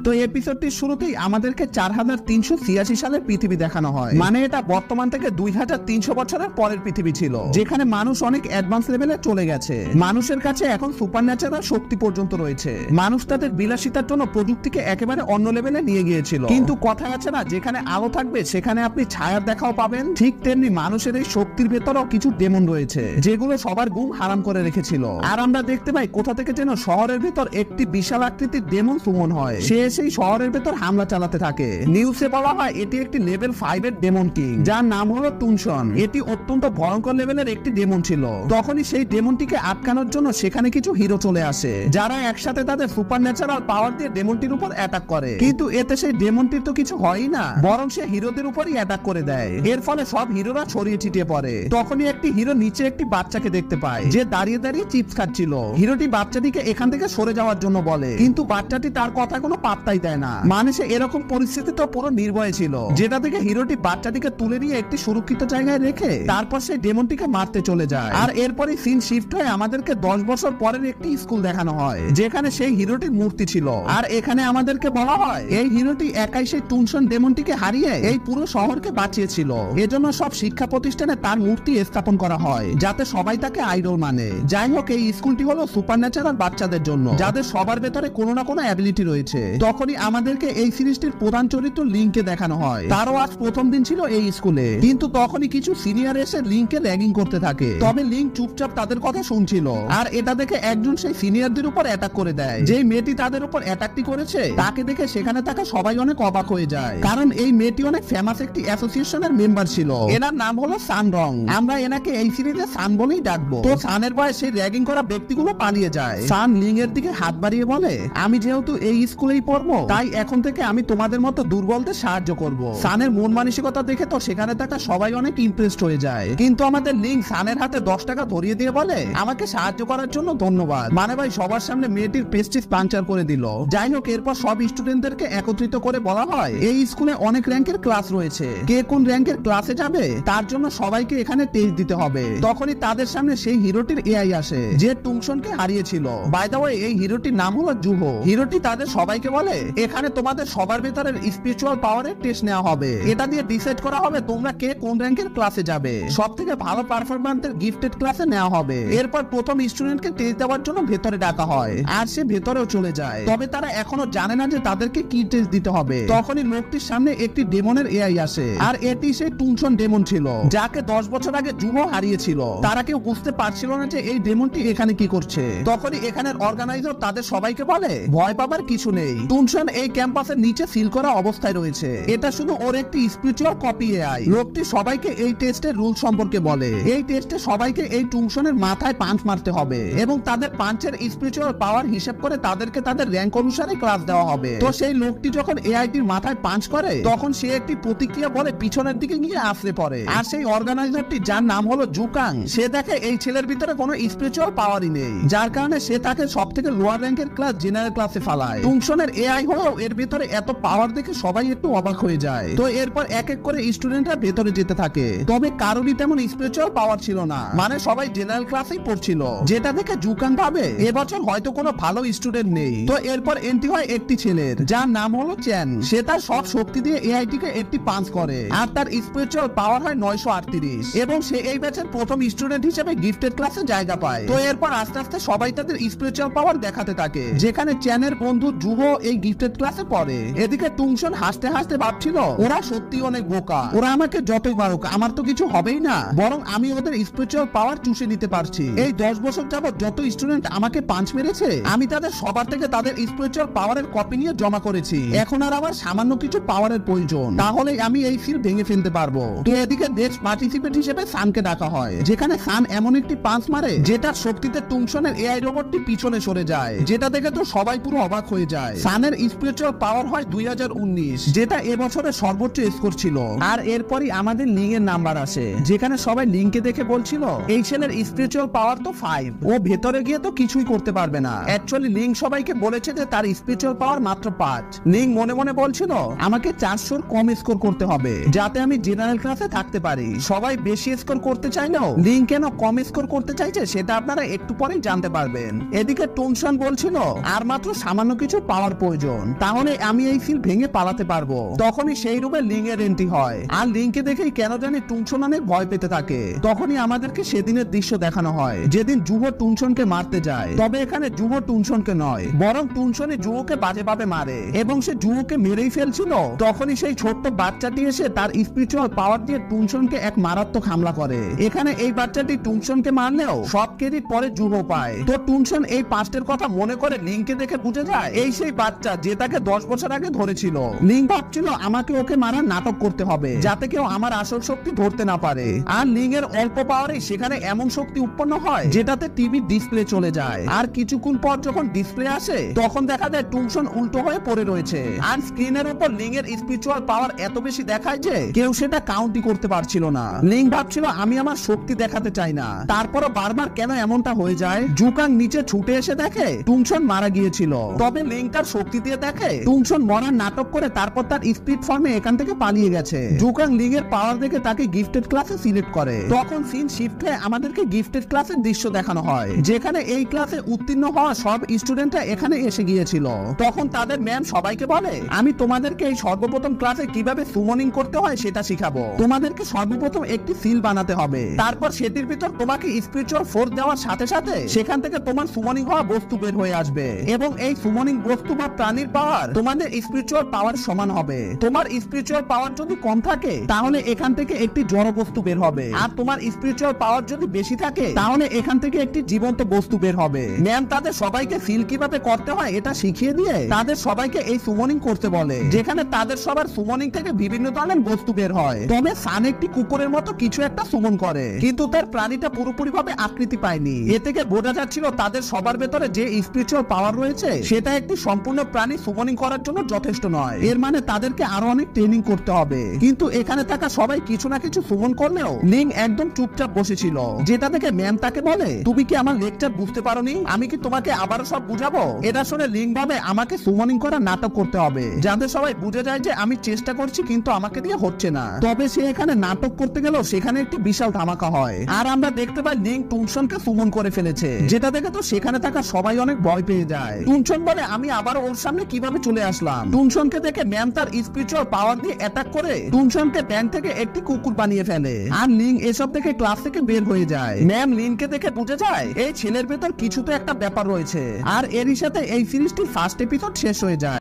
তো এপিসোডটির শুরুতেই আমাদেরকে 4386 সালের পৃথিবী দেখানো হয়। মানে এটা বর্তমান থেকে 2300 বছরের পরের পৃথিবী ছিল, যেখানে মানুষ অনেক অ্যাডভান্স লেভেলে চলে গেছে। মানুষের কাছে এখন সুপারন্যাচারাল শক্তি পর্যন্ত রয়েছে। মানুষ তাদের বিলাসিতার জন্য প্রযুক্তিকে একেবারে অন্য লেভেলে নিয়ে গিয়েছিল। কিন্তু কথা আছে না, যেখানে আলো থাকবে সেখানে আপনি ছায়ার দেখাও পাবেন। ঠিক তেমনি মানুষের এই শক্তির ভেতরেও কিছু ডেমন রয়েছে, যেগুলো সবার ঘুম হারাম করে রেখেছিল। আর আমরা দেখতে পাই কোথা থেকে যেন শহরের ভেতর একটি বিশাল আকৃতির ডেমন সুমন হয়। সে সেই শহরের ভেতর হামলা চালাতে থাকে। নিউজে বলা হয় এটি একটি লেভেল 5 এর ডেমন কিং, যার নাম হলো টুনশন। এটি অত্যন্ত ভয়ঙ্কর লেভেলের একটি ডেমন ছিল। তখনই সেই ডেমনটিকে আটকানোর জন্য সেখানে কিছু হিরো চলে আসে, যারা একসাথে তাদের সুপারন্যাচারাল পাওয়ার দিয়ে ডেমনটির উপর অ্যাটাক করে। কিন্তু এতে সেই ডেমনটির তো কিছু হয়ই না, বরং সে হিরোদের উপরই অ্যাটাক করে দেয়। এর ফলে সব হিরোরা ছড়িয়ে ছিটিয়ে পড়ে। তখনই একটি হিরো নিচে একটি বাচ্চাকে দেখতে পায়, যে দাঁড়িয়ে দাঁড়িয়ে চিপস খাচ্ছিল। হিরোটি বাচ্চাটিকে এখান থেকে সরে যাওয়ার জন্য বলে, কিন্তু বাচ্চাটি তার কথা কোনো পাত্তাই দেয় না। মানে সে এরকম পরিস্থিতিতে পুরো নির্ভয় ছিল, যেটা থেকে হিরোটি বাচ্চাটিকে তুলে নিয়ে একটি সুরক্ষিত জায়গায় রেখে তারপর সেই ডেমনটিকে মারতে চলে যায়। আর এরপরে সিন শিফট হয়ে আমাদেরকে 10 বছর পরের একটি স্কুল দেখানো হয়, যেখানে সেই হিরোটির মূর্তি ছিল। আর এখানে আমাদেরকে বলা হয় এই হিরোটি একাই সেই টুনশন ডেমনটিকে হারিয়ে এই পুরো শহরকে বাঁচিয়েছিল। এজন্য সব শিক্ষা প্রতিষ্ঠানে তার মূর্তি স্থাপন করা হয়, যাতে সবাই তাকে আইডল মানে। যাই হোক, এই স্কুলটি হলো সুপারন্যাচারাল বাচ্চাদের জন্য, যাদের সবার ভেতরে কোনো না কোনো অ্যাবিলিটি রয়েছে। তখনই আমাদেরকে এই সিরিজটির প্রধান চরিত্র লিংকে দেখানো হয়। তারও আজ প্রথম দিন ছিল এই স্কুলে, কিন্তু তখনই কিছু সিনিয়র এসে লিংকে র্যাগিং করতে থাকে। তবে লিংক চুপচাপ তাদের কথা শুনছিল। আর এটা দেখে একজন সেই সিনিয়রদের উপর অ্যাটাক করে দেয়। যেই মেয়েটি তাদের উপর অ্যাটাকটি করেছে তাকে দেখে সেখানে থাকা সবাই অনেক অবাক হয়ে যায়, কারণ এই মেয়েটি অনেক ফেমাস একটি অ্যাসোসিয়েশনের মেম্বার ছিল। এনার নাম হলো সান রং। আমরা এনাকে এই সিরিজে সান বলেই ডাকবো। তো সানের ভয়ে সেই র্যাগিং করা ব্যক্তিগুলো পালিয়ে যায়। সান লিং এর দিকে হাত বাড়িয়ে বলে, আমি যেহেতু এই স্কুলেই পড়বো, তাই এখন থেকে আমি তোমাদের মতো দুর্বলদের সাহায্য করব। সানের মন মানসিকতা দেখে তো সেখানে থাকা সবাই অনেক ইমপ্রেসড হয়ে যায়। কিন্তু আমাদের লিং সানের হাতে 10 টাকা ধরিয়ে দিয়ে বলে, আমাকে সাহায্য করার জন্য ধন্যবাদ। মানে ভাই সবার সামনে মেয়েটির প্রেস্টিজ পাঞ্চার করে দিল। যাই হোক, এরপর সব স্টুডেন্টদেরকে একত্রিত করে বলা হয় এই স্কুলে অনেক র্যাঙ্কের ক্লাস রয়েছে, কে কোন র্যাঙ্কের ক্লাসে যাবে তার জন্য সবাইকে এখানে টেস্ট দিতে হবে। তখনই তাদের সামনে সেই হিরোটির এআই আসে, যে টুংশনকে হারিয়েছিল। বাই দ্য ওয়ে, এই হিরোটির নাম হলো জুহো। হিরোটি তাদের সবাইকে বলে, এখানে তোমাদের সবার ভেতরের স্পিরিচুয়াল পাওয়ারের টেস্ট নেওয়া হবে। এটা দিয়ে ডিসাইড করা হবে তোমরা কে কোন র্যাঙ্কের ক্লাসে যাবে। সব থেকে ভালো পারফরম্যান্সের গিফটেড ক্লাসে নেওয়া হবে। এরপর প্রথম স্টুডেন্টকে টেস্ট দেওয়ার জন্য ভেতরে ডাকা হয়, আর সে ভেতরেও চলে যায়। তবে তারা এখনো জানে না যে তাদেরকে কি টেস্ট দিতে হবে। তখনই লোকটির সামনে একটি ডেমনের এআই আসে, আর এটি সেই টুনশন ডেমন ছিল, যাকে 10 বছর আগে জুহো হারিয়েছিল। তারা কেউ বুঝতে পারছিল না যে এই ডেমনটি এখানে কি করছে। তখনই এখানের অর্গানাইজার তাদের সবাইকে বলে, ভয় পাবার কিছু নেই, টুনশন এই ক্যাম্পাসের নিচে সিল করা অবস্থায় রয়েছে। এটা শুধু ওর একটি স্পিরিচুয়াল কপি এআই। লোকটি সবাইকে এই টেস্টের রুল সম্পর্কে বলে। এই টেস্টে সবাইকে এই টুনশনের মাথায় পাঞ্চ মারতে হবে, এবং তাদের পাঞ্চের স্পিরিচুয়াল পাওয়ার হিসাব করে তাদেরকে তাদের র্যাঙ্ক অনুসারে ক্লাস দেওয়া হবে। তো সেই লোকটি যখন এআইটির মাথায় পাঞ্চ করে, তখন সে একটি প্রতিক্রিয়া বলে পিছনের দিকে গিয়ে আছড়ে পড়ে। আর সেই অর্গানাইজারটি, যার নাম হলো জুকাং, সে দেখে এই ছেলের ভিতরে কোনো স্পিরিচুয়াল পাওয়ারই নেই, যার কারণে সে তাকে সব থেকে লোয়ার র্যাঙ্কের ক্লাস জেনারেল ক্লাসে ফালায়। টুনশনের এআই হলেও এর ভিতরে এত পাওয়ার দেখে সবাই একটু অবাক হয়ে যায়। তো এরপর এক এক করে স্টুডেন্টরা ভেতরে যেতে থাকে। তবে কারোরই তেমন স্পিরিচুয়াল পাওয়ার ছিল না, মানে সবাই জেনারেল ক্লাসেই পড়ছিল, যেটা দেখে জুকাং ভাবে এবছর হয়তো কোনো ভালো স্টুডেন্ট নেই। তো এরপর এন্ট্রি হয় একটি ছেলের, যার নাম হলো চ্যান। সে তার সব শক্তি দিয়ে এআইটিকে একটি পাঞ্চ করে, আর তার স্পিরিচুয়াল পাওয়ার হয় 938, এবং সে এই ব্যাচের প্রথম স্টুডেন্ট হিসেবে গিফটেড ক্লাসে জায়গা পায়। তো এরপর আস্তে আস্তে সবাই তাদের স্পিরিচুয়াল পাওয়ার দেখাতে থাকে, যেখানে চ্যানের বন্ধু জুহো এই গিফটেড ক্লাসে পড়ে। এদিকে টুংশন হাসতে হাসতে ভাবছিল, ওরা সত্যি অনেক বোকা, ওরা আমাকে যতই মারুক আমার তো কিছু হবেই না, বরং আমি ওদের স্পিরিচুয়াল পাওয়ার চুষে নিতে পারছি। এই 10 বছর যাবত যত স্টুডেন্ট আমাকে পাঞ্চ মেরেছে, আমি তাদের সবার থেকে তাদের স্পিরিচুয়াল পাওয়ারের কপি নিয়ে জমা করেছি। এখন আর আমার সামান্য কিছু পাওয়ারের প্রয়োজন, তাহলে আমি এই ফিল ভেঙে ফেলতে পারবো। তো এদিকে নেক্সট পার্টিসিপেন্ট হিসেবে সানকে ডাকা হয়, যেখানে সান এমন একটি পাঞ্চ মারে যেটার শক্তিতে টুংশনের এআই রোবটটি পিছনে সরে যায়, যেটা দেখে তো সবাই পুরো অবাক হয়ে যায়। সানের স্পিরিচুয়াল পাওয়ার হয় 2019, যেটা এবছরের সর্বোচ্চ স্কোর ছিল। আর এরপরই আমাদের লিং এর নাম্বার আসে, যেখানে সবাই লিংকে দেখে বলছিল এই ছেলের স্পিরিচুয়াল পাওয়ার তো 5, ও ভেতরে গিয়ে তো কিছুই করতে পারবে না। অ্যাকচুয়ালি লিং সবাইকে বলেছে যে তার স্পিরিচুয়াল পাওয়ার মাত্র 5। লিং মনে মনে বলছিল আমাকে 400 কম স্কোর করতে হবে, যাতে আমি জেনারেল ক্লাসে থাকতে পারি। সবাই বেশি স্কোর করতে চাইলেও লিং কেন কম স্কোর করতে চাইছে সেটা আপনারা একটু পরেই জানতে পারবেন। এদিকে টুনশন বলছিল আর মাত্র সামান্য কিছু পাওয়ার প্রয়োজন, তাহলে আমি এই সিল ভেঙে পালাতে পারবো। তখনই সেই রুমে লিং এর এন্ট্রি হয়, আর লিংকে দেখেই কেন জানি টুনশন অনেক ভয় পেতে থাকে। তখনই আমাদেরকে সেদিনের দৃশ্য দেখানো হয় যেদিন জুহো টুনশনকে মারতে যায়। তবে এখানে জুহো টুনশনকে নয়, বরং টুনশনই জুহোকে বাজেভাবে মারে এবং সে জুহোকে মেরেই ফেলছিল। তখনই সেই ছোট্ট বাচ্চাটি এসে তার স্পিরিচুয়াল পাওয়ার দিয়ে টুনশনকে এক মারাত্মক হামলা করে। এখানে এই বাচ্চাটি টুনশনকে মারলেও সব ক্রেডিট পরে জুহো পায়। তো টুনশন এই পাস্টের কথা মনে করে লিংকে দেখে বুঝে যায় এই সেই বাচ্চা যে তাকে 10 বছর আগে ধরেছিল। লিং ভাবছিল আমাকে ওকে মারার নাটক করতে হবে যাতে কেউ আমার আসল শক্তি ধরতে না পারে। আর লিং এর অল্প পাওয়ারে সেখানে এমন শক্তি উৎপন্ন হয় যেটাতে টিভির ডিসপ্লে চলে যায়। আর কিছুক্ষণ পর যখন ডিসপ্লে আসে তখন দেখা যায় টুনশন উল্টো হয়ে পড়ে রয়েছে। আর স্ক্রিনের উপর লিং এর স্পিরিচুয়াল পাওয়ার এত বেশি দেখায় যে কেউ সেটা কাউন্টই করতে পারছিল না। লিং ভাবছিল আমি আমার শক্তি দেখাতে চাই না, তারপরও বারবার কেন এমনটা হয়ে যায়। জুকাং নিচে ছুটে এসে দেখে টুনশন মারা গিয়েছিল। তবে লিং তার শক্তি দিয়ে দেখে টুনশন মরার নাটক করে তারপর তার স্পিরিট ফর্মে এখান থেকে পালিয়ে গেছে। জুকাং লিং এর পাওয়ার দেখে তাকে গিফটেড ক্লাসে সিলেক্ট করে। তখন সিন শিফট হয়ে আমাদেরকে গিফটেড ক্লাসের দৃশ্য দেখানো হয় যেখানে এই ক্লাসে উত্তীর্ণ হওয়া সব স্টুডেন্টরা এখানে এসে গিয়েছিল। তখন তাদের ম্যাম সবাইকে বলে আমি তোমাদেরকে এই সর্বপ্রথম ক্লাসে কিভাবে সুমনিং করতে হয় সেটা শিখাবো। তোমাদেরকে সর্বপ্রথম একটি সিল বানাতে হবে, তারপর সেটির ভিতর তোমাকে স্পিরিচুয়াল ফোর্স দেওয়ার সাথে সাথে সেখান থেকে তোমার সুমনিং হওয়া বস্তু বের হয়ে আসবে এবং এই সুমনিং বস্তু বা প্রাণীর পাওয়ার তোমাদের স্পিরিচুয়াল পাওয়ার সমান হবে। তোমার স্পিরিচুয়াল পাওয়ার যদি কম থাকে তাহলে এখান থেকে একটি জড় বস্তু বের হবে, আর তোমার স্পিরিচুয়াল পাওয়ার যদি বেশি থাকে তাহলে এখান থেকে একটি জীবন্ত বস্তু বের হবে। ম্যাম তাদের সবাইকে সিল কিভাবে করতে হয় এটা শিখিয়ে দিয়ে তাদের সবাইকে এই সুমনিং করতে বলে, যেখানে তাদের সবার সুমনিং থেকে বিভিন্ন ধরনের বস্তু বের হয়। তবে সান একটি কুকুরের মতো কিছু একটা সুমন করে, কিন্তু তার প্রাণীটা পুরোপুরি ভাবে আকৃতি পায়নি। এ থেকে বোঝা যাচ্ছিল তাদের সবার ভেতরে যে স্পিরিচুয়াল পাওয়ার রয়েছে সেটা একটি সম্পূর্ণ প্রাণী সুমনিং করার জন্য যথেষ্ট নয়। এর মানে তাদেরকে আরো অনেক ট্রেনিং করতে হবে। কিন্তু এখানে থাকা সবাই কিছু না কিছু সুমন করলেও লিং একদম চুপচাপ বসেছিল, যেটা দেখে ম্যাম তাকে বলে তুমি কি আমার লেকচার বুঝতে পারোনি? আমি কি তোমাকে আবারও সব বুঝাবো? এটা শুনে লিং ভাবে আমাকে সুমনিং করা নাটক করতে হবে যাতে সবাই বুঝে যায় যে আমি চেষ্টা করছি কিন্তু আমাকে দিয়ে হচ্ছে না। তবে সে এখানে নাটক করতে গেলেও সেখানে একটি বিশাল ধামাকা হয়, আর আমরা দেখতে পাই লিং টুনশনকে সুমন করে ফেলেছে, যেটা দেখে তো সেখানে থাকা সবাই অনেক ভয় পেয়ে যায়। টুনশন বলে আমি আবার ওর সামনে কিভাবে চলে আসলাম? টুনশনকে দেখে ম্যাম তার স্পিরিচুয়াল পাওয়ার দিয়ে অ্যাটাক করে টুনশনকে ব্যাংক থেকে একটি কুকুর বানিয়ে ফেলে, আর লিং এসব দেখে ক্লাস থেকে বের হয়ে যায়। ম্যাম লিংকে দেখে বুঝে যায় এই ছেলের ভেতর কিছু তো একটা ব্যাপার রয়েছে, আর এরই সাথে এই সিরিজটির ফার্স্ট এপিসোড শেষ হয়ে যায়।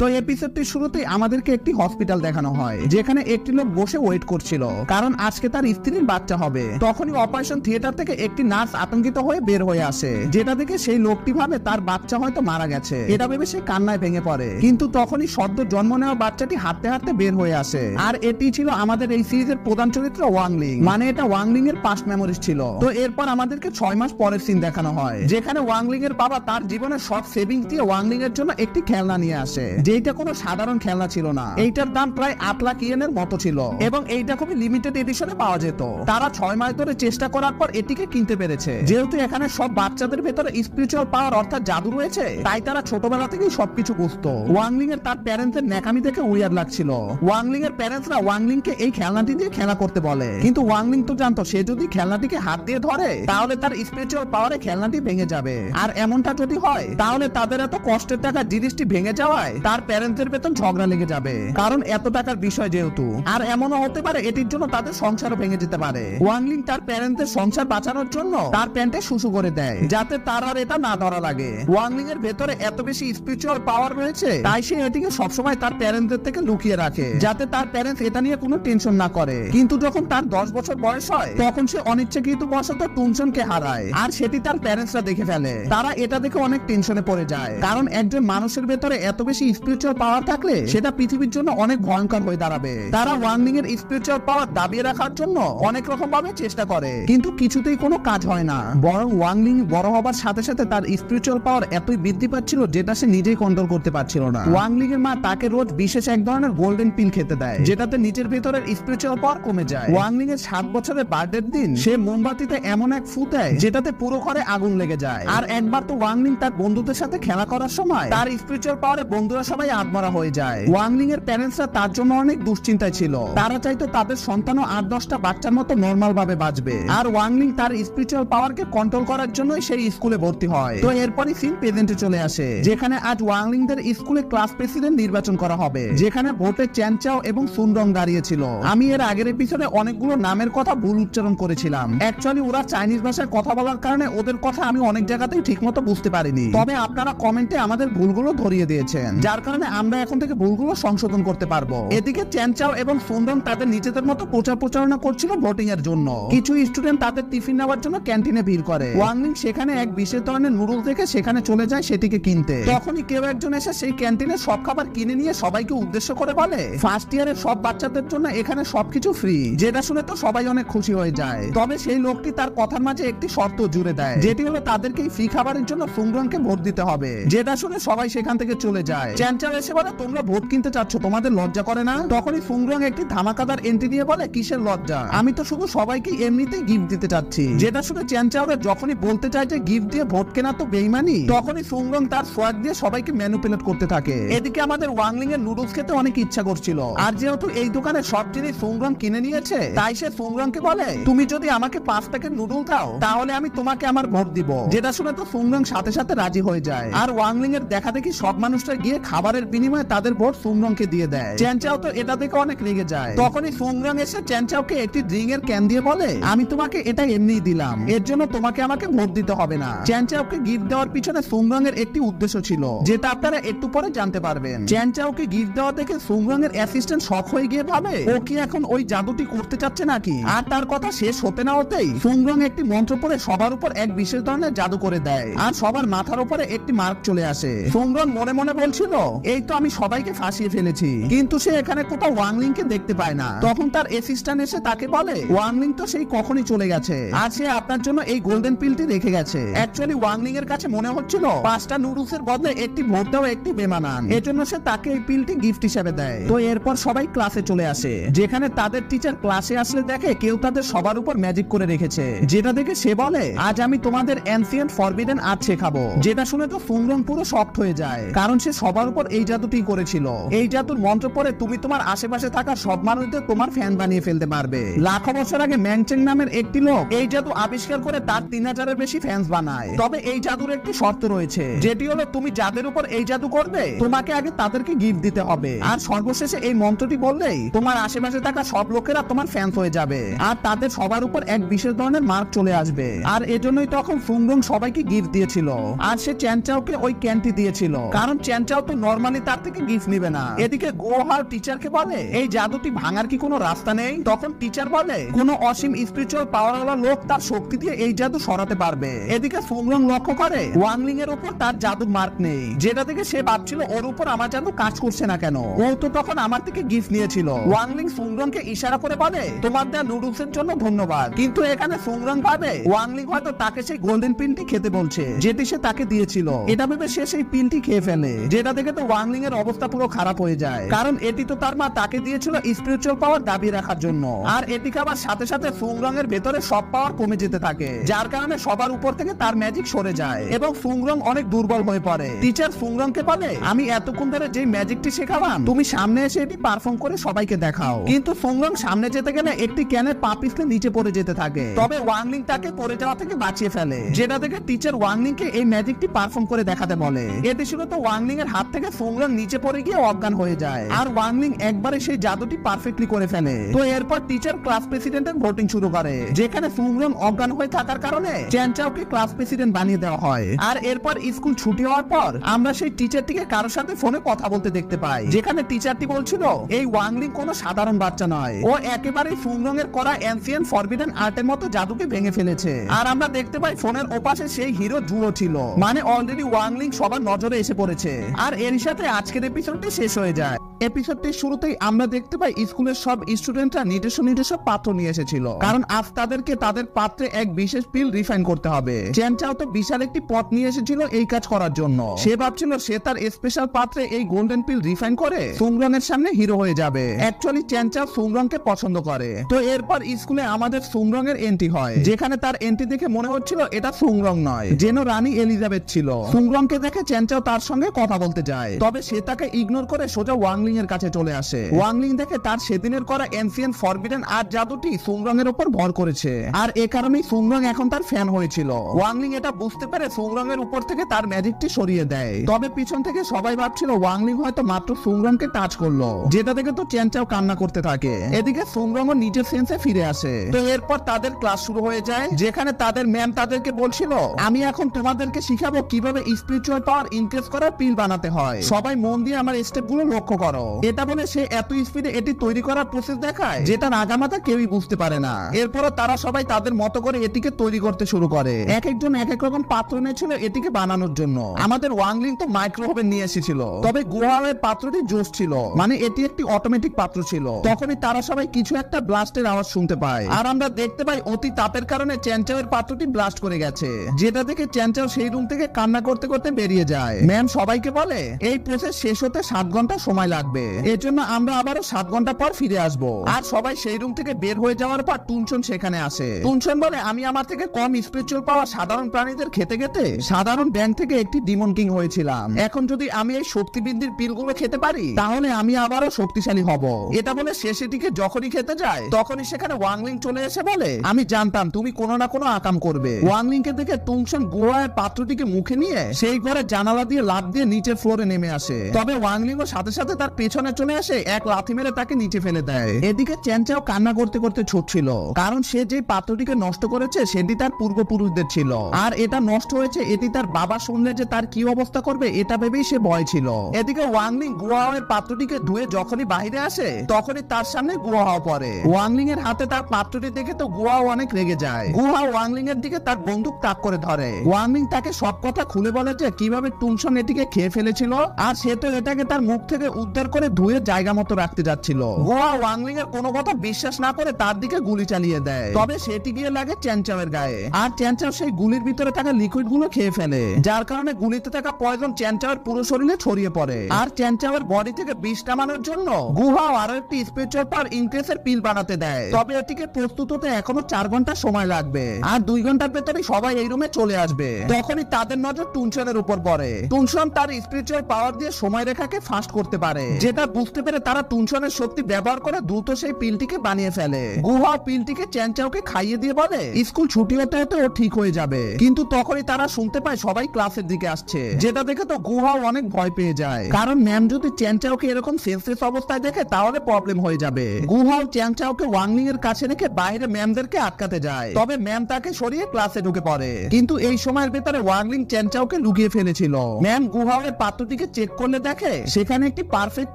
তো এপিসোডটির শুরুতেই আমাদেরকে একটি হসপিটাল দেখানো হয় যেখানে একটি লোক বসে ওয়েট করছিল কারণ আজকে তার স্ত্রীর বাচ্চা হবে। তখনই অপারেশন থিয়েটার থেকে একটি নার্স আতঙ্কিত হয়ে বের হয়ে আসে, যেটা দেখে সেই লোকটি ভাবে তার বাচ্চা হয়তো মারা গেছে। এটা ভেবে সে কান্নায় ভেঙে পড়ে, কিন্তু তখনই সদ্য জন্ম নেওয়া বাচ্চাটি হাঁটতে হাঁটতে বের হয়ে আসে। আর এটি ছিল আমাদের এই সিরিজের প্রধান চরিত্র ওয়াংলিং, মানে এটা ওয়াংলিং এর পাস্ট মেমোরিজ ছিল। তো এরপর আমাদেরকে 6 মাস পরের সিন দেখানো হয় যেখানে ওয়াংলিং এর বাবা তার জীবনের সব সেভিংস দিয়ে ওয়াংলিং এর জন্য একটি খেলনা নিয়ে আসে, যেটা কোনো সাধারণ খেলনা ছিল না। এইটার দাম প্রায় 8 লাখ ইয়েনের মতো ছিল এবং এইটা খুবই লিমিটেড এডিশনে পাওয়া যেত। তারা 6 মাস ধরে চেষ্টা করার পর এটিকে কিনতে পেরেছে। যেহেতু এখানে সব বাচ্চাদের ভেতরে স্পিরিচুয়াল পাওয়ার অর্থাৎ জাদু রয়েছে, তাই তারা ছোটবেলা থেকেই সবকিছু বুঝতো। ওয়াংলিং এর তার প্যারেন্টসের ন্যাকামি দেখে উইয়ার লাগছিল। ওয়াংলিং এর প্যারেন্টসরা ওয়াংলিং কে এই খেলনাটি দিয়ে খেলা করতে বলে, কিন্তু ওয়াংলিং তো জানতো সে যদি খেলনাটিকে হাত দিয়ে ধরে তাহলে তার স্পিরিচুয়াল পাওয়ারে খেলনাটি ভেঙে যাবে, আর এমনটা যদি হয় তাহলে তাদের এত কষ্টের টাকা জিনিসটি ভেঙে যাওয়ায় তার প্যারেন্টসের বেতন ঝগড়া লেগে যাবে, কারণ এত টাকার বিষয় যেহেতু। আর এমনও হতে পারে এটির জন্য তাদের সংসারও ভেঙে যেতে পারে। ওয়াংলিং তার প্যারেন্টসের সংসার বাঁচানোর জন্য তার প্যান্টে শুশু করে দেয় যাতে তার আর এটা না ধরা লাগে। ওয়াংলিং এর ভেতরে এত বেশি স্পিরিচুয়াল পাওয়ার রয়েছে তাই সে এটিকে সবসময় তার প্যারেন্টসদের থেকে লুকিয়ে রাখে যাতে তার প্যারেন্টস এটা নিয়ে কোনো টেনশন না করে। কিন্তু যখন তার 10 বছর বয়স হয় তখন সে অনিচ্ছাকৃত বশত টুনশনকে হারায়, আর সেটি তার প্যারেন্টসরা দেখে ফেলে। তারা এটা দেখে অনেক টেনশনে পড়ে যায়, কারণ একজন মানুষের ভেতরে এত বেশি স্পিরিচুয়াল পাওয়ার থাকলে সেটা পৃথিবীর জন্য অনেক ভয়ঙ্কর হয়ে দাঁড়াবে। তারা ওয়াংলিং এর স্পিরিচুয়াল পাওয়ার দাবিয়ে রাখার জন্য অনেক রকম ভাবে চেষ্টা করে, কিন্তু কিছুতেই কোনো কাজ হয় না। বরং ওয়াংলিং বড় হবার সাথে সাথে তার স্পিরিচুয়াল পাওয়ার এতই বৃদ্ধি পাচ্ছিল যেটা সে নিজেই কন্ট্রোল করতে পারছিল না। ওয়াংলিং এর মা তাকে রোজ বিশেষ এক ধরনের গোল্ডেন পিল খেতে দেয় যেটাতে নিজের ভেতরের স্পিরিচুয়াল পাওয়ার কমে যায়। ওয়াংলিং এর 7 বছরের বার্থডের দিন সে মোমবাতিতে এমন এক ফু দেয় যেটাতে পুরো ঘরে আগুন লেগে যায়। আর একবার তো ওয়াংলিং তার বন্ধুদের সাথে খেলা করার সময় তার স্পিরিচুয়াল পাওয়ারে বন্ধুরা সবাই আত্মরা হয়ে যায়। ওয়াংলিং এর প্যারেন্টসরা তার জন্য অনেক দুশ্চিন্তায় ছিল। তারা চাইতো তাদের সন্তানও 8-10টা বাচ্চার মতো নরমাল ভাবে বাঁচবে। আর ওয়াংলিং তার স্পিরিচুয়াল পাওয়ারকে কন্ট্রোল করার জন্য সেই স্কুলে ভর্তি হয়। তো এরপরই সিন প্রেজেন্টে চলে আসে, যেখানে আজ ওয়াংলিংদের স্কুলে ক্লাস প্রেসিডেন্ট নির্বাচন করা হবে, যেখানে ভোটে চ্যান চাও এবং সুনরং দাঁড়িয়েছিল। আমি এর আগের এপিসোডে অনেকগুলো নামের কথা ভুল উচ্চারণ করেছিলাম। অ্যাকচুয়ালি ওরা চাইনিজ ভাষায় কথা বলার কারণে ওদের কথা আমি অনেক জায়গাতেই ঠিকমতো বুঝতে পারিনি। তবে আপনারা কমেন্টে আমাদের ভুলগুলো ধরিয়ে দিয়েছেন, যার কারণে আমরা এখন থেকে ভুলগুলো সংশোধন করতে পারবো। এদিকে চ্যান চাও এবং সুনরং তাদের নিজেদের মতো প্রচারণা করছিল ভোটিং এর জন্য। কিছু স্টুডেন্ট তাদের টিফিন নেওয়ার জন্য ক্যান্টিনে ভিড় করে। ওয়াংলিং সেখানে এক বিশেষ ধরনের নুডলস দেখে সেখানে চলে যায় সেটিকে কিনতে। তখনই কেউ একজন এসে সেই ক্যান্টিনে সব খাবার কিনে নিয়ে সবাইকে উদ্দেশ্য করে বলে, ফার্স্ট ইয়ারের সব বাচ্চাদের জন্য এখানে সবকিছু ফ্রি। যেটা শুনে তো সবাই অনেক খুশি হয়ে যায়। তবে সেই লোকটি তার কথার মাঝে একটি শর্ত জুড়ে দেয়, যেটি হলো তাদেরকে ফ্রি খাবারের জন্য সুনরংকে ভোট দিতে হবে। যেটা শুনে সবাই সেখান থেকে চলে যায়। চ্যান চাও এসে বলে, তোমরা ভোট কিনতে চাচ্ছ, তোমাদের লজ্জা করে না? তখনই সুনরং একটি ধামাকাদার এন্ট্রি দিয়ে বলে, কিসের লজ্জা, আমি তো শুধু সবাইকে এমনিতেই গিফট দিতে চাচ্ছি। যেটা শুনে চ্যান চাওরা যখনই বলতে চায় যে গিফট দিয়ে ভোট কেনা তো বেইমানি, তখনই সুনরং তার সোয়াগ দিয়ে সবাইকে ম্যানিপুলেট করতে থাকে। এদিকে আমাদের ওয়াংলিং এর নুডলস খেতে অনেক ইচ্ছা করছিল, আর যেহেতু এই দোকানে সব জিনিস সুনরং কিনে নিয়েছে, তাই সে সুনরংকে বলে, তুমি যদি আমাকে 5 প্যাকেট নুডল দাও তাহলে আমি তোমাকে আমার ভোট দিব। যেটা শুনে তো সুনরং সাথে সাথে রাজি হয়ে যায়। আর ওয়াংলিং এর দেখা দেখি সব মানুষরা গিয়ে খাবারের বিনিময়ে তাদের ভোট সুনরংকে দিয়ে দেয়। চ্যান চাও তো এটা দেখে অনেক রেগে যায়। তখনই সুনরং এসে চ্যান চাওকে একটি ড্রিঙ্ক এর ক্যান দিয়ে বলে, আমি তোমাকে এটা এমনিই দিলাম, এর জন্য তোমাকে আমাকে ভোট দিতে হবে না। চ্যান চাওকে গিফট দেওয়ার পিছনে সুনরং এর একটি উদ্দেশ্য ছিল, যেটা আপনারা একটু পরে জানতে পারবেন। চ্যান চাওকে গিফট দেওয়া দেখে সুনরং এর অ্যাসিস্ট্যান্ট শক হয়ে গিয়ে ভাবে, ও কি এখন ওই জাদুটি করতে চাচ্ছে নাকি? আর তার কথা শেষ হতে না হতেই সুনরং একটি মন্ত্র পড়ে সবার উপর এক বিশেষ ধরনের জাদু করে দেয়, আর সবার মাথার উপরে একটি মার্ক চলে আসে। সুনরং মনে মনে বলছিল, এই তো আমি সবাইকে ফাঁসিয়ে ফেলেছি, কিন্তু সে এখানে কোথাও ওয়াংলিং কে দেখতে পায় না। তখন তার অ্যাসিস্ট্যান্ট এসে তাকে বলে, ওয়াংলিং তো সেই কখনই চলে গেছে, আর সে আপনার জন্য এই গোল্ডেন পিলটি রেখে গেছে। অ্যাকচুয়ালি ওয়াংলিং এর কাছে মনে হচ্ছিল 5টা নুডলস এর বদলে একটি ভোট দেওয়া একটি বেমানান, এজন্য সে তাকে এই পিলটি গিফট হিসেবে দেয়। তো এরপর সবাই ক্লাসে চলে আসে, যেখানে তাদের টিচার ক্লাসে আসলে দেখে কেউ তাদের সবার উপর ম্যাজিক করে রেখেছে। যেটা দেখে সে বলে, আজ আমি তোমাদের এনসিয়েন্ট ফরবিডেন আর্ট শেখাবো। যেটা শুনে তো সুনরং পুরো শকড হয়ে যায়, কারণ সে সবার উপর এই জাদুটি করেছিল। এই জাদুর মন্ত্র পড়ে তুমি তোমার আশেপাশে থাকা সব মানুষদের তোমার ফ্যান বানিয়ে ফেলতে পারবে। লাখো বছর আগে ম্যাংচেং নামের একটি লোক এই জাদু আবিষ্কার করে তার 3000-এর বেশি ফ্যান্স বানায়। তবে এই জাদুর একটি শর্ত রয়েছে, যেটি হলো তুমি যাদের উপর এই জাদু করবে তোমাকে আগে তাদেরকে গিফট দিতে হবে, আর সর্বশেষে এই মন্ত্রটি বললেই তোমার আশেপাশে থাকা সব লোকেরা তোমার ফ্যান্স হয়ে যাবে, আর তাদের সবার উপর এক বিশেষ ধরনের মার্ক চলে আসবে। আর এজন্যই তখন সুনরং সবাইকে গিফট দিয়েছিল, আর সে চ্যান চাওকে ওই ক্যানটি দিয়েছিল, কারণ চ্যান চাও তো নরমালি তার থেকে গিফট নিবে না। এদিকে গোহার টিচারকে বলে, এই জাদুটি ভাঙার কি কোনো রাস্তা নেই? তখন টিচার বলে, কোনো অসীম স্পিরিচুয়াল পাওয়ারওয়ালা লোক তার শক্তি দিয়ে এই জাদু সরাতে পারবে। এদিকে সুনরং লক্ষ্য করে ওয়াংলিং এর উপর তার জাদুর মার্ক নেই, যেটা থেকে সে ভাবছিল ওর উপর আমার জাদু কাজ করছে না কেন, ও তো তখন আমার থেকে গিফট নিয়েছিল। ওয়াংলিং সুনরংকে ইশারা করে বলে, তোমার দেয়া নুডলস এর জন্য ধন্যবাদ। কিন্তু এখানে সুনরং ভাবে ওয়াংলিং হয়তো তাকে সেই গোল্ডেন পিনটি খেতে বলছে, যেটি সে তাকে দিয়েছিল। এটা ভেবে সে সেই পিনটি খেয়ে ফেলে, যেটা দেখে তো ওয়াংলিং এর অবস্থা পুরো খারাপ হয়ে যায়, কারণ এটি তো তার মা তাকে দিয়েছিল স্পিরিচুয়াল পাওয়ার দাবি রাখার জন্য। আর এটি খাবার সাথে সাথে সুনরং এর ভেতরে সব পাওয়ার কমে যেতে থাকে, যার কারণে সবার উপর থেকে তার ম্যাজিক সরে যায় এবং সুনরং অনেক দুর্বল হয়ে পড়ে। টিচার সুনরংকে বলে, আমি এতক্ষণ ধরে যে ম্যাজিকটি শেখালাম তুমি সামনে এসে এটি পারফর্ম করে সবাইকে দেখাও। কিন্তু সুনরং সামনে যেতে গেলে একটি ক্যানের পা পিছলে নিচে পড়ে যেতে থাকে, তবে ওয়াংলিং তাকে পড়ে যাওয়া থেকে বাঁচিয়ে ফেলে। যেটা দেখে টিচার ওয়াংলিং কে এই ম্যাজিকটি পারফর্ম করে দেখাতে বলে। এতে শুনে তো ওয়াংলিং এর হাত থেকে সুনরং নিচে পড়ে গিয়ে অজ্ঞান হয়ে যায়, আর ওয়াংলিং একবারে সেই জাদুটি পারফেক্টলি করে ফেলে। তো এরপর টিচার ক্লাস প্রেসিডেন্টের ভোটিং শুরু করে, যেখানে সুনরং অজ্ঞান হয়ে থাকার কারণে চ্যান চাওকে ক্লাস প্রেসিডেন্ট বানিয়ে দেওয়া হয়। আর এরপর স্কুল ছুটি হওয়ার পর আমরা সেই টিচারটিকে কারোর সাথে ফোনে কথা বলতে দেখতে পাই, যেখানে টিচারটি বলছিল এই ওয়াংলিং কোনো সাধারণ বাচ্চা নয়, ও একেবারে সুনরং এর করা এনসিয়েন্ট ফরবিডেন আর্টের মতো জাদুকে ভেঙে ফেলেছে। আর আমরা দেখতে পাই ফোনের ওপাশে সেই হিরো জুড়ো ছিল, মানে অলরেডি ওয়াংলিং সবার নজরে এসে পড়েছে। আর এর সাথে আজকের এপিসোডটি শেষ হয়ে যায়। এপিসোডটির শুরুতেই আমরা দেখতে পাই স্কুলের সব স্টুডেন্টরা নিজস্ব পাত্র নিয়ে এসেছিল, কারণ আজ তাদেরকে তাদের পাত্রে এক বিশেষ পিল রিফাইন করতে হবে। চ্যান চাও তো বিশাল একটি পট নিয়ে এসেছিল এই কাজ করার জন্য। সে ভাবছিল সে তার স্পেশাল পাত্রে এই গোল্ডেন পিল রিফাইন করে সুংরং এর সামনে হিরো হয়ে যাবে। অ্যাকচুয়ালি চ্যান চাও সুংরং কে পছন্দ করে। তো এরপর স্কুলে আমাদের সুংরং এর এন্ট্রি হয়, যেখানে তার এন্ট্রি দেখে মনে হচ্ছিল এটা সুংরং নয়, যেন রানী এলিজাবেথ ছিল। সুংরং কে দেখে চ্যান চাও তার সঙ্গে কথা বলতে যায়, তবে সে তাকে ইগনোর করে সোজা ওয়াংলিং এর কাছে চলে আসে। ওয়াংলিং দেখে তার সেদিনের করা এনসিয়েন্ট ফরবিডেন আর্ট জাদুটি সুংরং এর উপর ভর করেছে, আর এ কারণেই সুংরং এখন তার ফ্যান হয়েছিল। ওয়াংলিং এটা বুঝতে পেরে সুংরং এর উপর থেকে তার ম্যাজিকটি সরিয়ে দেয়, তবে পিছন থেকে সবাই ভাবছিল ওয়াংলিং হয়তো মাত্র সুংরং কে টাচ করলো, যেটা দেখে তো চ্যান চাও কান্না করতে থাকে। এদিকে সুংরং ও নিজের সেন্সে ফিরে আসে। তো এরপর তাদের ক্লাস শুরু হয়ে যায়, যেখানে তাদের ম্যাম তাদেরকে বলছিল আমি এখন তোমাদেরকে শিখাবো কিভাবে স্পিরিচুয়াল পাওয়ার ইনক্রিজ করার পিল বানাতে হয়। সবাই মন দিয়ে আমার স্টেপগুলো লক্ষ্য করো। এটা বলে সে এত স্পিডে এটি তৈরি করার প্রসেস দেখায় যেটা নাগামাথা কেউই বুঝতে পারে না। এরপরও তারা সবাই তাদের মতো করে এটিকে তৈরি করতে শুরু করে। এক একজন এক এক রকম পাত্র নিয়েছিল এটিকে বানানোর জন্য। আমাদের ওয়াংলিং তো মাইক্রোওভেন নিয়ে এসেছিল, তবে গুহাওয়ের পাত্রটি জোস ছিল, মানে এটি একটি অটোমেটিক পাত্র ছিল। তখনই তারা সবাই কিছু একটা ব্লাস্টের আওয়াজ শুনতে পায়, আর আমরা দেখতে পাই অতি তাপের কারণে চ্যান চাওয়ের পাত্রটি ব্লাস্ট করে গেছে, যেটা দেখে চ্যান চাও সেই রুম থেকে কান্না করতে করতে বেরিয়ে যায়। ম্যাম সবাইকে বলে এই প্রসেস শেষ হতে 7 ঘন্টা সময় লাগবে, এর জন্য আমরা আবারও 7 ঘন্টা পর ফিরে আসব। আর সবাই সেই রুম থেকে বের হয়ে যাওয়ার পর টুনচন সেখানে আসে। টুনচন বলে আমি আমার থেকে কম স্পিরিচুয়াল পাওয়া সাধারণ প্রাণীদের খেতে খেতে সাধারণ ব্যাং থেকে একটি ডিমন কিং হয়েছিলাম। এখন যদি আমি এই শক্তি বৃদ্ধির পিলগুলো খেতে পারি তাহলে আমি আবারও শক্তিশালী হব। এটা বলে শেষে দিকে যখনই খেতে যায় তখনই সেখানে ওয়াংলিং চলে এসে বলে আমি জানতাম তুমি কোনো না কোনো আকাম করবে। ওয়াংলিং কে দেখে টুনচন গুহার পাত্রটিকে মুখে নিয়ে সেই ঘরে জানালা দিয়ে লাফ দিয়ে নিচের ফ্লোরে নেমে আসে, তবে ওয়াংলিং ও সাথে সাথে তার পেছনে চলে আসে এক লাথি মেরে তাকে নিচে ফেলে দেয়। এদিকে চ্যান চাও কান্না করতে করতে ছুটছিল, কারণ সে যে পাত্রটিকে নষ্ট করেছে সেটি তার পূর্বপুরুষদের ছিল, আর এটা নষ্ট হয়েছে এটি তার বাবা শুনলে যে তার কি অবস্থা করবে এটা ভেবেই সে ভয় ছিল। এদিকে ওয়াংলিং গুহাওয়ের পাত্রটিকে ধুয়ে যখনই বাইরে আসে তখনই তার সামনে গুহাও পড়ে। ওয়াংলিং এর হাতে তার পাত্রটি দেখে তো গুহাও অনেক রেগে যায়। গুহা ওয়াংলিং এর দিকে তার বন্দুক তাক করে ধরে। ওয়াংলিং তাকে সব কথা খুলে বলে যে কিভাবে টুনসন এটিকে খেয়ে ফেলেছিল, আর সে তো এটাকে তার মুখ থেকে উদ্ধার করে ধুয়ে জায়গা মতো রাখতে যাচ্ছিল। গুহা ওয়াংলিং এর কোনো কথা বিশ্বাস না করে তার দিকে গুলি চালিয়ে দেয়, তবে সেটি গিয়ে লাগে চ্যান চাওয়ের গায়ে, আর চ্যান চাও সেই গুলির ভিতরে থাকা লিকুইড গুলো খেয়ে ফেলে, যার কারণে গুলিতে থাকা পয়জন চ্যান চাওয়ের পুরো শরীরে ছড়িয়ে পড়ে। আর চ্যান চাওয়ের বডি থেকে বিষ নামানোর জন্য গুহাও আরো একটি স্পিরিচুয়াল পাওয়ার ইনক্রিজের পিল বানাতে দেয়, তবে এটিকে প্রস্তুত হতে এখনো 4 ঘন্টা সময় লাগবে, আর 2 ঘন্টার ভেতরে সবাই এই রুমে চলে আসবে। তখনই তাদের নজর টুনসনের উপর পড়ে। টুনসন তার স্পিরিচুয়াল পাওয়ার দিয়ে সময় রেখাকে ফাস্ট করতে পারে, যেটা বুঝতে পেরে তারা টুনসনের শক্তি ব্যবহার করে দ্রুত সেই পিলটিকে বানিয়ে ফেলে। গুহা পিলটিকে চ্যান চাওকে খাইয়ে দিয়ে বলে স্কুল ছুটি হতে হতে ও ঠিক হয়ে যাবে, কিন্তু তখনই তারা শুনতে পায় সবাই ক্লাসের দিকে আসছে, যেটা দেখে তো গুহাও অনেক ভয় পেয়ে যায়, কারণ ম্যাম যদি চ্যান চাওকে এরকম সেন্সলেস অবস্থায় দেখে তাহলে প্রবলেম হয়ে যাবে। গুহাও চ্যান চাওকে ওয়াংলিং এর কাছে রেখে বাইরে ম্যামদেরকে আটকাতে যায়, তবে ম্যাম তাকে সরিয়ে ক্লাসে ঢুকে পড়ে, কিন্তু এই সময়ের ভেতরে ওয়াংলিং চ্যান চাওকে লুকিয়ে ফেলেছিল। ম্যাম গুহাওয়ের পাত্রটিকে চেক করলে দেখে সেখানে একটি পারফেক্ট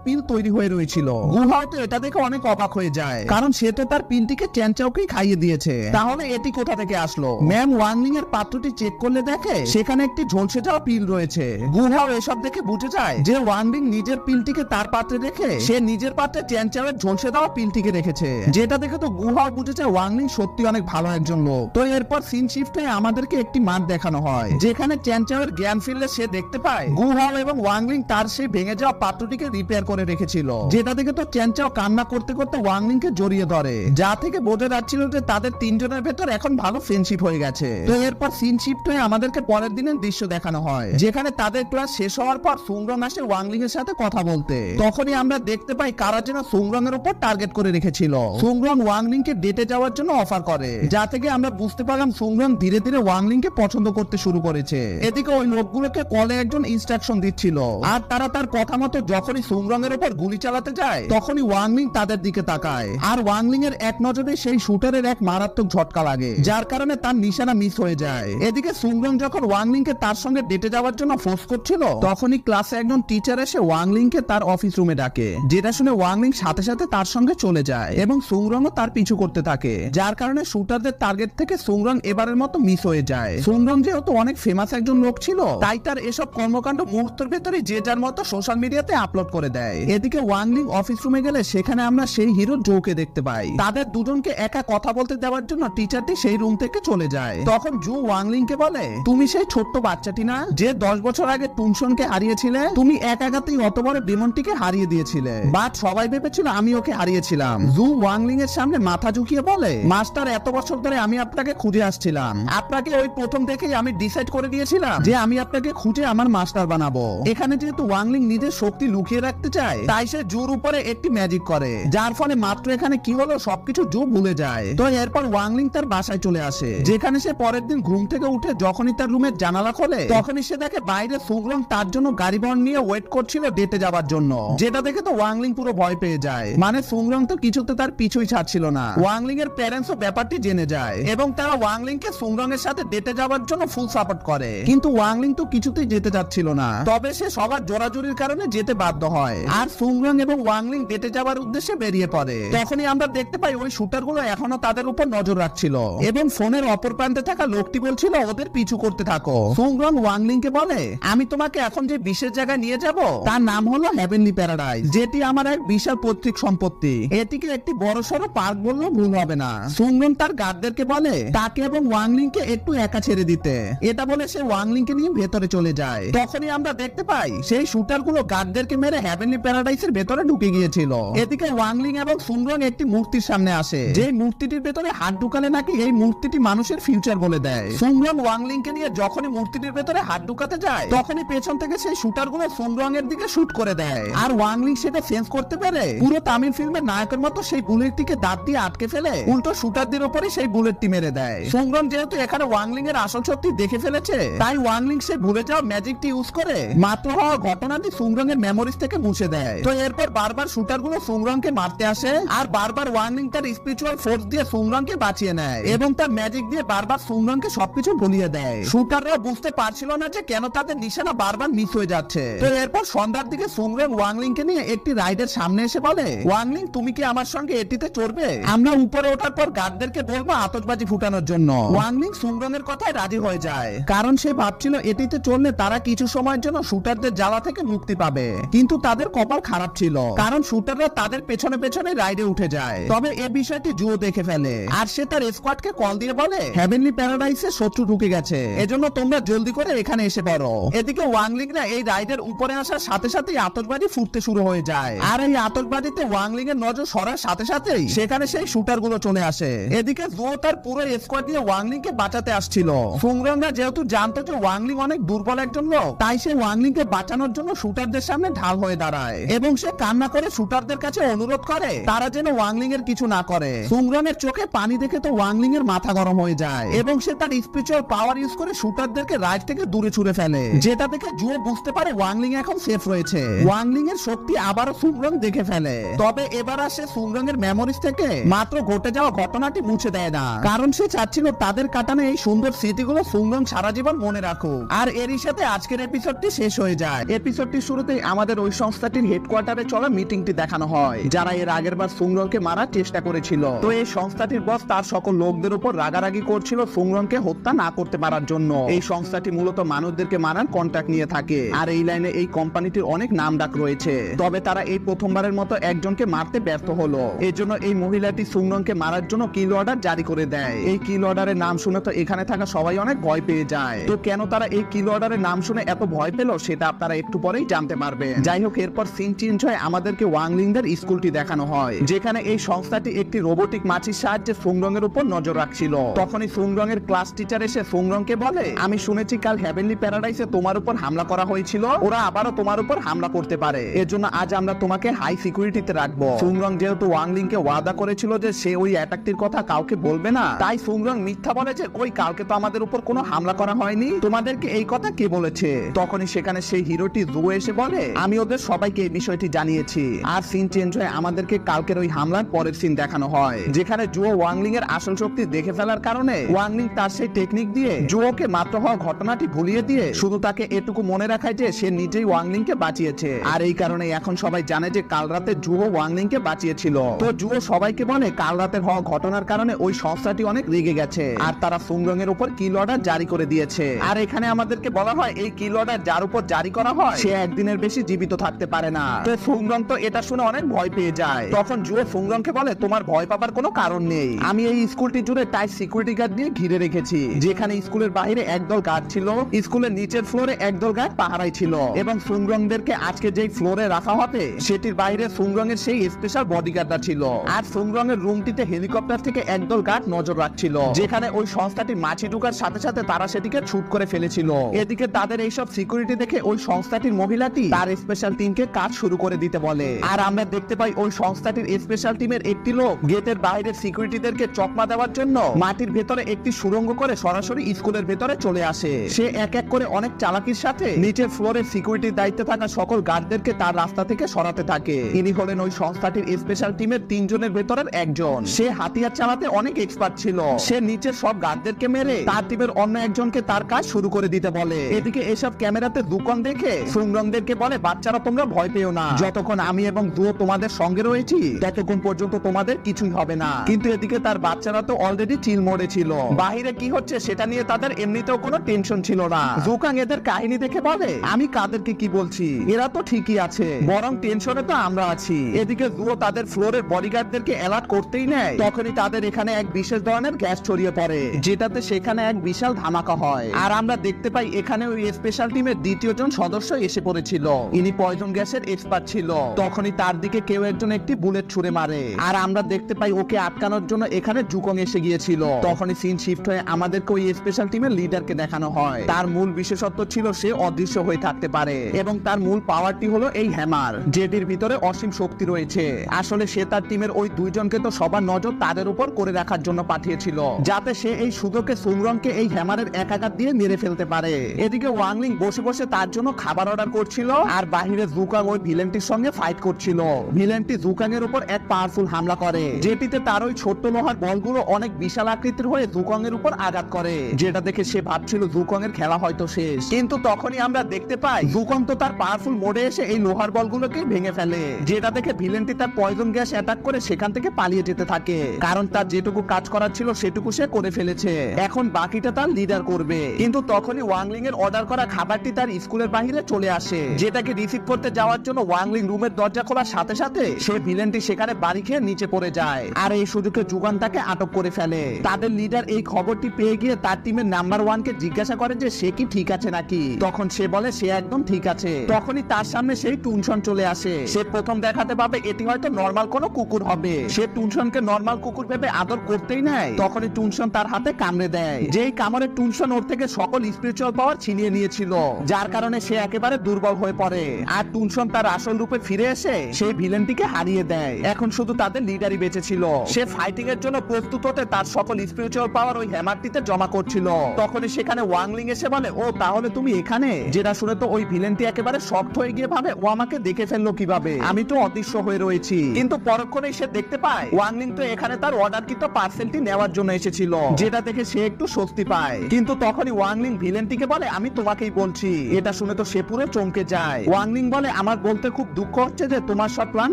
পিল তৈরি হয়ে রয়েছিল। গুহাও তো এটা দেখে অনেক অবাক হয়ে যায়, কারণ সে তো তার পিলটিকে চ্যান চাওকেই খাইয়ে দিয়েছে, তাহলে এটি কোথা থেকে আসলো। ম্যাম ওয়াংলিং এর পাত্রটি চেক করলে দেখে সেখানে একটি ঝলসে যাওয়া পিল রয়েছে। গুহাও এসব দেখে বুঝে যায় যে ওয়াংলিং নিজের পিলটিকে তার পাত্রে রেখে সে নিজের পাত্রে চ্যান চাওয়ের ঝলসে দেওয়া পিলটিকে রেখেছে, যেটা দেখে তো গুহাও বুঝে যায় ওয়াংলিং সত্যি অনেক ভালো একজন লোক। তো এরপর সিন শিফট হয়ে আমাদেরকে একটি মাঠ দেখানো হয়, যেখানে চ্যান চাওয়ের জ্ঞান ফিরলে সে দেখতে পায় গুহাও এবং ওয়াংলিং তার সেই ভেঙে যাওয়া পাত্রটিকে রিপেয়ার করে রেখেছিল, যেটা দেখে তো চ্যান চাও কান্না করতে করতে ওয়াংলিং কে জড়িয়ে ধরে, যা থেকে বোঝা যাচ্ছিল যে তাদের তিনজনের ভেতর এখন ভালো ফ্রেন্ডশিপ হয়ে গেছে। তো এরপর সিন শিফট হয়ে আমাদেরকে পরের দিনের দৃশ্য দেখানো হয়, যেখানে তাদের ক্লাস শেষ হওয়ার পর সুংরং আসে ওয়াংলিং এর সাথে কথা বলতে। তখনই আমরা দেখতে পাই কারা যেন সুংরং এর উপর টার্গেট করে রেখেছিল। সুংরং ওয়াংলিং কে ডেটে যাওয়ার জন্য অফার করে, যা থেকে আমরা বুঝতে পারলাম সুংরং ধীরে ধীরে ওয়াংলিং কে পছন্দ করতে শুরু করেছে। এদিকে ওই লোকগুলোকে কলে একজন ইনস্ট্রাকশন দিচ্ছিল, আর তারা তার কথা মতো যখনই সুংরং এর উপর গুলি চালাতে যায় তখনই ওয়াংলিং তাদের দিকে তাকায়, আর ওয়াংলিং এর এক নজরে সেই শুটারের এক মারাত্মক ঝটকা লাগে, যার কারণে তার নিশানা মিস হয়ে যায়। এদিকে সুংরং যখন ওয়াংলিং কে তার সঙ্গে ডেটে যাওয়ার জন্য ফোর্স করছিল তখনই ক্লাসে একজন টিচার এসে ওয়াংলিং কে তার অফিস রুমে ডাকে, যেটা শুনে ওয়াংলিং সাথে সাথে তার সঙ্গে চলে যায় এবং সুংরংও তার পিছু করতে থাকে, যার কারণে শুটারদের টার্গেট থেকে সুংরং এবারের মতো মিস হয়ে যায়। সুংরং যেহেতু অনেক ফেমাস একজন লোক ছিল তাই তার এসব কর্মকাণ্ড মুহূর্তের ভেতরে যে যার মতো সোশ্যাল মিডিয়াতে আপলোড করে দেয়। এদিকে ওয়াংলিং অফিস রুমে গেলে সেখানে আমরা সেই হিরো জোকে দেখতে পাই। তাদের দুজনকে একা কথা বলতে দেওয়ার জন্য টিচারটি সেই রুম থেকে চলে যায়। তখন জো ওয়াংলিং কে বলে, তুমি সেই ছোট্ট বাচ্চাটি না যে 10 বছর আগে টুনশনকে হারিয়েছিলে? তুমি এক আঘাতেই অত বড় ডেমনটিকে হারিয়ে দিয়েছিলে, বাট সবাই ভেবেছিল আমি ওকে হারিয়েছিলাম। জো ওয়াংলিং এর সামনে মাথা ঝুঁকিয়ে বলে, মাস্টার এত বছর ধরে আমি আপনাকে খুঁজে আসছিলাম। আপনাকে ওই প্রথম দেখেই আমি ডিসাইড করে দিয়েছিলাম যে আমি আপনাকে খুঁজে আমার মাস্টার বানাবো। এখানে যেহেতু ওয়াংলিং নিজের শক্তি লুকিয়ে রাখতে চায়, তাই সে জোর উপরে একটি ম্যাজিক করে, যার ফলে মাত্র এখানে কি হলো সবকিছু জো ভুলে যায়। তো এরপর ওয়াংলিং তার বাসায় চলে আসে, যেখানে সে পরের দিন ঘুম থেকে উঠে যখনই তার রুমের জানালা খোলে তখনই সে দেখে বাইরে সুংরং তার জন্য গাড়ি বহন নিয়ে ওয়েট করছিল ডেটে যাওয়ার জন্য। যেটা দেখে তো ওয়াংলিং পুরো ভয় পেয়ে যায়, মানে সুংরং তো কিছুতে তার পিছুই ছাড়ছিল না। ওয়াংলিং এর প্যারেন্টসও ব্যাপারটি জেনে যায় এবং তারা ওয়াংলিং কে সুংরং এর সাথে ডেটে যাওয়ার জন্য ফুল সাপোর্ট করে, কিন্তু ওয়াংলিং তো কিছুতেই যেতে চাচ্ছিল না। তবে সে সবার জোরাজুরির কারণে যেতে বাধ্য হয়, আর সুংরং এবং ওয়াংলিং ডেটে যাওয়ার উদ্দেশ্যে বেরিয়ে পড়ে। তখনই আমরা দেখতে পাই ওই শুটার গুলো এখনো তাদের উপর নজর রাখছিল এবং ফোনের অপর প্রান্তে থাকা লোকটি বলছিল ওদের পিছু করতে থাকো। সুংরং ওয়াংলিং কে বলে, আমি তোমাকে এখন যে বিশেষ জায়গায় নিয়ে যাব তার নাম হলো হেভেনলি প্যারাডাইস, যেটি আমার এক বিশাল পৈতৃক সম্পত্তি। এটিকে একটি বড়সড় পার্ক বললেও ভুল হবে না। সুংরং তার গার্ডদেরকে বলে তাকে এবং ওয়াংলিং কে একটু একা ছেড়ে দিতে। এটা বলে সে ওয়াংলিং কে নিয়ে ভেতরে চলে যায়। তখনই আমরা দেখতে পাই সেই শুটার গুলো গার্ডদেরকে মেরে হেভেনলি প্যারাডাইসের ভেতরে ঢুকে গিয়েছিল। এদিকে ওয়াংলিং এবং সুংরং একটি মূর্তির সামনে আসে, যে মূর্তিটির ভেতরে হাত ঢুকালে নাকি এই মূর্তিটি মানুষের ফিউচার বলে দেয়। সুংরং ওয়াংলিং কে নিয়ে যখনই মূর্তিটির ভেতরে হাত ঢুকাতে যায় তখনই পেছন থেকে সেই শুটার গুলো সুংরং এর দিকে শুট করে দেয়, আর ওয়াংলিং সেটা সেন্স করতে পারে পুরো তামিল ফিল্মের নায়কের মতো সেই বুলেটটিকে দাঁত দিয়ে আটকে ফেলে উল্টো শুটারদের উপরে সেই বুলেটটি মেরে দেয়। সুংরং যেহেতু এখানে ওয়াংলিং এর আসল শক্তি দেখে ফেলেছে, তাই ওয়াংলিং সে ভুলে যাওয়া ম্যাজিকটি ইউজ করে মাত্র হওয়া ঘটনাটি সুংরং এর মেমোরিজ থেকে মুছে দেয়। তো এরপর বারবার শুটার গুলো সুংরং কে মারতে আসে, আর বারবার ওয়াংলিং তার স্পিরিচুয়াল ফোর্স দিয়ে সুংরং কে বাঁচিয়ে নেয় এবং তার ম্যাজিক দিয়ে বারবার সুংরং কে সবকিছু ভুলিয়ে দেয়। শুটাররা বুঝতে পারছিল না যে কেন তাদের নিশানা বারবার মিস হয়ে যাচ্ছে। তো এরপর সন্ধ্যার দিকে সুংরং ওয়াংলিং কে নিয়ে একটি রাইডের সামনে এসে বলে, ওয়াংলিং তুমি কি আমার সঙ্গে এটিতে চড়বে? আমরা উপরে ওঠার পর গার্ডদেরকে বলবো আতশবাজি ফুটানোর জন্য। ওয়াংলিং সুংরং এর কথায় রাজি হয়ে যায়, কারণ সে ভাবছিল এটিতে চললে তারা কিছু সময়ের জন্য শুটারদের জ্বালা থেকে মুক্তি পাবে। কিন্তু তাদের কপাল খারাপ ছিল, কারণ শুটাররা তাদের পেছনে পেছনে রাইডে উঠে যায়। তবে এই বিষয়টি জুও দেখে ফেলে, আর সে তার স্কোয়াডকে কল দিয়ে বলে হেভেনলি প্যারাডাইসে শত্রু ঢুকে গেছে, এজন্য তোমরা জলদি করে এখানে এসে পড়ো। এদিকে ওয়াংলিংরা এই রাইডের উপরে আসার সাথে সাথেই আতশবাজি ফুটতে শুরু হয়ে যায়, আর এই আতশবাজিতে ওয়াংলিং এর নজর সরার সাথে সাথেই সেখানে সেই শুটার গুলো চলে আসে। এদিকে জুও তার পুরো স্কোয়াড দিয়ে ওয়াংলিং কে বাঁচাতে আসছিল। সুংরংরা যেহেতু জানতো যে ওয়াংলিং অনেক দুর্বল একজন লোক, তাই সে ওয়াংলিং কে বাঁচানোর জন্য শুটারদের সামনে ঢাল হয়ে দাঁড়ায় এবং সে কান্না করে শুটারদের কাছে অনুরোধ করে তারা যেন ওয়াংলিং এর কিছু না করে। সুংরং এর চোখে পানি দেখে তো ওয়াংলিং এর মাথা গরম হয়ে যায় এবং সে তার স্পিরিচুয়াল পাওয়ার ইউজ করে শুটারদেরকে রাইড থেকে দূরে ছুড়ে ফেলে, যেটা দেখে জুও বুঝতে পারে ওয়াংলিং এখন সেফ রয়েছে। ওয়াংলিং এর শক্তি আবারও সুংরং দেখে ফেলে, তবে এবার আসে সুংরং এর মেমোরিজ থেকে মাত্র ঘটে যাওয়া ঘটনাটি মুছে দেয় না, কারণ সে চাচ্ছিল তাদের কাটানো এই সুন্দর স্মৃতিগুলো সুংরং সারা জীবন মনে রাখুক। আর এরই সাথে আজকের এপিসোডটি শেষ হয়ে যায়। এপিসোডটির শুরুতেই আমাদের ওই সংস্থাটির হেডকোয়ার্টারে চলা মিটিংটি দেখানো হয়, যারা এর আগের বার সুংরংকে মারার চেষ্টা করেছিল। তো এই সংস্থাটির বস তার সকল লোকদের উপর রাগারাগি করছিল সুংরংকে হত্যা না করতে পারার জন্য। এই সংস্থাটি মূলত মানুষদেরকে মারার কন্ট্রাক্ট নিয়ে থাকে, আর এই লাইনে এই কোম্পানিটির অনেক নাম ডাক রয়েছে। তবে তারা এই প্রথমবারের মতো একজনকে মারতে ব্যর্থ হলো। এই জন্য এই মহিলাটি সুংরংকে মারার জন্য কিল অর্ডার জারি করে দেয়। এই কিল অর্ডারের নাম শুনে তো এখানে থাকা সবাই অনেক ভয় পেয়ে যায়। তো কেন তারা এই কিল অর্ডারের নাম শুনে এত ভয় পেল সেটা আপনারা একটু পরেই জানতে পারবেন। যাই হোক, এরপর সিন চেঞ্জ হয়, আমাদেরকে ওয়াংলিংদের স্কুলটি দেখানো হয়, যেখানে এই সংস্থাটি একটি রোবোটিক মাছির সাহায্যে সুংরং এর উপর নজর রাখছিল। তখনই সুংরং এর ক্লাস টিচার এসে সুংরংকে বলে, আমি শুনেছি কাল হেভেনলি প্যারাডাইসে তোমার উপর হামলা করা হয়েছিল, ওরা আবারও তোমার উপর হামলা করতে পারে, এজন্য আজ আমরা তোমাকে হাই সিকিউরিটিতে রাখবো। সুংরং যেহেতু ওয়াংলিং কে ওয়াদা করেছিল যে সে ওই অ্যাটাকটির কথা কাউকে বলবে না, তাই সুংরং মিথ্যা বলে যে ওই কালকে তো আমাদের উপর কোনো হামলা করা হয়নি, তোমাদেরকে এই কথা কে বলেছে? তখনই সেখানে সেই হিরোটি জুও এসে বলে, আমি ওদের সবাইকে এই বিষয়টি জানিয়েছি। আর সিন চেঞ্জ হয়ে আমাদেরকে কালকের ওই হামলার পরের সিন দেখানো হয়, যেখানে জুও ওয়াংলিং এর আসল শক্তি দেখে ফেলার কারণে ওয়াংলিং তার সেই টেকনিক দিয়ে জুওকে মাত্র হওয়া ঘটনাটি ভুলিয়ে দিয়ে শুধু তাকে এটুকু মনে রাখায় যে সে নিজেই ওয়াংলিং কে বাঁচিয়েছে। আর এই কারণে এখন সবাই জানে যে কাল রাতে জুও ওয়াংলিং কে বাঁচিয়েছিল। তো জুও সবাইকে বলে কাল রাতের হওয়া ঘটনার কারণে ওই সংস্থাটি অনেক রেগে গেছে, আর তারা সুংরং এর উপর কিল অর্ডার জারি করে দিয়েছে। আর এখানে আমাদেরকে বলা হয় এই কিল অর্ডার যার উপর জারি করা হয় সে একদিনের বেশি জীবিত থাকতে থাকতে পারে না। তো সুংরং তো এটা শুনে অনেক ভয় পেয়ে যায়। তখন জুয়ে সুংরংকে বলে, তোমার ভয় পাবার কোনো কারণ নেই, আমি এই স্কুলটি জুড়ে টাইট সিকিউরিটি গার্ড দিয়ে ঘিরে রেখেছি। যেখানে স্কুলের বাইরে একদল গার্ড ছিল, স্কুলের নিচের ফ্লোরে একদল গার্ড পাহারায় ছিল, এবং সুংরংদেরকে আজকে যেই ফ্লোরে রাখা হবে সেটির বাইরে সুংরং এর সেই স্পেশাল বডিগার্ডরা ছিল। আর সুংরং এর রুমটিতে হেলিকপ্টার থেকে একদল গার্ড নজর রাখছিল, যেখানে ওই সংস্থাটি মাছি ঢুকার সাথে সাথে তারা সেটিকে ছুট করে ফেলেছিল। এদিকে তাদের এইসব সিকিউরিটি দেখে ওই সংস্থাটির মহিলাটি তার স্পেশাল টিমকে কাজ শুরু করে দিতে বলে। আর আমরা দেখতে পাই ওই সংস্থাটির স্পেশাল টিমের একটি লোক গেটের বাইরের সিকিউরিটিদেরকে চকমা দেওয়ার জন্য মাটির ভেতরে একটি সুড়ঙ্গ করে সরাসরি স্কুলের ভেতরে চলে আসে। সে এক এক করে অনেক চালাকির সাথে নিচের ফ্লোরের সিকিউরিটির দায়িত্বে থাকা সকল গার্ডদেরকে তার রাস্তা থেকে সরাতে থাকে। ইনি হলেন ওই সংস্থাটির স্পেশাল টিমের 3 জনের ভেতরের একজন। সে হাতিয়ার চালাতে অনেক এক্সপার্ট ছিল। সে নিচের সব গার্ডদেরকে মেরে তার টিমের অন্য একজনকে তার কাজ শুরু করে দিতে বলে। এদিকে এসব ক্যামেরাতে দুকন দেখে সুংরংদেরকে বলে, বাচ্চারা তোমরা ভয় পেও না, যতক্ষণ আমি এবং দুও তোমাদের সঙ্গে রয়েছি ততক্ষণ পর্যন্ত তোমাদের কিছুই হবে না। কিন্তু এদিকে তার বাচ্চারা তো অলরেডি চিল মোড়ে ছিল, বাহিরে কি হচ্ছে সেটা নিয়ে তাদের এমনিতেও কোনো টেনশন ছিল না। জুকাং এদের কাহিনী দেখে বলে, আমি কাদেরকে কি বলছি, এরা তো ঠিকই আছে, বরং টেনশনে তো আমরা আছি। এদিকে জুও তাদের ফ্লোরের বডিগার্ডদেরকে অ্যালার্ট করতেই নেয়, তখনই তাদের এখানে এক বিশেষ ধরনের গ্যাস ছড়িয়ে পড়ে, যেটাতে সেখানে এক বিশাল ধামাকা হয়। আর আমরা দেখতে পাই এখানে ওই স্পেশাল টিমের দ্বিতীয় জন সদস্য এসে পড়েছিল। ইনি পয়জন গ্যাসের এক্সপার্ট ছিল। তখনই তার দিকে কেউ একজন একটি বুলেট ছুড়ে মারে, আর আমরা দেখতে পাই ওকে আটকানোর জন্য এখানে জুকং এসে গিয়েছিল। তখনই সিন শিফট হয়ে আমাদেরকে ওই স্পেশাল টিমের লিডারকে দেখানো হয়। তার মূল বিশেষত্ব ছিল সে অদৃশ্য হয়ে থাকতে পারে, এবং তার মূল পাওয়ারটি হলো এই হ্যামার, যেটির ভিতরে অসীম শক্তি রয়েছে। আসলে সে তার টিমের ওই দুইজনকে তো সবার নজর তাদের উপর করে রাখার জন্য পাঠিয়েছিল, যাতে সে এই সুযোগে সুংরংকে এই হ্যামারের এক আঘাত দিয়ে মেরে ফেলতে পারে। এদিকে ওয়াংলিং বসে বসে তার জন্য খাবার অর্ডার করছিল, আর বাহিরে জুকাং ওই ভিলেনটির সঙ্গে ফাইট করছিল। ভিলেনটি জুকাং এর উপর এক পাওয়ারফুল হামলা করে, যেটিতে তার ওই ছোট্ট লোহার বলগুলো অনেক বিশাল আকৃতির হয়ে জুকং এর উপর আঘাত করে, যেটা দেখে সে ভাবছিল জুকং এর খেলা হয়তো শেষ। কিন্তু তখনই আমরা দেখতে পাই জুকং তো তার পাওয়ারফুল মোডে এসে এই লোহার বলগুলোকে ভেঙে ফেলে, যেটা দেখে ভিলেনটি তার পয়জন গ্যাস অ্যাটাক করে সেখান থেকে পালিয়ে যেতে থাকে, কারণ তার যেটুকু কাজ করার ছিল সেটুকু সে করে ফেলেছে। এখন বাকিটা তার লিডার করবে। কিন্তু তখনই ওয়াংলিং এর অর্ডার করা খাবারটি তার স্কুলের বাইরে চলে আসে, যেটাকে রিসিভ করতে যাওয়ার জন্য ওয়াংলিং রুমের দরজা খোলার সাথে সাথে সে ভিলেনটি সেখানে বাড়ি খেয়ে নিচে পড়ে যায়। আর এই সুযোগে জুগান তাকে আটক করে ফেলে। তাদের লিডার এই খবরটি পেয়ে গিয়ে তার টিমের নাম্বার 1 কে জিজ্ঞাসা করে যে সে কি ঠিক আছে নাকি। তখন সে বলে সে একদম ঠিক আছে। তখনই তার সামনে সেই টুনশন চলে আসে। সে প্রথম দেখাতে পাবে এটি হয়তো নরমাল কোনো কুকুর হবে। সে টুনশনকে নরমাল কুকুর ভেবে আদর করতেই নেয়। তখনই টুনশন তার হাতে কামড়ে দেয়, যেই কামড়ে টুনশন ওর থেকে সকল স্পিরিচুয়াল পাওয়ার ছিনিয়ে নিয়েছিল, যার কারণে সে একেবারে দুর্বল হয়ে পড়ে। আর টুনশন তার আসল রূপে ফিরে এসে সেই ভিলেনটিকে হারিয়ে দেয়। এখন শুধু তাদের লিডারই বেঁচে ছিল। সে ফাইটিং এর জন্য প্রস্তুত হতে তার সকল স্পিরিচুয়াল পাওয়ার ওই হ্যামারটিতে জমা করছিল। তখনই সেখানে ওয়াংলিং এসে বলে, ও তাহলে তুমি এখানে। যেটা শুনে তো ওই ভিলেনটি একেবারে শক্ত হয়ে গিয়ে ভাবে ও আমাকে দেখে ফেললো কিভাবে, আমি তো অদৃশ্য হয়ে রয়েছি। কিন্তু পরক্ষণে সে দেখতে পায় ওয়াংলিং তো এখানে তার অর্ডারকৃত পার্সেলটি নেওয়ার জন্য এসেছিল, যেটা দেখে সে একটু স্বস্তি পায়। কিন্তু তখনই ওয়াংলিং ভিলেনটিকে বলে, আমি তোমাকেই বলছি। এটা শুনে তো সে পুরো চমকে যায়। ওয়াংলিং বলে, আমার বলতে খুব দুঃখ হচ্ছে যে তোমার সব প্ল্যান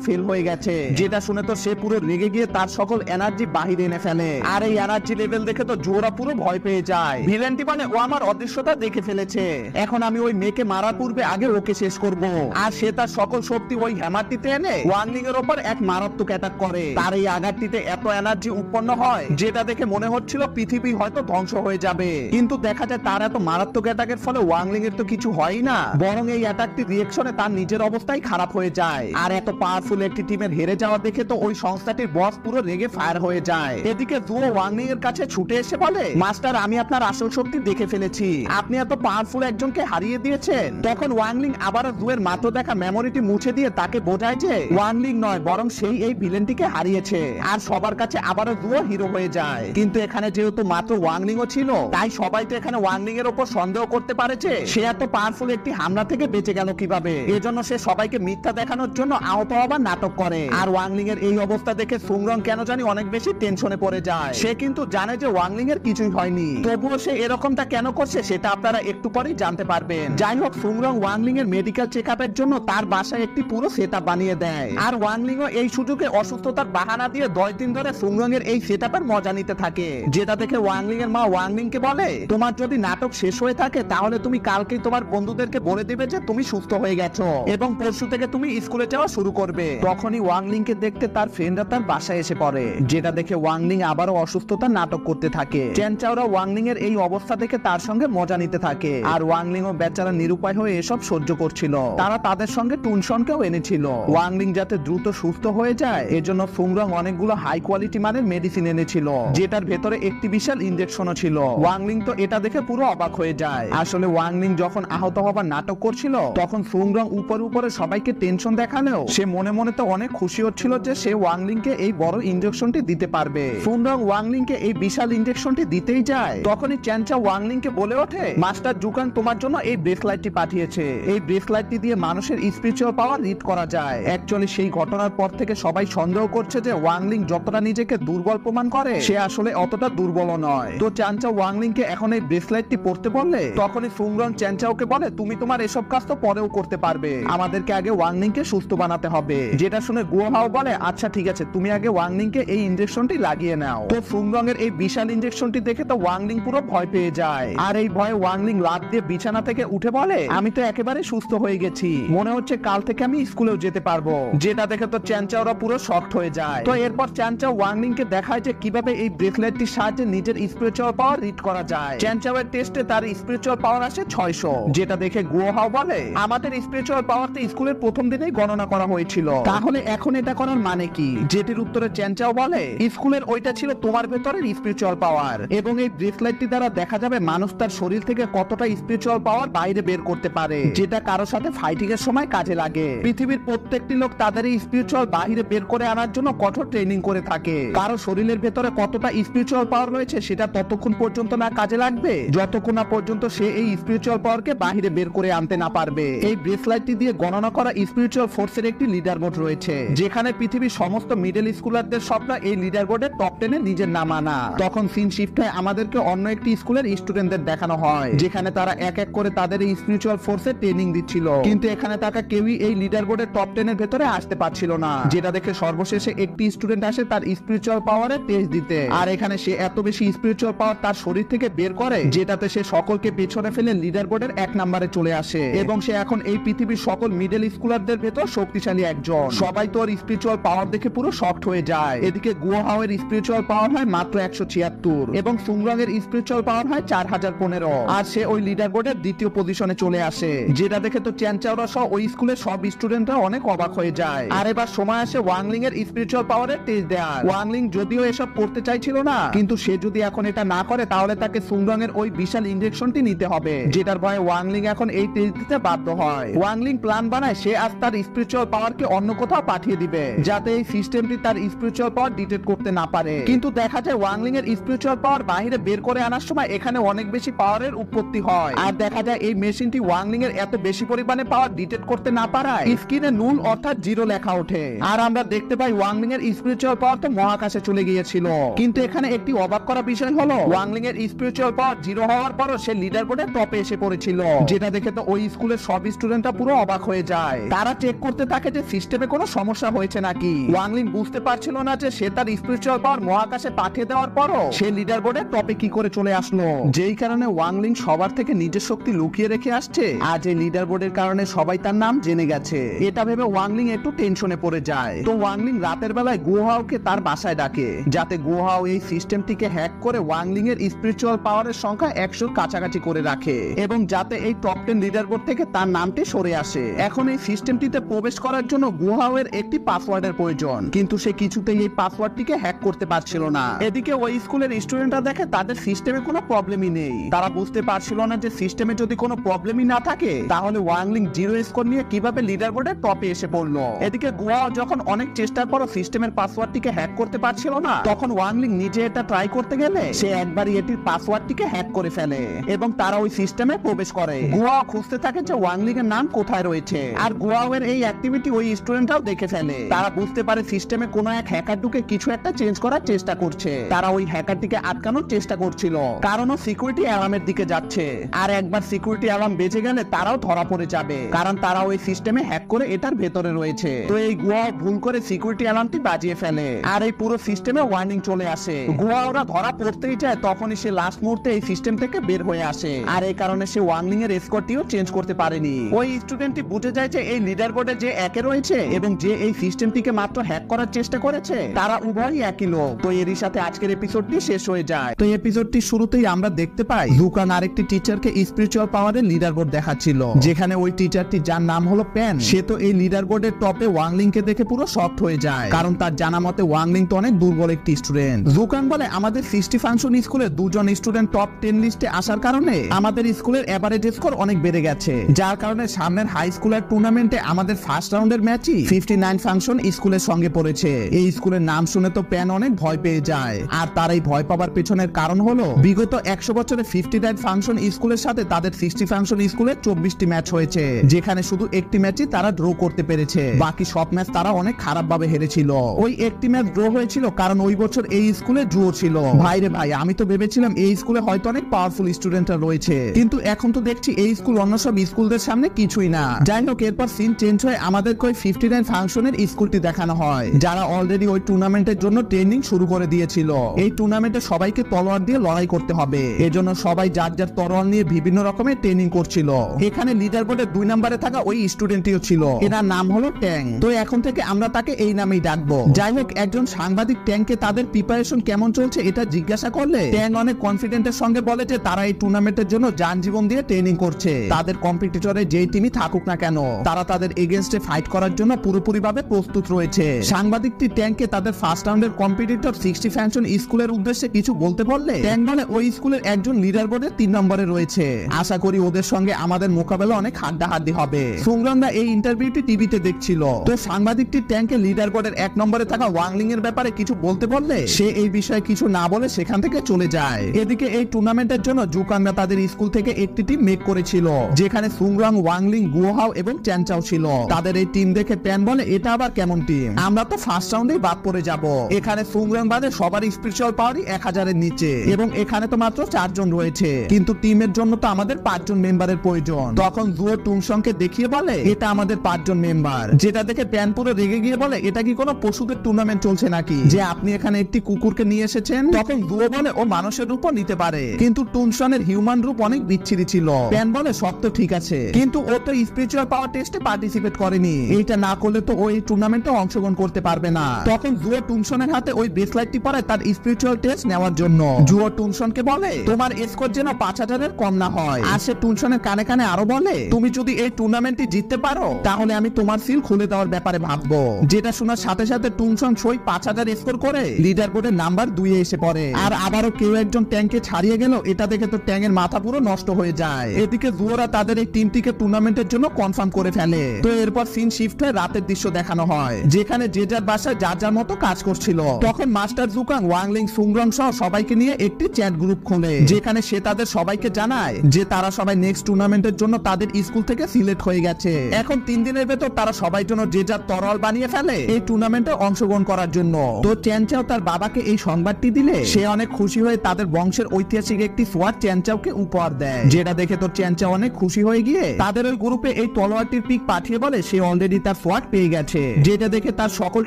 ফেল হয়ে গেছে। যেটা শুনে তো সে পুরো রেগে গিয়ে তার সকল এনার্জি বাহিরে এনে ফেলে। আর এই এনার্জি লেভেল দেখে তো জোরা পুরো ভয় পেয়ে যায়। ভিলেনটি বলে, ও আমার অদৃশ্যতা দেখে ফেলেছে, এখন আমি ওই মেয়েকে মারার পূর্বে আগে ওকে শেষ করব। আর সে তার সকল শক্তি ওই হ্যামারটিতে এনে ওয়াংলিং এর উপর এক মারাত্মক অ্যাটাক করে। তার এই আঘাতটিতে এত এনার্জি উৎপন্ন হয় যেটা দেখে মনে হচ্ছিল পৃথিবী হয়তো ধ্বংস হয়ে যাবে। কিন্তু দেখা যায় তার এত মারাত্মক অ্যাটাকের ফলে ওয়াংলিং এর তো কিছু হয়ই না, বরং এই অ্যাটাকটি রিঅ্যাকশনে তার নিজের অবস্থাই খারাপ হয়ে যায়। আর এত পাওয়ারফুল একটি টিমের হেরে যাওয়া দেখে তো ওই সংস্থাটির বস পুরো রেগে ফায়ার হয়ে যায়। এদিকে জুও ওয়াংলিং এর কাছে ছুটে এসে বলে, মাস্টার আমি আপনার আসল শক্তি দেখে ফেলেছি, আপনি এত পাওয়ারফুল একজনকে হারিয়ে দিয়েছেন। তখন ওয়াংলিং আবারও জুয়ের মাত্র দেখা মেমোরিটি মুছে দিয়ে তাকে বোঝায় যে ওয়াংলিং নয় বরং সেই এই ভিলেনটিকে হারিয়েছে। আর সবার কাছে আবারও জুও হিরো হয়ে যায়। কিন্তু এখানে যেহেতু মাত্র ওয়াংলিংও ছিল, তাই সবাই তো এখানে ওয়াংলিং এর উপর সন্দেহ করতে পারে যে সে এত পাওয়ারফুল একটি হামলা থেকে বেঁচে গেল কিভাবে। এজন্য সে সবাইকে মিথ্যা দেখানোর জন্য আহত হবার নাটক করে। আর ওয়াংলিং এর এই অবস্থা দেখে সুংরং কেন জানি অনেক বেশি টেনশনে পড়ে যায়। সে কিন্তু জানে যে ওয়াংলিং এর কিছুই হয়নি, তবুও সে এরকমটা কেন করছে সেটা আপনারা একটু পরেই জানতে পারবেন। যাই হোক, সুংরং ওয়াংলিং এর মেডিকেল চেকআপের জন্য তার বাসায় একটি পুরো সেটআপ বানিয়ে দেয়। আর ওয়াংলিংও এই সুযোগে অসুস্থতার বাহানা দিয়ে 10 দিন ধরে সুংরং এর এই সেটআপের মজা নিতে থাকে। যেটা দেখে ওয়াংলিং এর মা ওয়াংলিং কে বলে, তোমার যদি নাটক শেষ হয়ে থাকে তাহলে তুমি কালকেই তোমার বন্ধুদেরকে বলে দিবে যে তুমি সুস্থ হয়ে গেছো। এবং পরশু থেকে তুমি স্কুলে যাওয়া শুরু করবে। তখনই ওয়াংলিং কে দেখতে তার ফ্রেন্ডরা তার বাসায় এসে পড়ে, যেটা দেখে ওয়াংলিং আবারও অসুস্থতার নাটক করতে থাকে। চ্যানচাওরা ওয়াংলিং এর এই অবস্থা দেখে তার সঙ্গে মজা নিতে থাকে, আর ওয়াংলিং ও বেচারা নিরুপায় হয়ে এসব সহ্য করছিল। তারা তাদের সঙ্গে টুনশনকেও এনেছিল। ওয়াংলিং যাতে দ্রুত সুস্থ হয়ে যায় এজন্য ফুংরং অনেকগুলো হাই কোয়ালিটি মানের মেডিসিন এনেছিল, যেটার ভেতরে একটি বিশাল ইনজেকশনও ছিল। ওয়াংলিং তো এটা দেখে পুরো অবাক হয়ে যায়। আসলে ওয়াংলিং যখন আহত হবার নাটক করছিল তখন ফুংরং উপরে সবাইকে টেনশন দেখালেও সে মনে মনে তো অনেক খুশি হচ্ছিল যে সে ওয়াংলিং কে এই বড় ইনজেকশনটি দিতে পারবে। ফুংরং ওয়াংলিং কে এই বিশাল ইনজেকশনটি দিতেই যায়, তখনই চ্যানচা ওয়াংলিং কে বলে ওঠে, মাস্টার জুকান তোমার জন্য এই ব্রেসলাইটটি পাঠিয়েছে। এই ব্রেসলাইটটি দিয়ে মানুষের স্পিরিচুয়াল পাওয়ার রিড করা যায়। অ্যাকচুয়ালি সেই ঘটনার পর থেকে সবাই সন্দেহ করছে যে ওয়াংলিং যতটা নিজেকে দুর্বল প্রমাণ করে সে আসলে অতটা দুর্বল নয়। তো চ্যানচা ওয়াংলিং কে এখন এই ব্রেসলাইটটি পড়তে বললে তখনই ফুংরং চ্যানচাওকে বলে, তুমি তোমার এসব কাজ তো পরেও করতে পারবে, আমাদেরকে আগে ওয়াংলিং কে সুস্থ বানাতে হবে। যেটা শুনে গুয়াহাও বলে, আচ্ছা ঠিক আছে, তুমি আগে ওয়াংলিং কে এই ইনজেকশনটি লাগিয়ে নাও। তো ফুংরং এর এই বিশাল ইনজেকশনটি দেখে তো ওয়াংলিং পুরো ভয় পেয়ে যায়, আর এই ভয়ে ওয়াংলিং লাফ দিয়ে বিছানা থেকে উঠে বলে, আমি তো একেবারে সুস্থ হয়ে গেছি, মনে হচ্ছে কাল থেকে আমি স্কুলেও যেতে পারবো। যেটা দেখে তো চ্যানচাওরা পুরো শকড হয়ে যায়। তো এরপর চ্যানচাও ওয়াংলিং কে দেখায় যে কিভাবে এই ব্রেসলেটটির সাহায্যে নিজের স্পিরিচুয়াল পাওয়ার রিড করা যায়। চ্যানচাওয়ের টেস্টে তার স্পিরিচুয়াল পাওয়ার আসে 600, যেটা দেখে গুয়াহাও বলে, আমাদের স্পিরিচুয়াল পাওয়ার তো স্কুলের প্রথম দিনেই গণনা করা হয়েছিল, তাহলে এখন এটা করার মানে কি? যেটির উত্তরে চ্যানচাও বলে, স্কুলের ওইটা ছিল তোমার ভেতরের স্পিরিচুয়াল পাওয়ার, এবং এই ব্রেসলেটটি দ্বারা দেখা যাবে মানুষ তার শরীর থেকে কতটা স্পিরিচুয়াল পাওয়ার বাইরে বের করতে পারে, যেটা কারো সাথে ফাইটিং এর সময় কাজে লাগে। পৃথিবীর প্রত্যেকটি লোক তাদের এই স্পিরিচুয়াল বাইরে বের করে আনার জন্য কঠোর ট্রেনিং করে থাকে। কারো শরীরের ভেতরে কতটা স্পিরিচুয়াল পাওয়ার রয়েছে সেটা ততক্ষণ পর্যন্ত না কাজে লাগবে যতক্ষণ না পর্যন্ত সে এই স্পিরিচুয়াল পাওয়ারকে বাইরে বের করে আনতে না পারবে। এই ব্রেসলাইটটি দিয়ে গণনা করা স্পিরিচুয়াল ফোর্সের একটি লিডার বোর্ড রয়েছে, যেখানে পৃথিবীর সমস্ত মিডল স্কুলারদের স্বপ্ন এই লিডার বোর্ডের টপ 10 এ নিজের নাম আনা। তখন সিন শিফট হয়ে আমাদেরকে অন্য একটি স্কুলের স্টুডেন্টদের দেখানো হয়, যেখানে তারা এক এক করে তাদের এই স্পিরিচুয়াল ফোর্সের ট্রেনিং দিচ্ছিল, কিন্তু এখানে তারা কেউই এই লিডার বোর্ডের টপ 10 এর ভেতরে আসতে পারছিল না। যেটা দেখে সর্বশেষে একটি স্টুডেন্ট আসে তার স্পিরিচুয়াল পাওয়ারের টেস্ট দিতে, আর এখানে সে এত বেশি স্পিরিচুয়াল পাওয়ার তার শরীর থেকে বের করে যেটাতে সে সকলকে পেছনে ফেলে লিডার বোর্ডের 1 নম্বরে চলে আসে, এবং সে এখন এই পৃথিবীর সকল মিডল স্কুলারদের ভেতর শক্তিশালী একজন। সবাই তো ওর স্পিরিচুয়াল পাওয়ার দেখে পুরো শকড হয়ে যায়। এদিকে গুয়াহাও এর স্পিরিচুয়াল পাওয়ার হয় মাত্র 176 এবং ফুংরং এর স্পিরিচুয়াল পাওয়ার হয় 4015, আর সে ওই লিডার বোর্ডের দ্বিতীয় পজিশনে চলে আসে। যেটা দেখে তো চ্যানচাওরা সহ ওই স্কুলের সব স্টুডেন্টরা অনেক অবাক হয়ে যায়। আর এবার সময় আসে ওয়াংলিং এর স্পিরিচুয়াল পাওয়ারের টেস্ট দেওয়ার। ওয়াংলিং যদিও এসব করতে চাইছিল না, কিন্তু সে যদি এখন এটা না করে তাহলে তাকে ফুংরং এর ওই বিশাল ইনজেকশনটি নিতে হবে, যেটার ভয়ে ওয়াংলিং এখন এই টেস্ট দিতে বাধ্য হয়। ওয়াংলিং প্ল্যান বানায় সে আজ তার স্পিরিচুয়াল পাওয়ারকে অন্য কোথাও পাঠিয়ে দিবে, যাতে এই সিস্টেমটি তার স্পিরিচুয়াল পাওয়ার ডিটেক্ট করতে না পারে। কিন্তু দেখা যায় ওয়াংলিং এর স্পিরিচুয়াল পাওয়ার বাইরে বের করে আনার সময় এখানে অনেক বেশি পাওয়ারের উৎপত্তি হয়, আর দেখা যায় এই মেশিনটি ওয়াংলিং এর এত বেশি পরিমাণে পাওয়ার ডিটেক্ট করতে না পারায় স্ক্রিনে নুল অর্থাৎ 0 লেখা ওঠে, আর আমরা দেখতে পাই ওয়াংলিং এর স্পিরিচুয়াল পাওয়ার তো মহাকাশে চলে গিয়েছিল। কিন্তু এখানে একটি অবাক করা বিষয় হলো ওয়াংলিং এর স্পিরিচুয়াল পাওয়ার 0 হওয়ার পরও সে লিডার বোর্ডের টপে এসে পড়েছিল, যেটা দেখে তো ওই স্কুলের সব স্টুডেন্টরা পুরো অবাক হয়ে যায়। তারা চেক করতে থাকে যে সিস্টেমে কোনো সমস্যা হয়েছে নাকি। ওয়াংলিং বুঝতে পারছিল না যে সে তার স্পিরিচুয়াল পাওয়ার মহাকাশে পাঠিয়ে দেওয়ার পরও সে লিডার বোর্ডের টপে কি করে চলে আসলো, যেই কারণে ওয়াংলিং সবার থেকে নিজের শক্তি লুকিয়ে রেখে আসছে। আজ এই লিডার বোর্ডের কারণে সবাই তার নাম জেনে গেছে। এটা ভেবে ওয়াংলিং একটু টেনশনে পড়ে যায়। তো ওয়াংলিং রাতের বেলায় গুয়াহাওকে তার বাসায় ডাকে, যাতে গুয়াহাও এই সিস্টেমটিকে হ্যাক করে ওয়াংলিং এর স্পিরিচুয়াল পাওয়ারের সংখ্যা 100 কাছাকাছি করে রাখে, এবং যাতে এই টপ 10 লিডার বোর্ড থেকে তার নামটি সরে আসে। এখন এই সিস্টেমটিতে প্রবেশ করার জন্য গুয়াহাও এর একটি পাসওয়ার্ডের প্রয়োজন, কিন্তু সে কিছুতেই এই পাসওয়ার্ডটিকে হ্যাক করতে পারছিল না। এদিকে ওই স্কুলের স্টুডেন্টরা দেখে তাদের সিস্টেমে কোনো প্রবলেমই নেই। তারা বুঝতে পারছিল না যে সিস্টেমে যদি কোনো প্রবলেমই না থাকে তাহলে ওয়াংলিং 0 স্কোর নিয়ে কিভাবে লিডার বোর্ডের টপে এসে পড়লো। এদিকে গুয়াহাও যখন অনেক চেষ্টার পরও সিস্টেমের পাসওয়ার্ডটিকে হ্যাক করতে পারছিল না, তখন ওয়াংলিং নিজে এটা ট্রাই করতে গেলে সে একবারই এটির পাসওয়ার্ডটিকে হ্যাক করে ফেলে, এবং তারা ওই সিস্টেমে প্রবেশ করে। গুয়াহাও খুঁজতে থাকে যে ওয়াংলিং এর নাম কোথায় রয়েছে, আর গুয়াহাও এর এই অ্যাক্টিভিটি ওই স্টুডেন্টরাও দেখে ফেলে। তারা বুঝতে পারে সিস্টেমে কোনো এক হ্যাকার ঢুকে কিছু একটা চেঞ্জ করার চেষ্টা করছে। তারা ওই হ্যাকারটিকে আটকানোর চেষ্টা করছিল, কারণ ও সিকিউরিটি অ্যালার্মের দিকে যাচ্ছে, আর একবার সিকিউরিটি অ্যালার্ম বেজে গেলে তারাও ধরা পড়ে যাবে, কারণ তারা ওই সিস্টেমে হ্যাক করে এটার ভেতরে রয়েছে। তো এই গুয়াহাও ভুল করে সিকিউরিটি অ্যালার্মটি বাজিয়ে ফেলে, আর এই পুরো সিস্টেমে ওয়ার্নিং চলে আসে। গুয়াহাওরা ধরা পড়তেই যায়, তখনই সে লাস্ট মুহূর্তে এই সিস্টেম থেকে বের হয়ে আসে, আর এই কারণে সে ওয়াংলিং এর স্কোরটিও চেঞ্জ করতে পারেনি। ওই স্টুডেন্ট স্টুডেন্টটি বুঝে যায় যে এই লিডার বোর্ডে যে একে রয়েছে এবং যে এই সিস্টেমটিকে মাত্র হ্যাক করার চেষ্টা করেছে তারা উভয়ই একই লোক। তো এরই সাথে আজকের এপিসোডটি শেষ হয়ে যায়। তো এপিসোডটি শুরুতেই আমরা দেখতে পাই জুকান আরেকটি টিচারকে স্পিরিচুয়াল পাওয়ারের লিডার বোর্ড দেখাচ্ছিল, যেখানে ওই টিচারটি যার নাম হলো প্যান, সে তো এই লিডার বোর্ডের টপে ওয়াংলিংকে দেখে পুরো শকড হয়ে যায়, কারণ তার জানা মতে ওয়াংলিং তো অনেক দুর্বল একটি স্টুডেন্ট। জুকান বলে আমাদের 60 ফাংশন স্কুলের দুজন স্টুডেন্ট টপ 10 লিস্টে আসার কারণে আমাদের স্কুলের এভারেজ স্কোর অনেক বেড়ে গেছে, যার কারণে সামনের হাই স্কুলের টুর্নামেন্টে আমাদের ফার্স্ট রাউন্ডের ম্যাচই 59 ফাংশন স্কুলের সঙ্গে পড়েছে। এই স্কুলের নাম শুনে তো প্যান অনেক ভয় পেয়ে যায়, আর তার এই ভয় পাওয়ার পেছনের কারণ হলো বিগত 100 বছরে 59 ফাংশন স্কুলের সাথে তাদের 60 ফাংশন স্কুলের 24টি ম্যাচ হয়েছে, যেখানে শুধু একটি ম্যাচই তারা ড্র করতে পেরেছে, বাকি সব ম্যাচ তারা অনেক খারাপ ভাবে হেরেছিল। ওই একটি ম্যাচ ড্র হয়েছিল কারণ ওই বছর এই স্কুলে জুয়ো ছিল। ভাইরে ভাই, আমি তো ভেবেছিলাম এই স্কুলে হয়তো অনেক পাওয়ারফুল স্টুডেন্টরা রয়েছে, কিন্তু এখন তো দেখছি এই স্কুল অন্য সব স্কুলদের সামনে কিছুই না। যাই হোক, এরপর সিন চেঞ্জ হয়ে আমাদেরকে ওই 59 ফাংশনের স্কুলটি দেখানো হয়, যারা অলরেডি ওই টুর্নামেন্টের জন্য ট্রেনিং শুরু করে দিয়েছিল। এই টুর্নামেন্টে সবাইকে তলোয়ার দিয়ে লড়াই করতে হবে, এজন্য সবাই যার যার তলোয়ার নিয়ে বিভিন্ন রকমের ট্রেনিং করছিল। এখানে লিডার বোর্ডে 2 নম্বরে থাকা ওই স্টুডেন্টটিও ছিল, এর নাম হলো ট্যাং। তো এখন থেকে আমরা তাকে এই নামেই ডাকবো। যাই হোক, একজন সাংবাদিক ট্যাংকে তাদের প্রিপারেশন কেমন চলছে এটা জিজ্ঞাসা করলে ট্যাং অনেক কনফিডেন্টের সঙ্গে বলে যে তারা এই টুর্নামেন্টের জন্য যান জীবন দিয়ে ট্রেনিং করছে। তাদের কম্পিটিটরে যেই টিমই থাকুক না কেন, তারা তাদের এগেইনস্টে ফাইট করার জন্য পুরোপুরি ভাবে প্রস্তুত রয়েছে। সাংবাদিকটি ট্যাংকে তাদের ফার্স্ট রাউন্ডের কম্পিটিটর 60 ফ্যাংশন স্কুলের উদ্দেশ্যে কিছু বলতে বললে ট্যাং বলে ওই স্কুলের একজন লিডার বোর্ডের 3 নম্বরে রয়েছে, আশা করি ওদের সঙ্গে আমাদের মোকাবেলা অনেক হাড্ডাহাড্ডি হবে। সুংরামরা এই ইন্টারভিউটি টিভিতে দেখছিল, তো সাংবাদিকটি ট্যাংকে লিডার বোর্ডের 1 নম্বরে থাকা ওয়াংলিং এর ব্যাপারে কিছু বলতে বললে সে এই বিষয়ে কিছু না বলে সেখান থেকে চলে যায়। এদিকে এই টুর্নামেন্টের জন্য জুকানরা তাদের স্কুল থেকে একটি টিম মেক করেছিল, যেখানে সুংরাং, ওয়াংলিং, গুওহাও এবং চ্যানচাও ছিল। তাদের এই টিম দেখে প্যান বলে এটা আবার কেমন টিম, আমরা তো ফার্স্ট রাউন্ডেই বাদ পড়ে যাব। এখানে সুংরাং বাদে সবার স্পিরিচুয়াল পাওয়ারই 1000 এর নিচে, এবং এখানে তো মাত্র 4 জন রয়েছে, কিন্তু টিমের জন্য তো আমাদের 5 জন মেম্বারের প্রয়োজন। তখন জুয়ো টুংসংকে দেখিয়ে বলে এটা আমাদের 5 জন মেম্বার, যেটা দেখে প্যান পুরো রেগে গিয়ে বলে এটা কি কোনো পশুদের টুর্নামেন্ট চলছে নাকি যে আপনি এখানে একটি কুকুরকে নিয়ে এসেছেন। তখন জুয়ো বলে ও মানুষের রূপও নিতে পারে, কিন্তু টুংসনের হিউম্যান রূপ অনেক বিচ্ছিরি ছিল। প্যান বলে সব তো ঠিক আছে, কিন্তু ও তো স্পিরিচুয়াল পাওয়ার টেস্টে পার্টিসিপেট করেনি, এইটা না করলে তো ও এই টুর্নামেন্টে অংশগ্রহণ করতে পারবে না। তখন জুয়ো টুংসনের হাতে ওই ব্রেসলাইটটি পরায় তার স্পিরিচুয়াল টেস্ট নেওয়ার জন্য। জুয়ো টুংসনকে বলে তোমার স্কোর যেন 5000 এর কম না হয়, আর সে টুংসনের কানে কানে আরো বলে তুমি যদি এই টুর্নামেন্টটি জিততে পারো তাহলে আমি তোমার সিল খুলে দেওয়ার ব্যাপারে ভাববো। যেটা শোনার সাথে সাথে টুংসন সই 5000 স্কোর করে লিডার বোর্ডের নাম্বার 2 এ এসে পড়ে, আর আবারও কেউ একজন ট্যাংকে ছাড়িয়ে গেল, এটা দেখে তো ট্যাংয়ের মাথা পুরো নষ্ট হয়ে যায়। এদিকে জুয়োরা তাদের এই টিমটিকে টুর্নামেন্টের জন্য কনফার্ম করে ফেলে। তো এরপর সিন শিফট হয়ে রাতের দৃশ্য দেখানো হয়, যেখানে যে যার বাসায় যার যার মতো কাজ করছিল। তখন মাস্টার জুকাং, ওয়াংলিং, সুংরং সহ সবাইকে নিয়ে একটি চ্যাট গ্রুপ খোলে, যেখানে সে তাদের সবাইকে জানায় যে তারা সবাই নেক্সট টুর্নামেন্টের জন্য তাদের স্কুল থেকে সিলেক্ট হয়ে গেছে। এখন 3 দিনের ভেতর তারা সবাই জন্য যে যার তরোয়াল বানিয়ে ফেলে এই টুর্নামেন্টে অংশগ্রহণ করার জন্য। তো চ্যানচাও তার বাবাকে এই সংবাদটি দিলে সে অনেক খুশি হয়ে তাদের বংশের ঐতিহাসিক একটি সোয়ার্ড চ্যানচাওকে উপহার দেয়, যেটা দেখে তো চ্যানচাও অনেক খুশি হয়ে গিয়ে তাদের ওই গ্রুপে এই তলোয়ারটির পিক পাঠিয়ে বলে সে অলরেডি তার সোয়ার্ড পেয়ে গেছে, যেটা দেখে তার সকল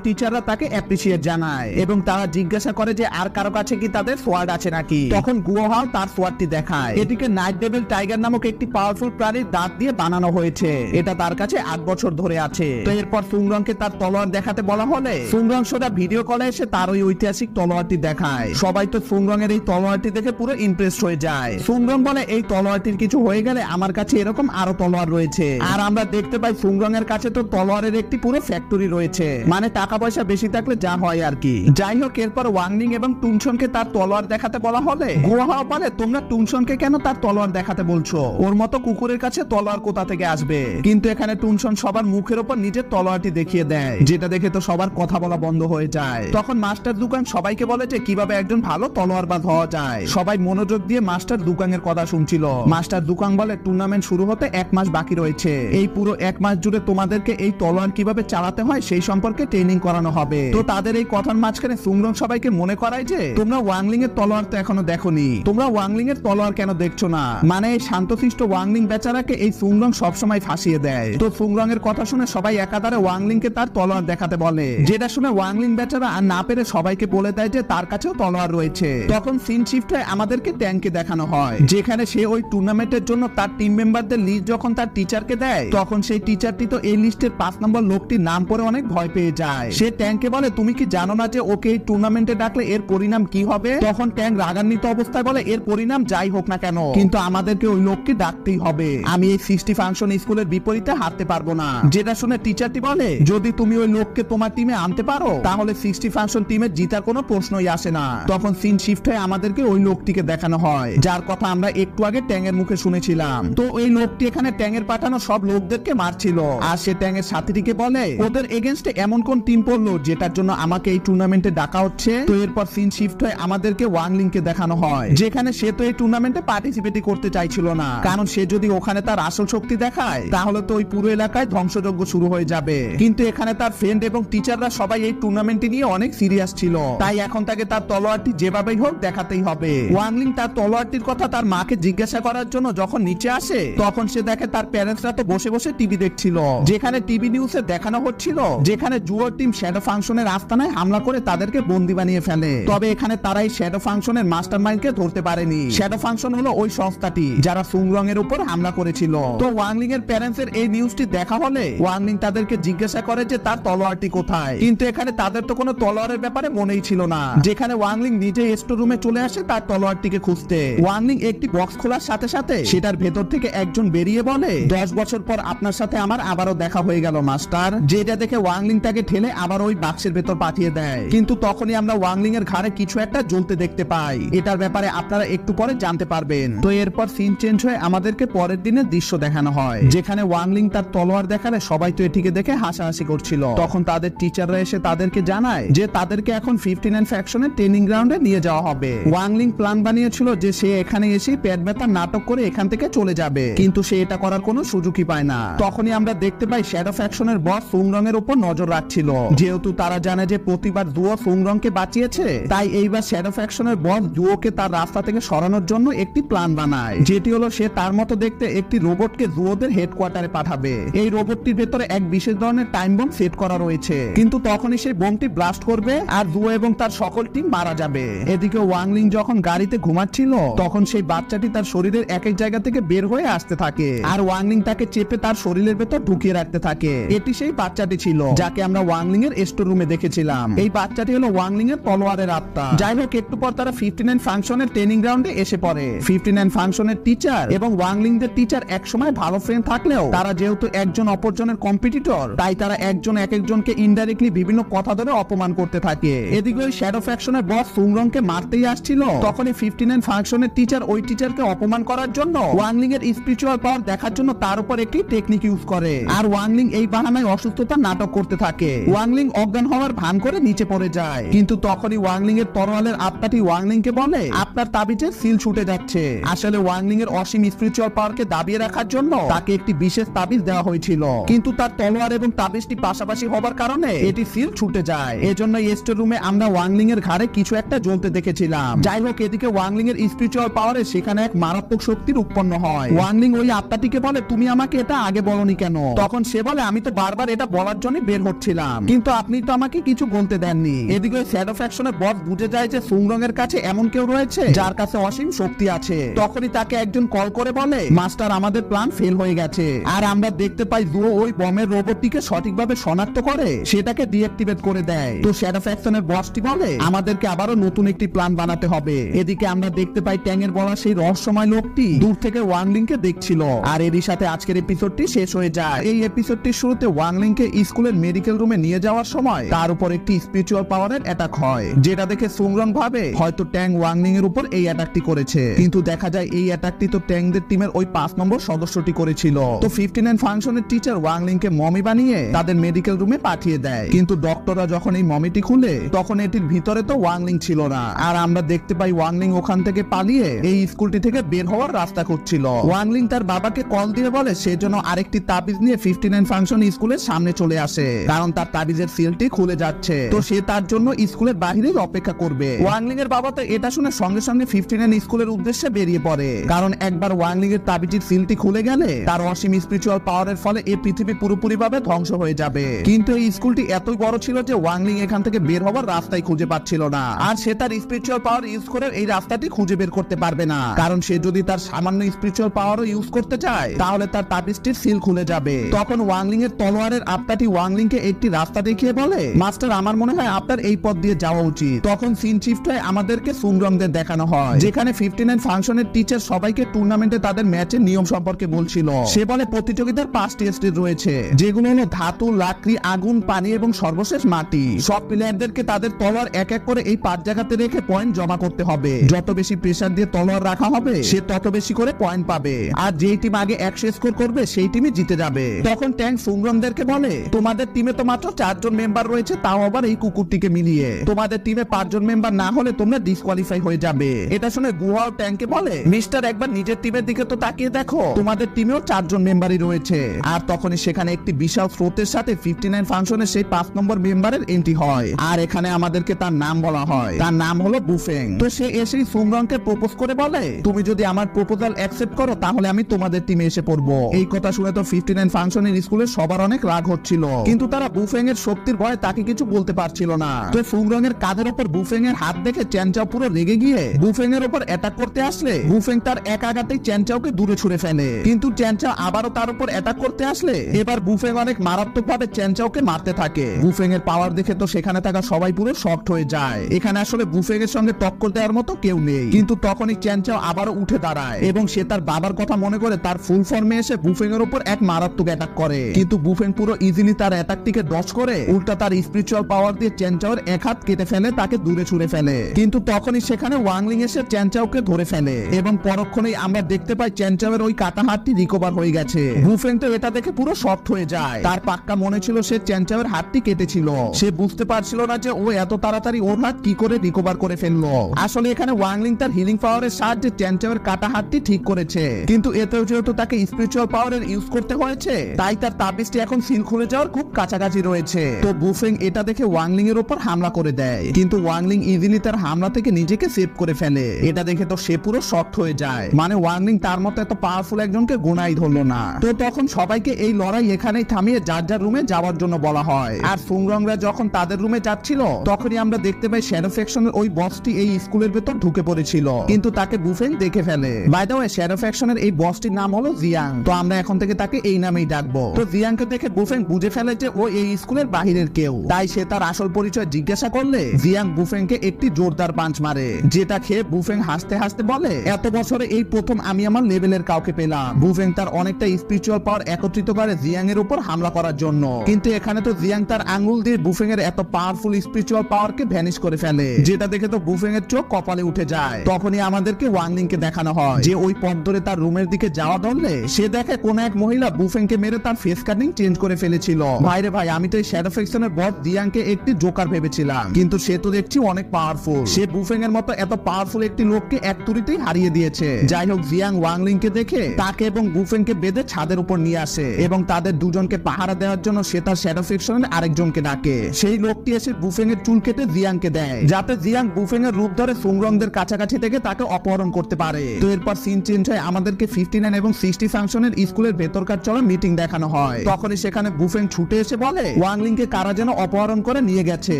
টিচাররা তাকে অ্যাপ্রিসিয়েট জানায় এবং তারা জিজ্ঞাসা করে যে আর কারো কাছে কি তাদের সোয়ার্ড আছে নাকি। তখন গুওহাও তার সোয়ার্ডটি দেখায়, এটিকে নাইট ডেভিল টাইগার নামক একটি পাওয়ারফুল প্রাণীর দাঁত দিয়ে বানানো হয়েছে, এটা তার কাছে 8 বছর ধরে আছে। তো এরপর সুংরংকে তার তলোয়ার দেখাতে বলা হলে সুংরং সোজা ভিডিও কলে এসে তার ওই ঐতিহাসিক তলোয়ারটি দেখায়। সবাই তো সুংরং এর এই তলোয়ারটি দেখে পুরো ইমপ্রেসড হয়ে যায়। সুংরং বলে এই তলোয়ারটির কিছু হয়ে গেলে আমার কাছে এরকম আরো তলোয়ার রয়েছে, আর আমরা দেখতে পাই সুংরং এর কাছে তো তলোয়ারের একটি পুরো ফ্যাক্টরি রয়েছে, মানে টাকা পয়সা বেশি থাকলে যা হয় আর কি। যাই হোক, এরপর ওয়াংলিং এবং টুংসনকে তার তলোয়ার দেখাতে বলা হলে গুওহাও বলে তোমরা টুংসনকে কেন তার তলোয়ার দেখাতে বলছো, ওর মতো কুকুরের কাছে তলোয়ার কোথা থেকে আসবে। কিন্তু এখানে টুংসন সবার মুখের উপর নিজের তলোয়ারটি দেখিয়ে দেয়, যেটা দেখে তো সবার কথা বলা বন্ধ হয়ে যায়। তখন মাস্টার দুকাং সবাইকে বলে যে কিভাবে একজন ভালো তলোয়ারবাজ হওয়া যায়। সবাই মনোযোগ দিয়ে মাস্টার দুকাং এর কথা শুনছিল। মাস্টার দুকাং বলে টুর্নামেন্ট শুরু হতে 1 মাস বাকি রয়েছে, এই পুরো 1 মাস জুড়ে তোমাদেরকে এই তলোয়ার কিভাবে চালাতে হয় সেই সম্পর্কে ট্রেনিং করানো হবে। তো তাদের এই কথার মাঝখানে সুংরং সবাইকে মনে করায় যে তোমরা ওয়াংলিং এর তলোয়ার তো এখনো দেখোনি, তোমরা ওয়াংলিং এর তলোয়ার কেন দেখছো না। মানে এই শান্তশিষ্ট ওয়াংলিং বেচারাকে এই সুংরং সবসময় ফাঁসিয়ে দেয়। তো সুংরং এর কথা শুনে সবাই একাধারে ওয়াংলিং কে তার তলোয়ার দেখাতে বলে, যেটা শুনে ওয়াংলিং বেচারা আর না পেরে সবাইকে বলে দেয় যে তার কাছেও তলোয়ার রয়েছে। তখন সিন শিফট হয়ে আমাদেরকে ট্যাংকে দেখানো হয়, যেখানে সে ওই টুর্নামেন্টের জন্য তার টিম মেম্বারদের লিস্ট যখন তার টিচার টিচারকে দেয়, তখন সেই টিচারটি তো এই লিস্টের 5 নম্বর লোকটির নাম পড়ে অনেক ভয় পেয়ে যায়। সে ট্যাংকে বলে, তুমি কি জানো না যে ওকে এই টুর্নামেন্টে ডাকলে এর পরিণাম কি হবে? তখন ট্যাং রাগান্বিত অবস্থায় বলে, এর পরিণাম যাই হোক না কেন, কিন্তু আমাদেরকে ওই লোককে ডাকতেই হবে। আমি এই 60 ফাংশন স্কুলের বিপরীতে হারতে পারবো না। যেটা শুনে টিচারটি বলে, যদি তুমি ওই লোককে তোমার টিমে আনতে পারো তাহলে 60 ফাংশন টিমের জিতার কোনো প্রশ্নই আসে না। তখন সিন শিফট হয়ে আমাদেরকে ওই লোকটিকে দেখানো হয় যার কথা আমরা একটু আগে ট্যাংয়ের মুখে শুনেছিলাম। তো ওই লোকটি এখানে ট্যাংয়ের পাঠানো সব লোকদেরকে মারছিল, আর সে ট্যাংয়ের সাথীটিকে বলে, ওদের এগেইনস্টে এমন কোন টিম পড়লো যেটার জন্য আমাকে এই টুর্নামেন্টে ডাকা হচ্ছে? তো এরপর সিন শিফট হয়ে আমাদেরকে ওয়াংলিংকে দেখানো হয়, যেখানে সে তো এই টুর্নামেন্টে পার্টিসিপেটই করতে চাইছিল না, কারণ সে যদি ওখানে তার আসল শক্তি দেখায় তাহলে তো ওই পুরো এলাকায় ধ্বংসযজ্ঞ শুরু হয়ে যাবে। কিন্তু এখানে তার ফ্রেন্ড এবং টিচাররা সবাই এই টুর্নামেন্টটি নিয়ে অনেক সিরিয়াস ছিল, তাই এখন তাকে তার তলোয়ারটি যেভাবেই হোক দেখাতেই হবে। ওয়াংলিং তার তলোয়ারটির কথা তার মাকে জিজ্ঞাসা করার জন্য যখন নিচে আসে তখন সে দেখে তার প্যারেন্টসরা তো বসে বসে টিভি দেখছিল, যেখানে টিভি নিউজে দেখানো হচ্ছিল যেখানে জুয়োর টিম শ্যাডো ফাংশনের আস্তানায় হামলা করে তাদেরকে বন্দী বানিয়ে ফেলে। তবে এখানে তারা এই শ্যাডো ফাংশনের মাস্টারমাইন্ডকে ধরতে পারেনি। শ্যাডো ফাংশন হলো ওই সংস্থাটি যারা সুংরং এর উপর হামলা করেছিল। তো ওয়াংলিং এর প্যারেন্টস এর এই নিউজটি দেখা হলে ওয়াংলিং তাদেরকে জিজ্ঞাসা করে যে তার তলোয়ারটি কোথায়, কিন্তু এখানে তাদের তো কোনো তলোয়ারের ব্যাপারে মনেই ছিল না, যেখানে ওয়াংলিং নিজে স্টোর রুমে চলে আসে তার তলোয়ারটিকে খুঁজতে। ওয়াংলিং একটি বক্স খোলার সাথে সাথে সেটার ভেতর থেকে একজন বেরিয়ে বলে, 10 বছর পর আপনার সাথে আমার আবারও দেখা হয়ে গেল মাস্টার। যেটা দেখে ওয়াংলিং তাকে ঠেলে আবার ওই বাক্সের ভেতর পাঠিয়ে দেয়, কিন্তু তখনই আমরা ওয়াংলিং এর ঘাড়ে কিছু একটা জ্বলতে দেখতে পাই। এটার ব্যাপারে আপনারা একটু পরে জানতে পারবেন। তো এরপর সিন চেঞ্জ হয়ে আমাদেরকে পরের দিনের দৃশ্য দেখানো হয়, যেখানে ওয়াংলিং তার তলোয়ার দেখালে সবাই তো এটিকে দেখে হাসাহাসি করছিল। তখন তাদের টিচাররা এসে তাদেরকে জানায় যে তাদেরকে এখন 59 ফ্যাকশনের ট্রেনিং গ্রাউন্ডে নিয়ে যাওয়া হবে। ওয়াংলিং প্ল্যান বানিয়েছিল যে সে এখানে এসে পেট ব্যথার নাটক করে এখান থেকে চলে যাবে, কিন্তু সে এটা করার কোনো সুযোগই পায় না। তখনই আমরা দেখতে পাই শ্যাডো ফ্যাকশনের বস সুংরং এর উপর নজর রাখছিল, যেহেতু তারা জানে যে প্রতিবার জুয়ো সুংরংকে বাঁচিয়েছে, তাই এইবার শ্যাডো ফ্যাকশনের বস জুয়োকে তার রাস্তা থেকে সরানোর জন্য একটি প্ল্যান বানায়, যেটি হলো সে তার মতো দেখতে একটি রোবটকে জুয়োদের হেডকোয়ার্টারে পাঠাবে। এই রোবটটির ভেতরে এক বিশেষ ধরনের টাইম বম সেট করা রয়েছে, কিন্তু তখনই সেই বোমটি ব্লাস্ট করবে আর জুয়ো এবং তার সকল টিম মারা যাবে। এদিকে ওয়াংলিং যখন গাড়িতে ঘুমাচ্ছিল তখন সেই বাচ্চাটি তার শরীরের এক এক জায়গা থেকে বের হয়ে আসতে থাকে, আর ওয়াংলিং তাকে চেপে তার শরীরের ভেতর ঢুকিয়ে রাখতে থাকে। এটি সেই বাচ্চাটি ছিল যাকে আমরা ওয়াংলিং এর স্টোর রুমে দেখেছিলাম। এই বাচ্চাটি হলো ওয়াংলিং এর তলোয়ারের আত্মা। যাই হোক, একটু পর তারা 59 ফাংশনের ট্রেনিং গ্রাউন্ডে এসে পড়ে। 59 ফাংশনের টিচার এবং ওয়াংলিং দের টিচার একসময় ভালো ফ্রেন্ড থাকলেও তারা যেহেতু একজন অপরজনের কম্পিটিটর, তাই তারা একজন এক একজনকে ইনডাইরেক্টলি বিভিন্ন কথা ধরে অপমান করতে থাকে। এদিকে ওই শ্যাডো ফ্যাকশনের বস সুংরংকে মারতেই আসছিল, তখনই 59 ফাংশনের টিচার ওই টিচারকে অপমান করার জন্য ওয়াংলিং এর স্পিরিচুয়াল পাওয়ার দেখার জন্য তার উপর একটি টেকনিক ইউজ করে, আর ওয়াংলিং এই বাহানায় অসুস্থতার নাটক করতে থাকে। ওয়াংলিং অজ্ঞান হওয়ার ভান করে নিচে পড়ে যায়, কিন্তু তখনই ওয়াংলিং এর তরোয়ালের আত্মাটি ওয়াংলিং কে বলে আপনার তাবিজে সিল ছুটে যাচ্ছে। আসলে ওয়াংলিং এর অসীম স্পিরিচুয়াল পাওয়ারকে দাবিয়ে রাখার জন্য তাকে একটি বিশেষ তাবিজ দেওয়া হয়েছিল, কিন্তু তার তলোয়ার এবং তাবিজটি পাশাপাশি হবার কারণে এটি সিল ছুটে যায়। এজন্য স্টোর রুমে আমরা ওয়াংলিং এর ঘাড়ে কিছু একটা জ্বলতে দেখেছিলাম। যাই হোক, এদিকে ওয়াংলিং এর স্পিরিচুয়াল পাওয়ারে সেখানে এক মারাত্মক শক্তির উৎপন্ন হয়। ওয়াংলিং ওই আত্মাটিকে বলে তুমি আমাকে এটা আগে বলনি কেন? তখন সে বলে আমি তো বারবার এটা বলার জন্য বের হচ্ছিলাম, কিন্তু আপনি তো আমাকে কিছু বলতে দেননি। এদিকে শ্যাডো ফ্যাকশনের বস বুঝে যায় যে সুংরং এর কাছে এমন কেউ রয়েছে যার কাছে অসীম শক্তি আছে। তখনই তাকে একজন কল করে বলে মাস্টার আমাদের প্ল্যান ফেল হয়ে গেছে, আর আমরা দেখতে পাই জুয়ো ওই বমের রোবটটিকে সঠিকভাবে শনাক্ত করে সেটাকে ডিঅ্যাক্টিভেট করে দেয়। তো শ্যাডো ফ্যাকশনের বসটি বলে আমাদেরকে আবারও নতুন একটি প্ল্যান বানাতে হবে। এদিকে আমরা দেখতে পাই ট্যাংয়ের বলা সেই রহস্যময় লোকটি দূর থেকে ওয়াংলিং কে দেখছিল, আর এরই সাথে আজকের এপিসোডটি শেষ হয়ে যায়। এই এপিসোডটির শুরুতে ওয়াংলিং কে স্কুলের মেডিকেল রুমে নিয়ে যাওয়ার সময় তার উপর একটি স্পিরিচুয়াল পাওয়ারের অ্যাটাক হয়, যেটা দেখে সুংরং ভাবে হয়তো ট্যাং ওয়াংলিং এর উপর এই অ্যাটাকটি করেছে, কিন্তু দেখা যায় এই অ্যাটাকটি তো ট্যাংদের টিমের ওই 5 নম্বর সদস্যটি করেছিল। তো 59 ফাংশনের টিচার ওয়াংলিং কে মমি বানিয়ে তাদের মেডিকেল রুমে পাঠিয়ে দেয়, কিন্তু ডক্টররা যখন এই মমিটি খুলে তখন এটির ভিতরে তো ওয়াংলিং ছিল না, আর আমরা দেখতে পাই ওয়াংলিং ওখান থেকে পালিয়ে এই স্কুলটি থেকে বের হওয়ার রাস্তা খুঁজছিল। ওয়াংলিং তার বাবাকে কল দিয়ে বলে সে যেন আরেকটি তাবিজ নিয়ে 59 ফাংশন স্কুলের সামনে চলে আসে, কারণ তার তাবিজের সিলটি খুলে যাচ্ছে। তো সে তার জন্য স্কুলের বাহিরেই অপেক্ষা করবে। ওয়াংলিং এর বাবা তো এটা শুনে সঙ্গে সঙ্গে 59 স্কুলের উদ্দেশ্যে বেরিয়ে পড়ে, কারণ একবার ওয়াংলিং এর তাবিজের সিলটি খুলে গেলে তার অসীম স্পিরিচুয়াল পাওয়ারের ফলে এই পৃথিবী পুরোপুরিভাবে ধ্বংস হয়ে যাবে। কিন্তু এই স্কুলটি এতই বড় ছিল যে ওয়াংলিং এখান থেকে বের হওয়ার রাস্তাই খুঁজে পাচ্ছিল না, আর সে তার স্পিরিচুয়াল পাওয়ার ইউজ করে এই রাস্তাটি খুঁজে বের করতে পারবে না, কারণ সে যদি তার সামান্য স্পিরিচুয়াল পাওয়ারও ইউজ করতে চায় তাহলে তার তাবিজটির সিল খুলে যাবে। তখন ওয়াংলিং এর তলোয়ারের আত্মাটি ওয়াংলিং কে একটি রাস্তা দেখিয়ে বলে, মাস্টার আমার মনে হয় আপনার এই পথ দিয়ে যাওয়া উচিত। তখন সিন শিফট হয়ে আমাদেরকে সুংরংদের দেখানো হয়, যেখানে 59 ফাংশনের টিচার সবাইকে টুর্নামেন্টে তাদের ম্যাচের নিয়ম সম্পর্কে বলছিল। সে বলে প্রতিযোগিতার 5টি স্টেজ রয়েছে, যেগুলো হলো ধাতু, লাকড়ি, আগুন, পানি এবং সর্বশেষ মাটি। সব প্লেয়ারদেরকে তাদের তলোয়ার এক এক করে এই 5 জায়গাতে রেখে পয়েন্ট জমা করতে হবে। যত বেশি প্রেসার দিয়ে তলোয়ার রাখা হবে সে তত বেশি করে পয়েন্ট পাবে, আর যেই টিম আগে 100 স্কোর করবে সেই টিমই জিতে যাবে। তখন ট্যাঙ্ক সুংরংদেরকে বলে, তোমাদের টিমে তো মাত্র 4 জন মেম্বার রয়েছে, তাও আবার এই কুকুরটিকে মিলিয়ে। তোমাদের টিমে 5 জন মেম্বার না হলে তোমরা ডিসকোয়ালিফাই হয়ে যাবে। এটা শুনে গুহাও ট্যাঙ্কে বলে, মিস্টার একবার নিজের টিমের দিকে তো তাকিয়ে দেখো, তোমাদের টিমেও 4 জন মেম্বারই রয়েছে। আর তখনই সেখানে একটি বিশাল স্রোতের সাথে 59 ফাংশনের সেই 5 নম্বর মেম্বারের এন্ট্রি হয়। আর এখানে আমাদেরকে তার নাম বলা হয়, তার নাম হলো বুফেং। তো সে এসেই সুংরংকে প্রপোজ করে বলে, তুমি যদি আমার প্রপোজাল অ্যাকসেপ্ট করো তাহলে আমি তোমাদের টিমে এসে পড়বো। এই কথা শুনে তো 59 ফাংশনের স্কুলের সবার অনেক রাগ হচ্ছিল, কিন্তু তারা বুফেং এর শক্তির ভয়ে তাকে কিছু বলতে পারছিল না। তো সুংরং এর কাঁধের উপর বুফেং এর হাত দেখে চ্যানচাও পুরো রেগে গিয়ে বুফেং এর উপর অ্যাটাক করতে আসলে বুফেং তার এক আঘাতেই চ্যানচাওকে দূরে ছুড়ে ফেলে। কিন্তু চ্যানচাও আবারও তার উপর অ্যাটাক করতে আসলে এবার বুফেং অনেক মারাত্মকভাবে চ্যানচাওকে মারতে থাকে। বুফেং এর পাওয়ার দেখে তো সেখানে থাকা সবাই পুরো শকড হয়ে যায়। এখানে আসলে বুফেং এর সঙ্গে টক্কর দেওয়ার মতো কেউ নেই। কিন্তু তখনই চ্যানচাও আবারও উঠে দাঁড়ায় এবং সে তার বাবার কথা মনে করে তার ফুল ফর্মে এসে বুফেং এর উপর এক মারাত্মক অ্যাটাক করে। কিন্তু বুফেং পুরো ইজিলি তার অ্যাটাকটিকে ডজ করে উল্টা তার স্পিরিচুয়াল পাওয়ার দিয়ে চ্যানচাওর এক হাত কেটে ফেলে, তাকে দূরে ছুড়ে ফেলে। কিন্তু তখনই সেখানে ওয়াংলিং এসে চ্যানচাওকে ধরে ফেলে এবং পরক্ষণেই আমরা দেখতে পাই চ্যানচাওয়ের ওই কাটা হাতটি রিকভার হয়ে গেছে। বুফেং তো এটা দেখে পুরো শকড হয়ে যায়। তার পাক্কা মনে ছিল সে চ্যানচাওয়ের হাতটি কেটেছিল। সে বুঝতে পারছিল না যে ও এত তাড়াতাড়ি ওর হাত কি করে রিকভার করে ফেললো। আসলে এখানে ওয়াংলিং তার হিলিং পাওয়ারের সাহায্যে চ্যানচাওয়ের কাটা হাতটি ঠিক করেছে, কিন্তু এতেও যেহেতু তাকে স্পিরিচুয়াল পাওয়ারের ইউজ করতে হয়েছে তাই তার তাবিজটি এখন সিল খুলে যাওয়ার খুব কাছাকাছি রয়েছে। তো বুফেং এটা দেখে ওয়াংলিং এর উপর হামলা করে দেয়, কিন্তু ওয়াংলিং ইজিলি তার হামলা থেকে নিজেকে সেভ করে ফেলে। এটা দেখে তো সে পুরো শকড হয়ে যায়, মানে ওয়াংলিং তার মতো এত পাওয়ারফুল একজনকে গোনাই ধরলো না। তো তখন সবাইকে এই লড়াই এখানেই থামিয়ে যার যার রুমে যাওয়ার জন্য বলা হয়। আর সুংরংরা যখন তাদের রুমে যাচ্ছিল তখনই আমরা দেখতে পাই শ্যাডো ফ্যাকশনের ওই বসটি এই স্কুলের ভেতর ঢুকে পড়েছিল, কিন্তু তাকে বুফেং দেখে ফেলে। বাই দ্য ওয়ে শ্যাডো ফ্যাকশনের এই বসটির নাম হলো জিয়াং, তো আমরা এখন থেকে তাকে এই নামেই ডাকবো। তো জিয়াংকে দেখে বুফেং বুঝে ফেলে যে ও এই স্কুলের বাহিরের কেউ, তাই সে তার আসল পরিচয় জিজ্ঞাসা করলে জিয়াং বুফেংকে একটি জোরদার পাঞ্চ মারে, যেটা খেয়ে বুফেং হাসতে হাসতে বলে, এত বছরে এই প্রথম আমি আমার লেভেলের কাউকে পেলাম। বুফেং তার অনেকটা স্পিরিচুয়াল পাওয়ার একত্রিত করে জিয়াং এর উপর হামলা করার জন্য, কিন্তু এখানে তো জিয়াং তার আঙ্গুল দিয়ে বুফেং এর এত পাওয়ারফুল স্পিরিচুয়াল পাওয়ারকে ভ্যানিশ করে ফেলে, যেটা দেখে তো বুফেং এর চোখ কপালে উঠে যায়। তখনই আমাদেরকে ওয়াংলিং কে দেখানো হয় যে ওই পথ ধরে তার রুমের দিকে যাওয়া ধরলে সে দেখে কোন এক মহিলা বুফেং কে মেরে তার ফেস কাটিং চেঞ্জ করে ফেলেছিল। ভাইরে ভাই, আমি তো এই শ্যাডো ফ্যাকশনের বস জিয়াংকে একটি জোকার ভেবেছিলাম, কিন্তু সে তো দেখছি অনেক পাওয়ারফুল। সে বুফেং এর মতো এত পাওয়ারফুল একটি লোককে এক তুড়িতেই হারিয়ে দিয়েছে। যাই হোক, জিয়াং ওয়াংলিং কে দেখে তাকে এবং বুফেং কে বেঁধে ছাদের উপর নিয়ে আসে এবং তাদের দুজনকে পাহারা দেওয়ার জন্য সে তার শ্যাডো ফ্যাকশনের আরেকজনকে ডাকে। সেই লোকটি এসে বুফেং এর চুল কেটে জিয়াংকে দেয়, যাতে জিয়াং বুফেং এর রূপ ধরে সুংরংদের কাছাকাছি থেকে তাকে অপহরণ করতে পারে। তো এরপর সিন চেঞ্জ হয়, আমাদেরকে 59 এবং 60 ফাংশনের স্কুলের ভেতরকার চলা মিটিং দেখানো হয়। তখনই সেখানে বুফেং ছুটে এসে বলে ওয়াংলিং কে কারা যেন অপহরণ করে নিয়ে গেছে।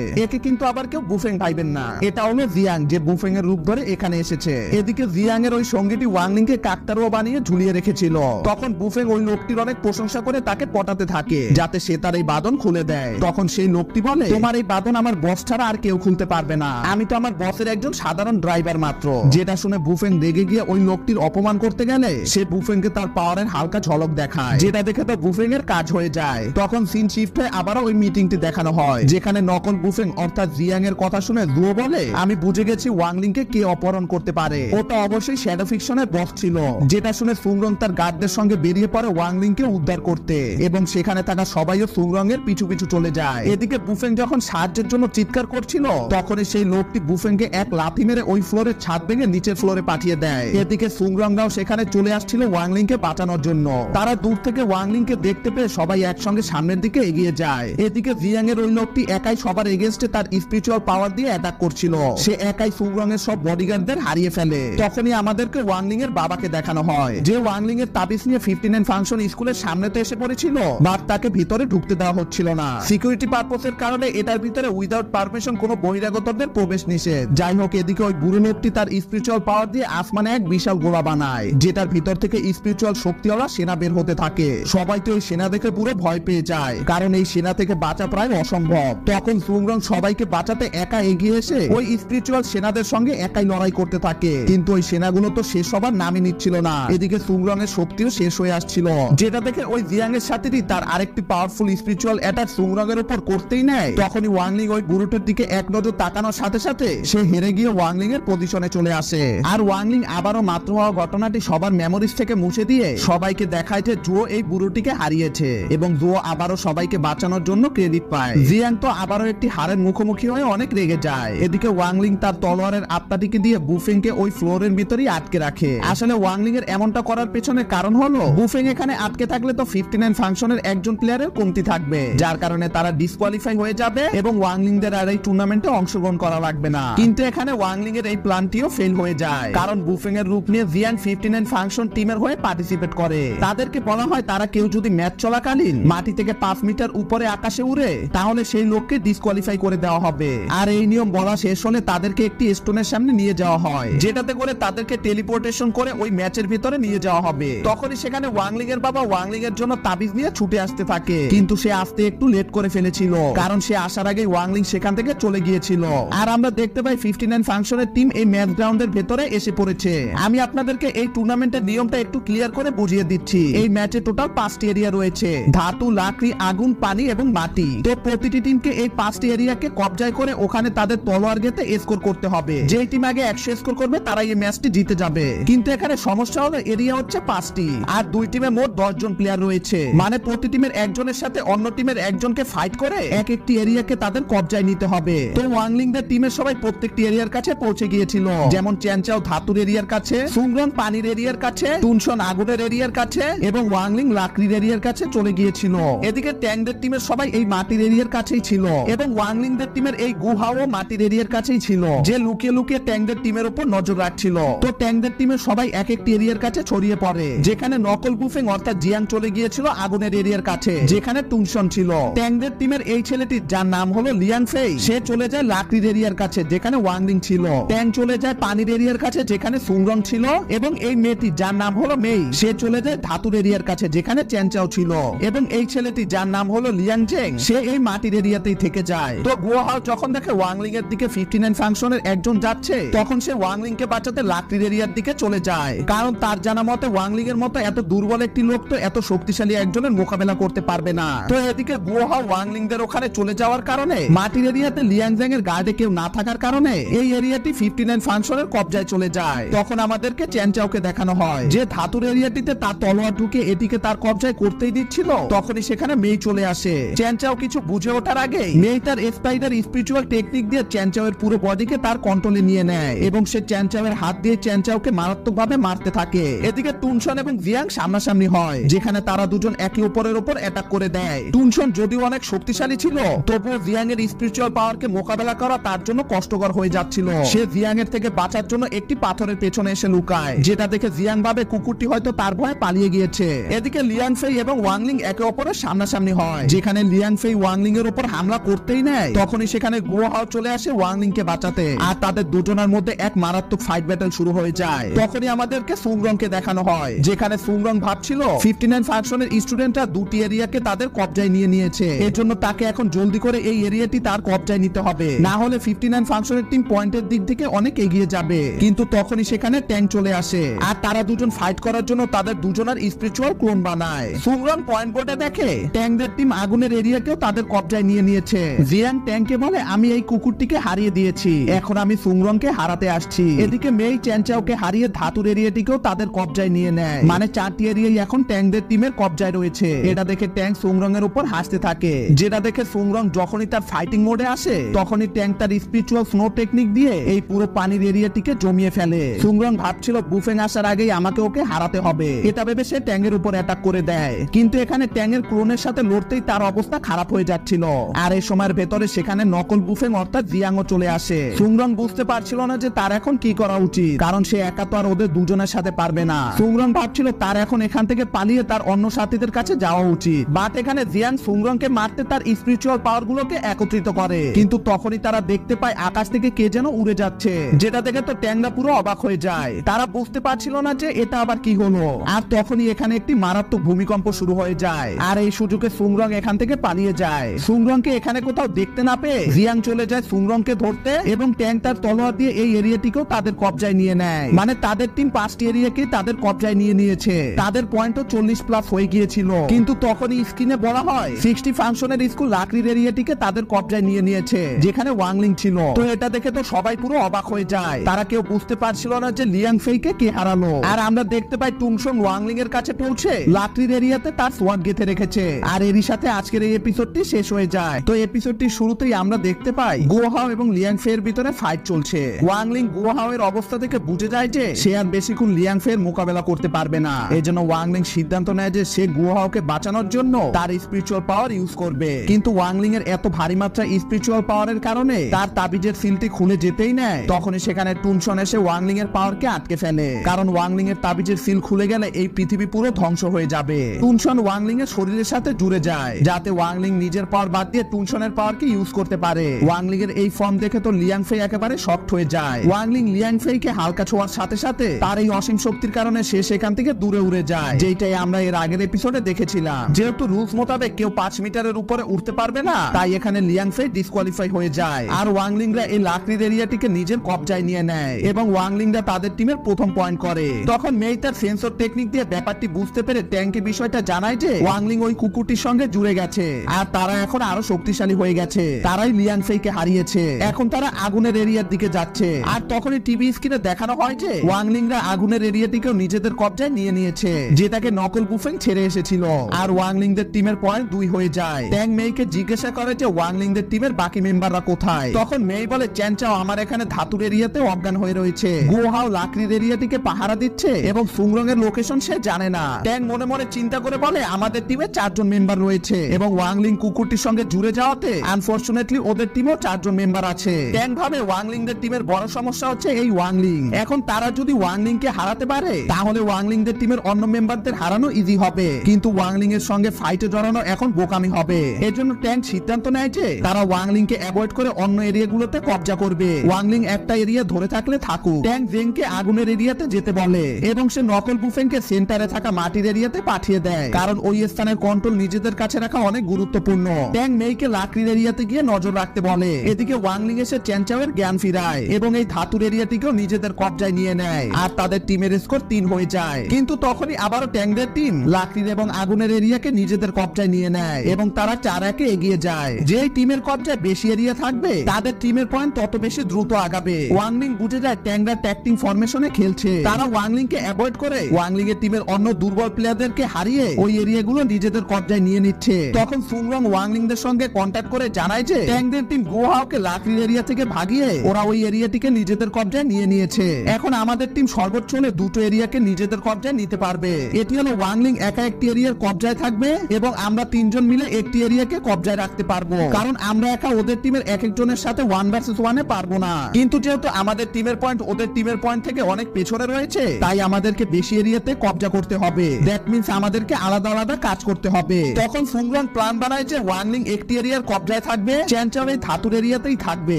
একে কিন্তু আবার কেউ বুফেং ভাইবেন না, এটা হলো জিয়াং, যে বুফেং এর রূপ ধরে এখানে এসেছে। এদিকে জিয়াং এর ওই সঙ্গীটি ওয়াংলিং কে কাকতারুয়া বানিয়ে ঝুলিয়ে রেখেছিল। তখন বুফেং ওই লোকটির অনেক প্রশংসা করে তাকে পটাতে থাকে যাতে সে তার এই বাঁধন খুলে দেয়। তখন সেই লোকটি বলে, তোমার এই বাঁধন আমার বস ছাড়া আর কেউ খুলতে পারবে না, আমি তো আমার বসের একজন সাধারণ ড্রাইভার মাত্র। যেটা শুনে বুফেং রেগে গিয়ে ওই লোকটির অপমান করতে গেলে সে বুফেং কে তার পাওয়ারের হালকা ঝলক দেখায়, যেটা দেখে তো বুফেং এর কাজ হয়ে যায়। তখন সিন শিফট হয়ে আবারও ওই মিটিংটি দেখানো হয়, যেখানে নকল বুফেং অর্থাৎ জিয়াং এর কথা শুনে দুও বলে, আমি বুঝে গেছি ওয়াংলিং কে কে অপহরণ করতে পারে, ওটা অবশ্যই শ্যাডো ফিকশনের বস ছিল। যেটা শুনে সুংরং তার গার্ডদের সঙ্গে বেরিয়ে পড়ে ওয়াংলিং কে উদ্ধার করতে এবং সেখানে থাকা সবাইও সুংরং এর পিছু পিছু চলে যায়। এদিকে বুফেং যখন সাহায্যের জন্য চিৎকার করছিল তখনই সেই লোকটি বুফেং কে এক লাথি মেরে ওই ফ্লোরের ছাদ ভেঙে নিচের ফ্লোরে পাঠিয়ে দেয়। এদিকে সুংরংরাও সেখানে চলে আসছিল ওয়াংলিং কে বাঁচানোর জন্য। তারা দূর থেকে ওয়াংলিং কে দেখতে পেয়ে সবাই একসঙ্গে সামনের দিকে এগিয়ে যায়। এদিকে জিয়াং এর ওই লোকটি একাই সবার এগেইনস্টে তার স্পিরিচুয়াল পাওয়ার দিয়ে অ্যাটাক করছিল। সে একাই সুংরং এর সব বডিগার্ডদের হারিয়ে ফেলে। তখনই আমাদেরকে ওয়াংলিং এর বাবাকে দেখানো হয়, যে ওয়াংলিং এর তাবিজ নিয়ে 59 ফাংশন স্কুলের সামনে তো এসে পড়েছিল, বাট তাকে ভিতরে ঢুকতে দেওয়া হচ্ছিল না। সিকিউরিটি পারপোজের কারণে এটার ভিতরে উইদাউট পারমিশন কোনো বহিরাগতদের প্রবেশ নিষেধ। যাই হোক, এদিকে ওই বুড়ো লোকটি তার স্পিরিচুয়াল পাওয়ার দিয়ে আসমানে এক বিশাল গোলা বানায়, যেটার ভিতর থেকে স্পিরিচুয়াল শক্তি শক্তিওয়ালা সেনা বের হতে থাকে। সবাই তো এই সেনা দেখে পুরো ভয় পেয়ে যায়, কারণ এই সেনা থেকে বাঁচা প্রায় অসম্ভব। তখন সুংরং সবাইকে বাঁচাতে একা এগিয়ে এসে ওই স্পিরিচুয়াল সেনাদের সঙ্গে একাই লড়াই করতে থাকে। কিন্তু ওই সেনাগুলো তো শেষ হবার নামই নিচ্ছিল না। এদিকে সুংরং এর শক্তিও শেষ হয়ে আসছিল, যেটা দেখে ওই জিয়াং এর সাথেই তার আরেকটি পাওয়ারফুল স্পিরিচুয়াল অ্যাটাক সুংরং এর উপর করতেই নেয়। তখনই ওয়াংলিং ওই গুরুটার দিকে এক নজর তাকানোর সাথে সাথে সে হেরে গিয়ে ওয়াংলিং এর পজিশনে চলে আসে। আর ওয়াংলিং আবারও মাত্র হওয়া ঘটনাটি সবার মেমোরিজ থেকে মুছে দিয়ে সবাইকে দেখায় যে জুও এই বুড়োটিকে হারিয়েছে এবং জুও আবারও সবাইকে বাঁচানোর জন্য ক্রেডিট পায়। জিয়াং তো আবারও একটি হারের মুখোমুখি হয়ে অনেক রেগে যায়। এদিকে ওয়াংলিং তার তলোয়ারের আত্মাটিকে দিয়ে বুফেং কে ওই ফ্লোরের ভিতরেই আটকে রাখে। আসলে ওয়াংলিং এর এমনটা করার পেছনে কারণ হলো বুফেং এখানে আটকে থাকলে তো 59 ফাংশনের একজন প্লেয়ারের কমতি থাকবে, যার কারণে তারা ডিসকোয়ালিফাই হয়ে যাবে এবং ওয়াংলিং দের আর এই টুর্নামেন্টে অংশগ্রহণ করা লাগবে না। কিন্তু এখানে ওয়াংলিং এর এই প্ল্যানটিও ফেল হয়ে যায়, কারণ বুফেং এর রূপ নিয়ে জিয়াং 59 ফাংশন টিমের হয়ে পার্টিসিপেট করে। তাদেরকে বলা হয় তারা কেউ যদি ম্যাচ চলাকালীন মাটি থেকে 5 মিটার উপরে আকাশে উড়ে তাহলে সেই লোককে ডিসকোয়ালিফাই করে দেওয়া হবে। আর এই নিয়ম বলা শেষ হলে তাদেরকে একটি স্টোনের সামনে নিয়ে যাওয়া হয়, যেটাতে করে তাদেরকে টেলিপোর্টেশন করে ওই ম্যাচের ভিতরে নিয়ে যাওয়া হবে। তখনই সেখানে ওয়াংলিং এর বাবা ওয়াংলিং এর জন্য তাবিজ নিয়ে ছুটে আসতে থাকে, কিন্তু সে আসতে একটু লেট করে ফেলেছিল, কারণ সে আসার আগেই ওয়াংলিং সেখান থেকে চলে গিয়েছিল। আর আমরা দেখতে পাই 59 ফাংশনের টিম এই ম্যাচ গ্রাউন্ডের ভেতরে এসে পড়েছে। আমি আপনাদেরকে এই টুর্নামেন্টের নিয়মটা একটু ক্লিয়ার করে বুঝিয়ে দিচ্ছি। এই ম্যাচে টোটাল 5টি এরিয়া রয়েছে, ধাতু, লাকড়ি, আগুন, পানি এবং মাটি। তো প্রতিটি টিমকে এই 5টি এরিয়াকে কবজায় করে ওখানে তাদের তলোয়ার গেতে স্কোর করতে হবে। যে টিম আগে 100 স্কোর করবে তারাই এই ম্যাচটি জিতে যাবে। কিন্তু এখানে সমস্যা হলো এরিয়া হচ্ছে 5টি আর 2 টিমে মোট 10 জন প্লেয়ার রয়েছে, মানে প্রতি টিমের একজনের সাথে অন্য টিমের একজনকে ফাইট করে এক একটি এরিয়াকে তাদের কবজায় নিতে হবে। তো ওয়াংলিং দের টিমের সবাই প্রত্যেকটি এরিয়ার কাছে পৌঁছে গিয়েছিল, যেমন চ্যানচাও ধাতুর এরিয়ার কাছে, সুংরং পানির এরিয়ার কাছে, টুনশন আগুনের এরিয়ার কাছে এবং ওয়াংলিং লাকড়ির এরিয়ার কাছে চলে গিয়েছিল। এদিকে ট্যাংদের টিমের সবাই এই মাটির এরিয়ার কাছেই ছিল এবং ওয়াংলিং দের টিমের এই গুহাও মাটির এরিয়ার কাছেই ছিল, যে লুকিয়ে লুকিয়ে ট্যাংদের টিমের উপর নজর রাখছিল। তো ট্যাংদের টিমের সবাই এক একটি এরিয়ার কাছে ছড়িয়ে পড়ে, যেখানে নকল বুফেং অর্থাৎ জিয়াং চলে গিয়েছিল আগুনের এরিয়ার কাছে, যেখানে টুনশন ছিল। ট্যাংদের টিমের এই ছেলেটি যার নাম হলো লিয়াং ফেই, সে চলে যায় লাকড়ির এরিয়ার কাছে যেখানে ওয়াংলিং ছিল। ট্যাং চলে যায় পানির এরিয়ার কাছে যেখানে সুংরং ছিল এবং এই মেয়েটি যার নাম হলো মেই, সে চলে যায় ধাতুর এরিয়ার কাছে যেখানে চ্যানচাও ছিল এবং এই ছেলেটি যার নাম হলো লিয়াং জেং, সে এই মাটির এরিয়াতেই থেকে যায়। তো গুয়াহাও যখন দেখে ওয়াংলিং এর দিকে 59 ফাংশনের একজন যাচ্ছে, তখন সে ওয়াংলিং কে বাঁচাতে লাকড়ির এরিয়ার দিকে চলে যায়, কারণ তার জানা মতে ওয়াংলিং এর মতো এত দুর্বল একটি লোক তো এত শক্তিশালী একজনের মোকাবেলা করতে পারবে না। তো এদিকে গুয়াহাও ওয়াংলিং দের ওখানে চলে যাওয়ার কারণে মাটির এরিয়াতে লিয়াং জেং এর গার্ডে কেউ না থাকার কারণে এই এরিয়াটি 59 ফাংশনের কবজায় চলে যায়। তখন আমাদেরকে চ্যানচাওকে দেখানো হয় যে ধাতুর এরিয়াটিতে তার তলোয়ার ঢুকে এটিকে তার কবজায় করতেই দিচ্ছিল, তখনই সেখানে মেই চলে আসে। চ্যানচাও কিছু বুঝে ওঠার আগে মেই তার স্পাইডার স্পিরিচুয়াল টেকনিক দিয়ে চ্যানচাও এর পুরো বডিকে তার কন্ট্রোলে নিয়ে নেয় এবং সে চ্যানচাও এর হাত দিয়ে চ্যানচাওকে মারাত্মকভাবে মারতে থাকে। এদিকে টুনশন এবং জিয়াং সামনাসামনি হয়, যেখানে তারা দুজন একে অপরের উপর অ্যাটাক করে দেয়। টুনশন যদিও অনেক শক্তিশালী ছিল, তবুও জিয়াং এর স্পিরিচুয়াল পাওয়ারকে মোকাবেলা করা তার জন্য কষ্টকর হয়ে যাচ্ছিল। সে জিয়াং এর থেকে বাঁচার জন্য একটি পাথরের পেছনে এসে লুকায়, যেটা দেখে জিয়াং ভাবে কুকুরটি হয়তো তার ভয়ে পালিয়ে গিয়েছে। এদিকে লিয়াং ফেই এবং ওয়াংলিং একে অপরের সামনাসামনি হয়, যেখানে লিয়াং ফেই ওয়াংলিং এর উপর হামলা করতেই নেয়, তখনই সেখানে গুয়াহাও চলে আসে ওয়াংলিং কে বাঁচাতে। আর তাদের দুজনের মধ্যে এক মারাত্মক ফাইট ব্যাটল শুরু হয়ে যায়। তখনই আমাদেরকে সুংরং কে দেখানো হয়, যেখানে সুংরং ভাবছিল 59 ফাংশনের স্টুডেন্টরা 2টি এরিয়াকে তাদের কবজায় নিয়ে নিয়েছে, এর জন্য তাকে এখন জলদি করে এই এরিয়াটি তার কবজায় নিতে হবে, না হলে 59 ফাংশনের টিম পয়েন্টের দিক থেকে অনেক এগিয়ে যাবে। কিন্তু তখনই সেখানে ট্যাং চলে আসে আর তারা দুজন ফাইট করার জন্য তাদের দুজনের স্পিরিচুয়াল ক্লোন বানায়। সুংরং পয়েন্ট বোর্ডে দেখে ট্যাংদের টিম আগুনের এরিয়াকেও তাদের কবজায় নিয়ে নিয়েছে। জিয়াং ট্যাংকে বলে, আমি এই কুকুরটিকে হারিয়ে দিয়েছি, এখন আমি সুংরংকে হারাতে আসছি। এদিকে মেই চ্যানচাওকে হারিয়ে ধাতুর এরিয়াটিকেও তাদের কবজায় নিয়ে নেয়, মানে 4টি এরিয়াই এখন ট্যাংদের টিমের কবজায় রয়েছে। এটা দেখে ট্যাং সুংরং এর উপর হাসতে থাকে, যেটা দেখে সুংরং যখনই তার ফাইটিং মোডে আসে তখনই ট্যাং তার স্পিরিচুয়াল স্নো টেকনিক দিয়ে এই পুরো পানির এরিয়াটিকে জমিয়ে ফেলে। সুংরং ভাবছিল বুফেং আসার আগেই আমাকে ওকে হারাতে হবে, এটা ভেবে সে ট্যাং এর উপর অ্যাটাক করে দেয়। কিন্তু এখানে ট্যাং এর ক্লোনের সাথে লড়তেই তার অবস্থা খারাপ হয়ে যাচ্ছিল। আর এই সময়ের ভেতরে সেখানে নকল বুফেং অর্থাৎ জিয়াংও চলে আসে। সুংরং বুঝতে পারছিল না যে তার এখন কি করা উচিত, কারণ সে একা তো আর ওদের দুজনের সাথে পারবে না। সুংরং ভাবছিল তার এখন এখান থেকে পালিয়ে তার অন্য সাথীদের কাছে যাওয়া উচিত, বাট এখানে জিয়াং সুংরংকে মারতে তার স্পিরিচুয়াল পাওয়ার গুলোকে একত্রিত করে। কিন্তু তখনই তারা দেখতে পায় আকাশ থেকে কে যেন উড়ে যাচ্ছে, যেটা দেখে তো ট্যাংরা পুরো অবাক হয়ে যায়। তারা বুঝতে পারছিল না যে এটা আবার কি হলো। আর তখনই এখানে একটি মারাত্মক ভূমিকম্প শুরু হয়ে যায়। আর এই সুযোগে সুংরং এখান থেকে পালিয়ে যায়। সুংরংকে এখানে কোথাও দেখতে না পেয়ে জিয়াং চলে যায় সুংরংকে ধরতে এবং ট্যাং তার তলোয়ার দিয়ে এই এরিয়াটিকেও তাদের কবজায় নিয়ে নেয়। মানে তাদের টিম 5টি এরিয়াকে তাদের কবজায় নিয়ে নিয়েছে। তাদের পয়েন্টও 40+ হয়ে গিয়েছিল। কিন্তু তখনই স্ক্রিনে বলা হয় 60 ফাংশনের স্কুল লাকড়ির এরিয়াটিকে তাদের কবজায় নিয়ে নিয়েছে, যেখানে ওয়াংলিং ছিল। তো এটা দেখে তো সবাই পুরো অবাক হয়ে যায়। তারা কেউ বুঝতে পারছিল না যে লিয়াং ফেইকে কে হারালো। আর আমরা দেখতে পাই টুংসং ওয়াংলিং এর কাছে পৌঁছে লাকড়ির এরিয়াতে তার সোয়ার্ড গেঁথে রেখেছে। আর এরই সাথে আজকের এই এপিসোডটি শেষ হয়ে যায়। তো এপিসোডটির শুরুতেই আমরা দেখতে পাই গুও হাও এবং লিয়াং ফে এর ভিতরে ফাইট চলছে। ওয়াংলিং গুও হাও এর অবস্থা থেকে বুঝে যায় যে সে আর বেশিক্ষণ লিয়াং ফে এর মোকাবেলা করতে পারবে না। এজন্য ওয়াংলিং সিদ্ধান্ত নেয় যে সে গুও হাওকে বাঁচানোর জন্য তার স্পিরিচুয়াল পাওয়ার ইউজ করবে। কিন্তু ওয়াংলিং এর এত ভারী মাত্রা স্পিরিচুয়াল পাওয়ারের কারণে তার তাবিজের সিলটি খুলে যেতেই নেয়। তখনই সেখানে টুনশন এসে ওয়াংলিং এর পাওয়ারকে আটকে ফেলে, কারণ ওয়াংলিং এর তাবিজের সিল খুলে গেলে এই পৃথিবী পুরো ধ্বংস হয়ে যাবে। টুনশন ওয়াংলিং এর শরীরের সাথে জুড়ে যায়, যাতে ওয়াংলিং নিজের পাওয়ার বাদ দিয়ে টুনশনের পাওয়ারকে ইউজ করতে পারে। ওয়াংলিং এর এই ফর্ম দেখে তো লিয়াং ফেই একেবারে শকড হয়ে যায়। ওয়াংলিং লিয়াং ফেইকে হালকা ছোঁয়ার সাথে সাথে তার এই অসীম শক্তির কারণে সে সেখান থেকে দূরে উড়ে যায়, যেটাই আমরা এর আগের এপিসোডে দেখেছিলাম। যেহেতু রুলস মোতাবেক কেউ 5 মিটারের উপরে উঠতে পারবে না, তাই এখানে লিয়াং ফেই ডিসকোয়ালিফাই হয়ে যায়। আর ওয়াংলিংরা এই লাকড়ির এরিয়াটিকে নিজের কবজায় নিয়ে নেয় এবং ওয়াংলিংরা তাদের টিমের প্রথম পয়েন্ট করে। তখন মেই তার সেন্সর টেকনিক দিয়ে ব্যাপারটি বুঝতে পেরে ট্যাঙ্কে বিষয়টা জানায় যে ওয়াংলিং ওই কুকুরটির সঙ্গে জুড়ে গেছে আর তারা এখন আরো শক্তিশালী হয়ে গেছে। তারাই লিয়াং ফেইকে হারিয়েছে। এখন তারা আগুনের এরিয়ার দিকে যাচ্ছে। আর তখনই টিভি স্ক্রিনে দেখানো হয় যে ওয়াংলিংরা আগুনের এরিয়াটিকেও নিজেদের কবজায় নিয়ে নিয়েছে, যেটাকে নকল বুফেং ছেড়ে এসেছিল। আর ওয়াংলিংদের টিমের পয়েন্ট 2 হয়ে যায়। ট্যাং মেইকে জিজ্ঞাসা করে যে ওয়াংলিংদের টিমের বাকি মেম্বাররা কোথায়। তখন মেই বলে চ্যানচাও আমার এখানে ধাতুর এরিয়াতে অজ্ঞান হয়ে রয়েছে। গুও হাও লাকড়ির এরিয়াটিকে পাহারা দিচ্ছে এবং সুংরং এর লোকেশন সে জানে না। ট্যাং মনে মনে চিন্তা করে বলে আমাদের টিমে 4 জন মেম্বার রয়েছে এবং ওয়াংলিং কুকুরটির সঙ্গে জুড়ে যাওয়াতে আনফরচুনেটলি ওদের টিমেও 4 জন মেম্বার আছে। ট্যাং ভাবে ওয়াংলিংদের টিমের বড় সমস্যা হচ্ছে এই ওয়াংলিং। এখন তারা যদি ওয়াংলিংকে হারাতে পারে তাহলে ওয়াংলিংদের টিমের অন্য মেম্বারদের হারানো ইজি হবে, কিন্তু ওয়াংলিং এর সঙ্গে ফাইটে জড়ানো এখন বোকামি হবে। এজন্য ট্যাং সিদ্ধান্ত নেয় যে তারা ওয়াংলিংকে অ্যাভয়েড করে অন্য এরিয়াগুলোতে কবজা করবে। ওয়াংলিং একটা এরিয়া ধরে থাকলে থাকুক। ট্যাং জেংকে আগুনের এরিয়াতে যেতে বলে এবং সে নকল বুফেংকে সেন্টারে থাকা মাটির এরিয়াতে পাঠিয়ে দেয়, কারণ ওই স্থানের কন্ট্রোল নিজেদের কাছে রাখা অনেক গুরুত্বপূর্ণ। ট্যাং মেইকে লাকড়ির এরিয়াতে গিয়ে নজর রাখতে বলে। এদিকে ওয়াংলিং এসে চ্যানচাওয়ের জ্ঞান ফিরায় এবং এই ধাতুর এরিয়াটিকেও নিজেদের কবজায় নিয়ে নেয় আর তাদের টিমের স্কোর 3 হয়ে যায়। কিন্তু তখনই আবারও ট্যাংদের টিম লাকড়ির এবং আগুনের এরিয়াকে নিজেদের কবজায় নিয়ে নেয় এবং তারা 4-1 এগিয়ে যায়। যেই টিমের কবজায় বেশি এরিয়া থাকবে তাদের টিমের পয়েন্ট তত বেশি দ্রুত আগাবে। ওয়াংলিং বুঝে যায় ট্যাংরা ট্যাগ-টিম ফরমেশনে খেলছে। তারা ওয়াংলিং কে অ্যাভয়েড করে ওয়াংলিং এর টিমের অন্য দুর্বল প্লেয়ারদেরকে হারিয়ে ওই এরিয়াগুলো নিজেদের কবজায় নিয়ে নিচ্ছে। তখন সুংরং ওয়াংলিংদের সঙ্গে কন্ট্যাক্ট করে জানায় যে ট্যাংদের টিম গুও হাওকে লাকড়ির এরিয়া থেকে ভাগিয়ে ওরা ওই এরিয়াটিকে নিজেদের কবজায় নিয়ে নিয়েছে। এখন আমাদের টিম সর্বোচ্চ হলে 2টো এরিয়াকে নিজেদের কবজায় নিতে পারবে। এটি হলো ওয়াংলিং একা একটি এরিয়ার কবজায় থাকবে এবং আমরা 3 জন মিলে একটি এরিয়াকে কবজায় রাখতে পারবো, কারণ আমরা একা ওদের টিমের এক একজনের সাথে 1 ভার্সেস 1 এ পারবো না। কিন্তু যেহেতু আমাদের টিমের পয়েন্ট ওদের টিমের পয়েন্ট থেকে অনেক পেছনে রয়েছে, তাই আমাদেরকে বেশি এরিয়াতে কবজা করতে হবে। দ্যাট মিন্স আমাদেরকে আলাদা আলাদা কাজ করতে হবে। তখন সুংরং প্ল্যান বানায় যে ওয়াংলিং একটি এরিয়ার কবজায় থাকবে, চ্যানচাও এই ধাতুর এরিয়াতেই থাকবে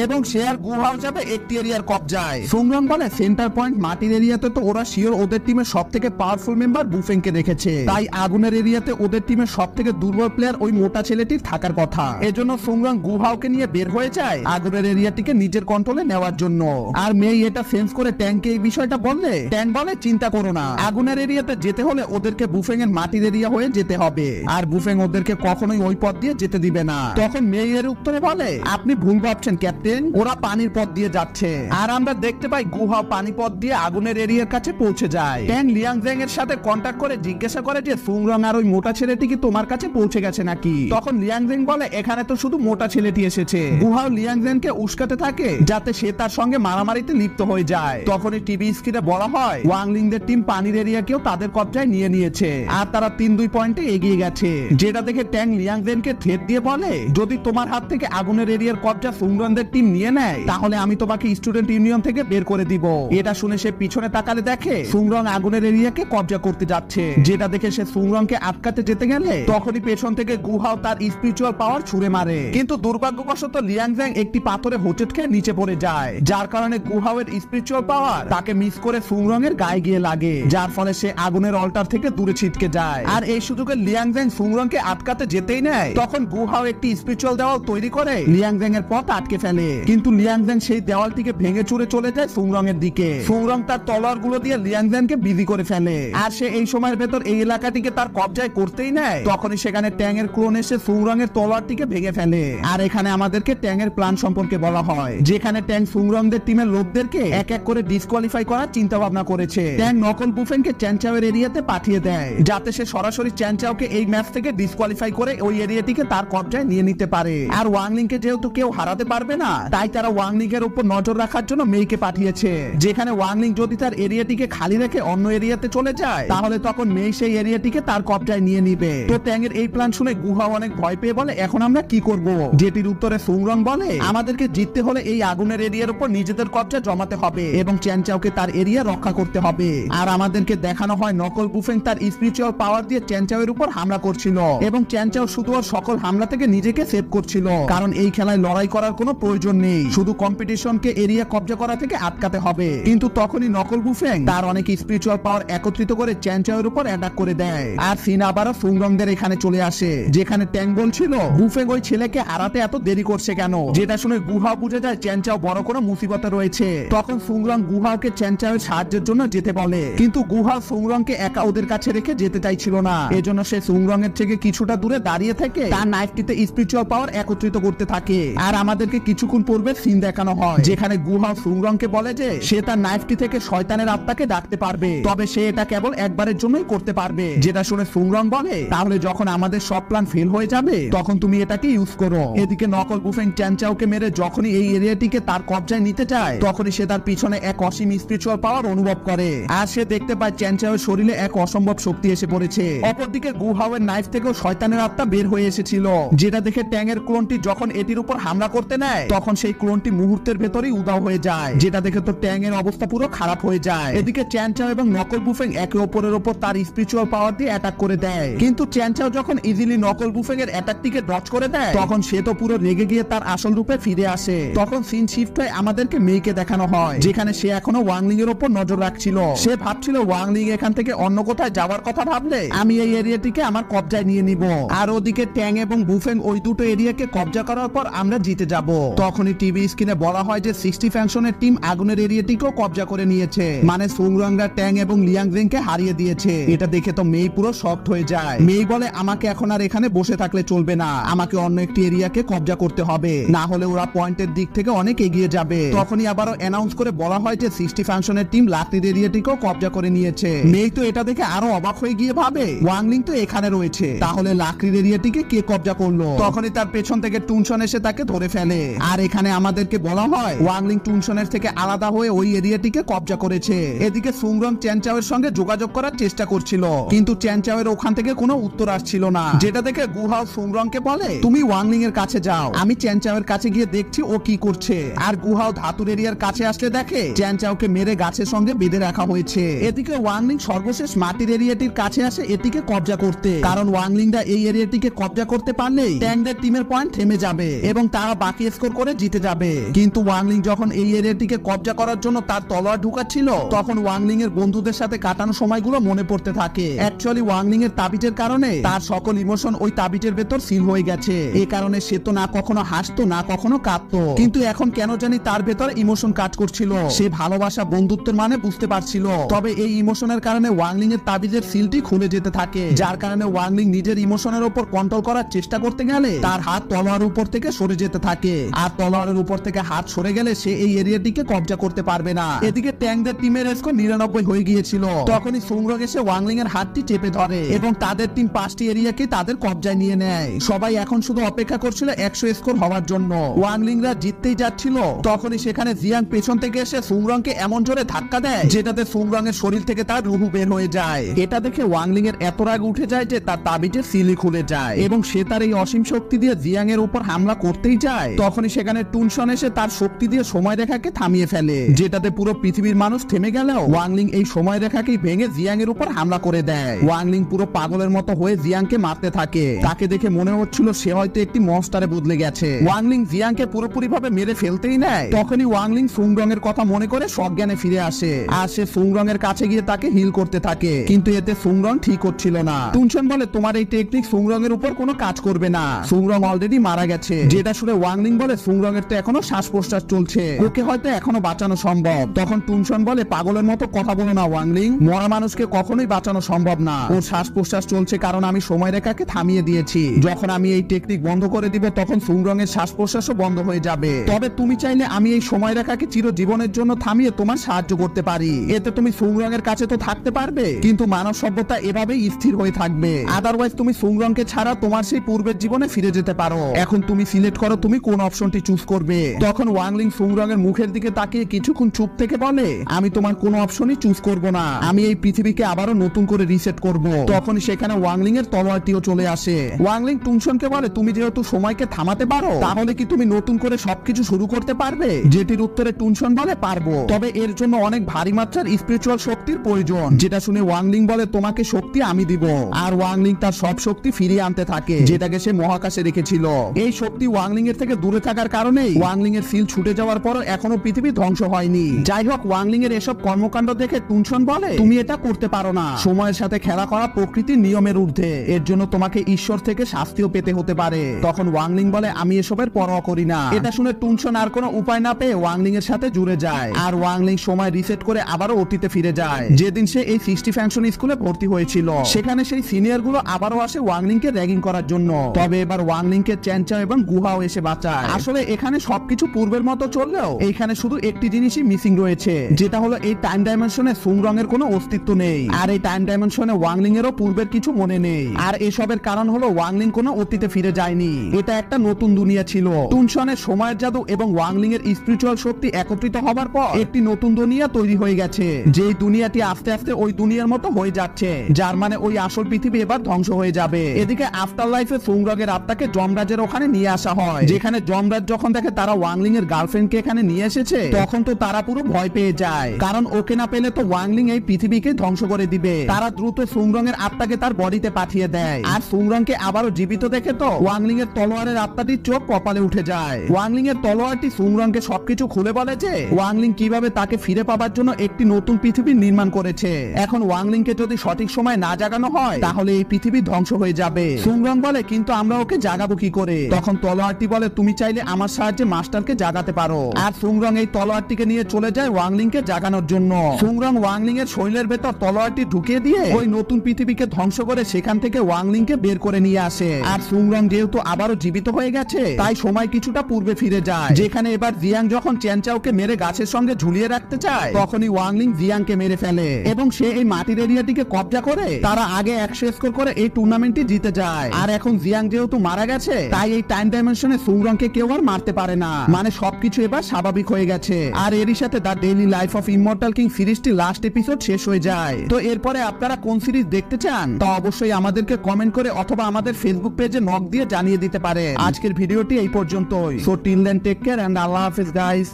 এবং সে আর গুও হাও যাবে একটি এরিয়ার কবজায়। সুংরং বলে সেন্টার পয়েন্ট মাটির এরিয়াতে তো ওরা শিওর ওদের টিমের সবথেকে পাওয়ারফুল মেম্বার বুফেংকে রেখেছে, তাই আগুনের এরিয়াতে ওদের টিমের সবথেকে দুর্বল প্লেয়ার ওই মোটা ছেলেটির থাকার কথা। এজন্য সুংরং গুও হাওকে নিয়ে বের হয়ে যায় আগুনের এরিয়াটিকে নিজের কন্ট্রোলে নেওয়ার জন্য। আর মেই এটা সেন্স করে ট্যাংকে এই বিষয়টা বললে ট্যাং বলে চিন্তা করো না, আগুনের এরিয়াতে যেতে হলে ওদেরকে বুফেং এর মাটির এরিয়া হয়ে যেতে হবে আর বুফেং ওদেরকে কখনোই ওই পথ দিয়ে যেতে দিবে না। তখন মেই এর উত্তরে বলে আপনি ভুল ভাবছেন ক্যাপ্টেন, ওরা পানির পথ দিয়ে যাচ্ছে। আর আমরা দেখতে পাই গুও হাও পানি পথ দিয়ে আগুনের এরিয়ার কাছে পৌঁছে যায়। ট্যাং লিয়াং জেং এর সাথে কন্ট্যাক্ট করে জিজ্ঞাসা করে যে সুংরং আর ওই মোটা ছেলেটি কি তোমার কাছে পৌঁছে গেছে নাকি। তখন লিয়াং জেং বলে এখানে তো শুধু মোটা ছেলেটি এসেছে। গুও হাও লিয়াং জেং কে উস্কাতে থাকে যাতে সে তার সঙ্গে মারামারিতে লিপ্ত হয়ে যায়। তখনই টিভি স্ক্রিনে বলা হয় ওয়াংলিংদের টিম পানির এরিয়াকেও তাদের কবজায় নিয়ে নিয়েছে আর তারা 3-2 পয়েন্টে এগিয়ে গেছে। যেটা দেখে ট্যাং লিয়াং জেনকে থ্রেট দিয়ে বলে যদি তোমার হাত থেকে আগুনের এরিয়ার কবজা সুংরংদের টিম নিয়ে নেয় তাহলে আমি তোমাকে স্টুডেন্ট ইউনিয়ন থেকে বের করে দিব। এটা শুনে সে পিছনে তাকালে দেখে সুংরং আগুনের এরিয়াকে কবজা করতে যাচ্ছে। যেটা দেখে সে সুংরংকে আটকাতে যেতে গেলে তখনই পেছন থেকে গুও হাও তার স্পিরিচুয়াল পাওয়ার ছুড়ে মারে, কিন্তু দুর্ভাগ্যবশত লিয়াং জেং একটি পাথরে হোঁচট খেয়ে নিচে পড়ে যায়, যার কারণে গুও হাও এর স্পিরিচুয়াল পাওয়ার তাকে মিস করে সুংরং এর গায়ে গিয়ে লাগে, যার ফলে সে আগুনের অল্টার থেকে দূরে ছিটকে যায়। আর এই সুযোগে লিয়াংজেং সুংরংকে আটকাতে যেতেই নেয়, তখন গুহাও একটি স্পিরিচুয়াল দেওয়াল তৈরি করে লিয়াংজেং এর পথ আটকে ফেলে। কিন্তু লিয়াংজেং সেই দেওয়ালটিকে ভেঙে চুরে চলে যায় সুংরং এর দিকে। সুংরং তার তলোয়ার গুলো দিয়ে লিয়াংজেংকে বিধি করে ফেলে। আর সে এই সময়ের ভেতর এই এলাকাটিকে তার কবজায় করতেই নেয়, তখনই সেখানে ট্যাং এর ক্লোন এসে সুংরং এর তলোয়ারটিকে ভেঙে ফেলে। আর এখানে আমাদেরকে ট্যাং এর প্ল্যান সম্পর্কে বলা হয়, যেখানে ট্যাং সুংরংদের টিমের লোকদেরকে এক এক করে ডিসকোয়ালিফাই করার চিন্তা ভাবনা করেছে। ট্যাং নকল বুফেনকে চ্যানচাওয়ের এরিয়াতে পাঠিয়ে দেয়, যাতে সে সরাসরি চ্যানচাওকে এই ম্যাচ থেকে ডিসকোয়ালিফাই করে ওই এরিয়াটিকে তার কবজায় নিয়ে নিতে পারে। আর ওয়াংলিংকে যেহেতু কেউ হারাতে পারবে না, তাই তারা ওয়াংলিং এর উপর নজর রাখার জন্য মেইকে পাঠিয়েছে। যেখানে ওয়াংলিং যদি তার এরিয়াটিকে খালি রেখে অন্য এরিয়াতে চলে যায়, তাহলে তখন মেই সেই এরিয়াটিকে তার কবজায় নিয়ে নিবে। তো ট্যাং এর এই প্ল্যান শুনে গুহা অনেক ভয় পেয়ে বলে, এখন আমরা কি করব? যেটির উত্তরে সুংরং বলে, আমাদেরকে জিততে হলে এই আগুনের এরিয়ার উপর নিজেদের কবজা জমাতে হবে এবং চ্যানচাওকে তার এরিয়া রক্ষা করতে হবে। আর আমাদেরকে দেখানো হয় নকল বুফেং তার স্পিরিচুয়াল পাওয়ার দিয়ে চ্যানচাওয়ের উপর হামলা করছিল এবং চ্যানচাও শুধু ওর সকল হামলা থেকে নিজেকে সেভ করছিল, কারণ এই খেলায় লড়াই করার কোনো প্রয়োজন নেই, শুধু কম্পিটিশনকে এরিয়া কবজা করা থেকে আটকাতে হবে। কিন্তু তখনই নকল বুফেং তার অনেক স্পিরিচুয়াল পাওয়ার একত্রিত করে চ্যানচাওয়ের উপর অ্যাটাক করে দেয়। আর সিন আবারও সুংরংদের এখানে চলে আসে, যেখানে ট্যাং বলছিল বুফেং ওই ছেলেকে হারাতে এত দেরি করছে কেন, যেটা শুনে গুহা বুঝে যায় চ্যানচাও বড় কোনো মুসিবতে রয়েছে। তখন সুংরং গুহাকে চ্যানচাওয়ের সাহায্যের জন্য যেতে বলে, কিন্তু গুহা সুংরংকে একা ওদের কাছে রেখে যেতে চাইছিল না। এজন্য সে সুংরং এর থেকে কিছুটা দূরে দাঁড়িয়ে থেকে তার নাইফটিতে স্পিরিচুয়াল পাওয়ার একত্রিত করতে থাকে। আর আমাদেরকে কিছুক্ষণ পূর্বে সিন দেখানো হয়, যেখানে গুহা সুংরংকে বলে যে সে তার নাইফটি থেকে শয়তানের আত্মাকে ডাকতে পারবে, তবে সে এটা কেবল একবারের জন্যই করতে পারবে। যেটা শুনে সুংরং বলে, তাহলে যখন আমাদের সব প্ল্যান ফেল হয়ে যাবে তখন তুমি এটাকে ইউজ করো। এদিকে নকল বুফেং চ্যানচাওকে মেরে যখনই এই এরিয়াটিকে তার কবজায় নিতে চায়, তখনই সে তার পিছনে এক অসীম স্পিরিচুয়াল পাওয়ার অনুভব করে। আর সে দেখতে পায় চ্যানচাওয়ের শরীরে এক অসম্ভব শক্তি এসে পড়েছে। অপরদিকে গুহাওয়ের নাইফ থেকেও শয়তানের আত্মা বের হয়ে এসেছিল, যেটা দেখে ট্যাং এর ক্লোনটি যখন এটির উপর হামলা করতে নেয়, তখন সেই ক্লোনটি মুহূর্তের ভেতরেই উধাও হয়ে যায়, যেটা দেখে তো ট্যাং এর অবস্থা পুরো খারাপ হয়ে যায়। এদিকে চ্যানচাও এবং নকল বুফেং একে অপরের উপর তার স্পিরিচুয়াল পাওয়ার দিয়ে অ্যাটাক করে দেয়। কিন্তু চ্যানচাও যখন ইজিলি নকল বুফেং এর অ্যাটাকটিকে ডজ করে দেয়, তখন সে তো পুরো রেগে গিয়ে তার আসল রূপে ফিরে আসে। তখন সিন শিফট হয়ে আমাদেরকে মেইকে দেখানো হয়, যেখানে সে এখনো ওয়াংলিং এর উপর নজর রাখছিল। সে ভাবছিল ওয়াংলিং এখান থেকে অন্য কোথায় যাওয়ার কথা ভাবলে আমি এই এরিয়াটিকে আমার কবজায় নিয়ে নিব। আর ওদিকে ট্যাং এবং বুফেং ওই দুটো এরিয়াকে কবজা করার পর আমরা জিতে যাব। তখনই টিভি স্ক্রিনে বলা হয় যে 60 ফ্যাংশনের টিম আগুনের এরিয়াটিকেও কবজা করে নিয়েছে, মানে সুংরংরা ট্যাং এবং লিয়াংজেংকে হারিয়ে দিয়েছে। এটা দেখে তো মেই পুরো শকড হয়ে যায়। মেই বলে, আমাকে এখন আর এখানে বসে থাকলে চলবে না, আমাকে অন্য একটি এরিয়াকে কবজা করতে হবে, না হলে ওরা পয়েন্টের দিক থেকে অনেক এগিয়ে যাবে। তখনই আবারও অ্যানাউন্স করে বলা হয় যে 60 ফ্যাংশনের টিম লাকড়ির এরিয়াটিকেও কবজা করে নিয়েছে। মেই তো এটা দেখে আরো অবাক হয়ে গিয়ে ভাবে, ওয়াংলিং তো এখানে রয়েছে, তাহলে লাকড়ির এরিয়াটিকে কে কবজা করলো? তখনই তার পেছন থেকে টুনশন এসে তাকে ধরে ফেলে। আর এখানে আমাদেরকে বলা হয় ওয়াংলিং টুনশনের থেকে আলাদা হয়ে ওই এরিয়াটিকে কবজা করেছে। এদিকে সুংরং চ্যানচাওয়ের সঙ্গে যোগাযোগ করার চেষ্টা করছিল, কিন্তু চ্যানচাওয়ের ওখান থেকে কোনো উত্তর আসছিল না, যেটা দেখে গুহাও সুংরংকে বলে, তুমি ওয়াংলিং এর কাছে যাও, আমি চ্যানচাওয়ের কাছে গিয়ে দেখছি ও কি করছে। আর গুহাও ধাতুর এরিয়ার কাছে আসলে দেখে চ্যানচাওকে মেরে গাছের সঙ্গে বেঁধে রাখা হয়েছে। এদিকে ওয়াংলিং সর্বশেষ মাটির এরিয়াটির কাছে আসে এটিকে কবজা করতে, কারণ ওয়াংলিংরা এই এরিয়াটিকে কবজা করতে পারলেই ট্যাংদের টিমের পয়েন্ট থেমে যাবে এবং তারা বাকি স্কোর করে জিতে যাবে। কিন্তু ওয়াংলিং যখন এই এরিয়াটিকে কবজা করার জন্য তার তলোয়ার ঢুকাচ্ছিল, তখন ওয়াংলিং এর বন্ধুদের সাথে কাটানো সময়গুলো মনে পড়তে থাকে। অ্যাকচুয়ালি ওয়াংলিং এর তাবিজের কারণে তার সকল ইমোশন ওই তাবিজের ভেতর সিল হয়ে গেছে। এই কারণে সে তো না কখনো হাসতো না কখনো কাঁদতো, কিন্তু এখন কেন জানি তার ভেতর ইমোশন কাজ করছিল। সে ভালোবাসা বন্ধুত্বের মানে বুঝতে পারছিল, তবে এই ইমোশনের কারণে ওয়াংলিং এর তাবিজের সিলটি খুলে যেতে থাকে, যার কারণে ওয়াংলিং নিজের ইমোশনের উপর কন্ট্রোল করার চেষ্টা করতে গেলে তার হাত তলোয়ারের উপর থেকে সরে যেতে থাকে। আর তলোয়ারের উপর থেকে হাত সরে গেলে সে এই এরিয়াটিকে কবজা করতে পারবে না। এদিকে ট্যাংদের টিমের স্কোর 99 হয়ে গিয়েছিল। তখনই সুংরং এসে ওয়াংলিং এর হাতটি চেপে ধরে এবং তাদের টিম 5টি এরিয়াকে তাদের কবজায় নিয়ে নেয়। সবাই এখন শুধু অপেক্ষা করছিল 100 স্কোর হওয়ার জন্য। ওয়াংলিংরা জিততেই যাচ্ছিল, তখনই সেখানে জিয়াং পেছন থেকে এসে সুংরংকে এমন জোরে ধাক্কা দেয় যেটাতে সুংরং এর শরীর থেকে তার রুহু বের হয়ে যায়। এটা দেখে ওয়াংলিং এর এত রাগ উঠে যায় যে তার তাবিজের সিলি খুলে যায় এবং সে তার এই অসীম শক্তি দিয়ে জিয়াং এর উপর হামলা করতেই যায়। তখনই সেখানে টুনশন এসে তার শক্তি দিয়ে সময় রেখাকে থামিয়ে ফেলে, যেটাতে পুরো পৃথিবীর মানুষ থেমে গেলেও ওয়াংলিং এই সময় রেখাকেই ভেঙে জিয়াং এর উপর হামলা করে দেয়। ওয়াংলিং পুরো পাগলের মতো হয়ে জিয়াংকে মারতে থাকে। তাকে দেখে মনে হচ্ছিল সে হয়তো একটি মনস্টারে বদলে গেছে। ওয়াংলিং জিয়াংকে পুরোপুরি ভাবে মেরে ফেলতেই নেয়, তখনই ওয়াংলিং সুংরং এর কথা মনে করে সজ্ঞানে ফিরে আসে। আর সে সুংরং এর কাছে গিয়ে লাগিয়ে তাকে হিল করতে থাকে, কিন্তু এতে সুংরং ঠিক হচ্ছিল না। টুনচন বলে তোমার এই টেকনিক সুংরং এর উপর কোনো কাজ করবে না, সুংরং অলরেডি মারা গেছে। যেটা শুনে ওয়াংলিং বলে সুংরং এর তো এখনো শ্বাস প্রশ্বাস চলছে, ওকে হয়তো এখনো বাঁচানো সম্ভব। তখন টুনচন বলে পাগলের মতো কথা বলো না ওয়াংলিং, মরা মানুষকে কখনোই বাঁচানো সম্ভব না, ওর শ্বাস প্রশ্বাস চলছে কারণ আমি সময় রেখাকে থামিয়ে দিয়েছি। যখন আমি এই টেকনিক বন্ধ করে দিব তখন সুংরং এর শ্বাস প্রশ্বাসও বন্ধ হয়ে যাবে। তবে তুমি চাইলে আমি এই সময় রেখাকে চিরজীবনের জন্য থামিয়ে তোমার সাহায্য করতে পারি, এতে তুমি সুংরং এর কাছে তো থাকতে পারবে, কিন্তু মানব সভ্যতা এভাবেই স্থির হয়ে থাকবে। আদারওয়াইজ তুমি সুংরংকে ছাড়া তোমার সেই পূর্বের জীবনে ফিরে যেতে পারো। এখন তুমি সিলেক্ট করো তুমি কোন অপশনটি চুজ করবে। তখন ওয়াংলিং সুংরং এর মুখের দিকে তাকিয়ে কিছুক্ষণ চুপ থেকে বলে আমি তোমার কোনো অপশনই চুজ করব না, আমি এই পৃথিবীকে আবারও নতুন করে রিসেট করব। তখন সেখানে ওয়াংলিং এর তলোয়ারটিও চলে আসে। ওয়াংলিং টুনচনকে বলে তুমি যেহেতু সময়কে থামাতে পারো তাহলে কি তুমি নতুন করে সবকিছু শুরু করতে পারবে? যেটির উত্তরে টুনচন বলে পারবো, তবে এর জন্য অনেক ভারী মাত্রার স্পিরিচুয়াল শক্তির প্রয়োজন। যেটা শুনে ওয়াংলিং বলে তোমাকে শক্তি আমি দিব। আর ওয়াংলিং তার সব শক্তি ফিরিয়ে আনতে থাকে যেটাকে সে মহাকাশে রেখেছিল। এই শক্তি ওয়াংলিং এর থেকে দূরে থাকার কারণে ওয়াংলিং এর সিল ছুটে যাওয়ার পর এখনো পৃথিবী ধ্বংস হয়নি। যাই হোক, ওয়াংলিং এর এসব কর্মকাণ্ড দেখে টুনচন বলে তুমি এটা করতে পারো না, সময়ের সাথে খেলা করা প্রকৃতির নিয়মের ঊর্ধ্বে, এর জন্য তোমাকে ঈশ্বর থেকে শাস্তিও পেতে হতে পারে। তখন ওয়াংলিং বলে আমি এসবের পরোয়া করি না। এটা শুনে টুনচন আর কোনো উপায় না পেয়ে ওয়াংলিং এর সাথে জুড়ে যায়, আর ওয়াংলিং সময় রিসেট করে আবারও অতীতে ফিরে যায়, যেদিন সে এই 60 ফ্যাংশন স্কুলে ভর্তি হয়েছিল। সেখানে সেই সিনিয়র গুলো আবারও আসে ওয়াংলিং কে র্যাগিং করার জন্য, তবে এবার ওয়াংলিং কে চ্যানচাও এবং গুহাও এসে বাঁচায়। আসলে এখানে সবকিছু পূর্বের মতো চললেও এইখানে শুধু একটি জিনিসই মিসিং রয়েছে, যেটা হলো এই টাইম ডাইমেনশনে সুংরং এর কোনো অস্তিত্ব নেই, আর এই টাইম ডাইমেনশনে ওয়াংলিং এরও পূর্বের কিছু মনে নেই। আর এসবের কারণ হলো ওয়াংলিং কোনো অতীতে ফিরে যায়নি, এটা একটা নতুন দুনিয়া ছিল। টুনচনের সময়ের জাদু এবং ওয়াংলিং এর স্পিরিচুয়াল শক্তি একত্রিত হবার পর একটি নতুন দুনিয়া তৈরি হয়ে গেছে, যেই দুনিয়াটি আস্তে আস্তে ওই দুনিয়ার মতো হয়ে যাচ্ছে, যার মানে ওই আসল পৃথিবী এবার ধ্বংস হয়ে যাবে। এদিকে আফটার লাইফে সুংরং এর আত্মাকে যমরাজের ওখানে নিয়ে আসা হয়, যেখানে যমরাজ যখন দেখে তারা ওয়াংলিং এর গার্লফ্রেন্ড কে এখানে নিয়ে এসেছে তখন তো তারা পুরো ভয় পেয়ে যায়, কারণ ওকে না পেলে তো ওয়াংলিং এই পৃথিবীকে ধ্বংস করে দিবে। তারা দ্রুত সুংরং এর আত্মাকে তার বডিতে পাঠিয়ে দেয়, আর সুংরং কে আবারও জীবিত দেখে তো ওয়াংলিং এর তলোয়ারের আত্মাটির চোখ কপালে উঠে যায়। ওয়াংলিং এর তলোয়ারটি সুংরং কে সবকিছু খুলে বলে যে ওয়াংলিং কিভাবে তাকে ফিরে পাবার জন্য একটি নতুন পৃথিবী নির্মাণ করেছে। এখন ওয়াংলিং কে যদি সঠিক সময় না জাগানো হয় তাহলে এই পৃথিবী ধ্বংস হয়ে যাবে। সুংরং বলে কিন্তু আমরা ওকে জাগাবো কি করে? তখন তলোয়ারটি বলে তুমি চাইলে আমার সাহায্যে মাস্টারকে জাগাতে পারো। আর সুংরং এই তলোয়ারটিকে নিয়ে চলে যায় ওয়াংলিং কে জাগানোর জন্য। সুংরং ওয়াংলিং এর শরীরের ভেতর তলোয়ারটি ঢুকিয়ে দিয়ে ওই নতুন পৃথিবীকে ধ্বংস করে সেখান থেকে ওয়াংলিং কে বের করে নিয়ে আসে। আর সুংরং যেহেতু আবারও জীবিত হয়ে গেছে তাই সময় কিছুটা পূর্বে ফিরে যায়, যেখানে এবার জিয়াং যখন চ্যানচাওকে মেরে গাছের সঙ্গে ঝুলিয়ে রাখতে চায় তখনই ওয়াংলিং জিয়াংকে মেরে ফেলে এবং সে এই মাটির এরিয়াটিকে কবজা করে তারা আগে 100 স্কোর করে এই টুর্নামেন্টটি জিতে যায়। আর এখন জিয়াং যেহেতু মারা গেছে তাই এই টাইম ডাইমেনশনে সুংরংকে কেউ আর মারতে পারে না, মানে সবকিছু এবার স্বাভাবিক হয়ে গেছে। আর এরই সাথে the daily life of immortal king সিরিজটি লাস্ট এপিসোড শেষ হয়ে যায়। তো এরপরে আপনারা কোন সিরিজ দেখতে চান তা অবশ্যই আমাদেরকে কমেন্ট করে অথবা আমাদের ফেসবুক পেজে নক দিয়ে জানিয়ে দিতে পারে। আজকের ভিডিওটি এই পর্যন্তই। So till then take care and আল্লাহ হাফেজ গাইস।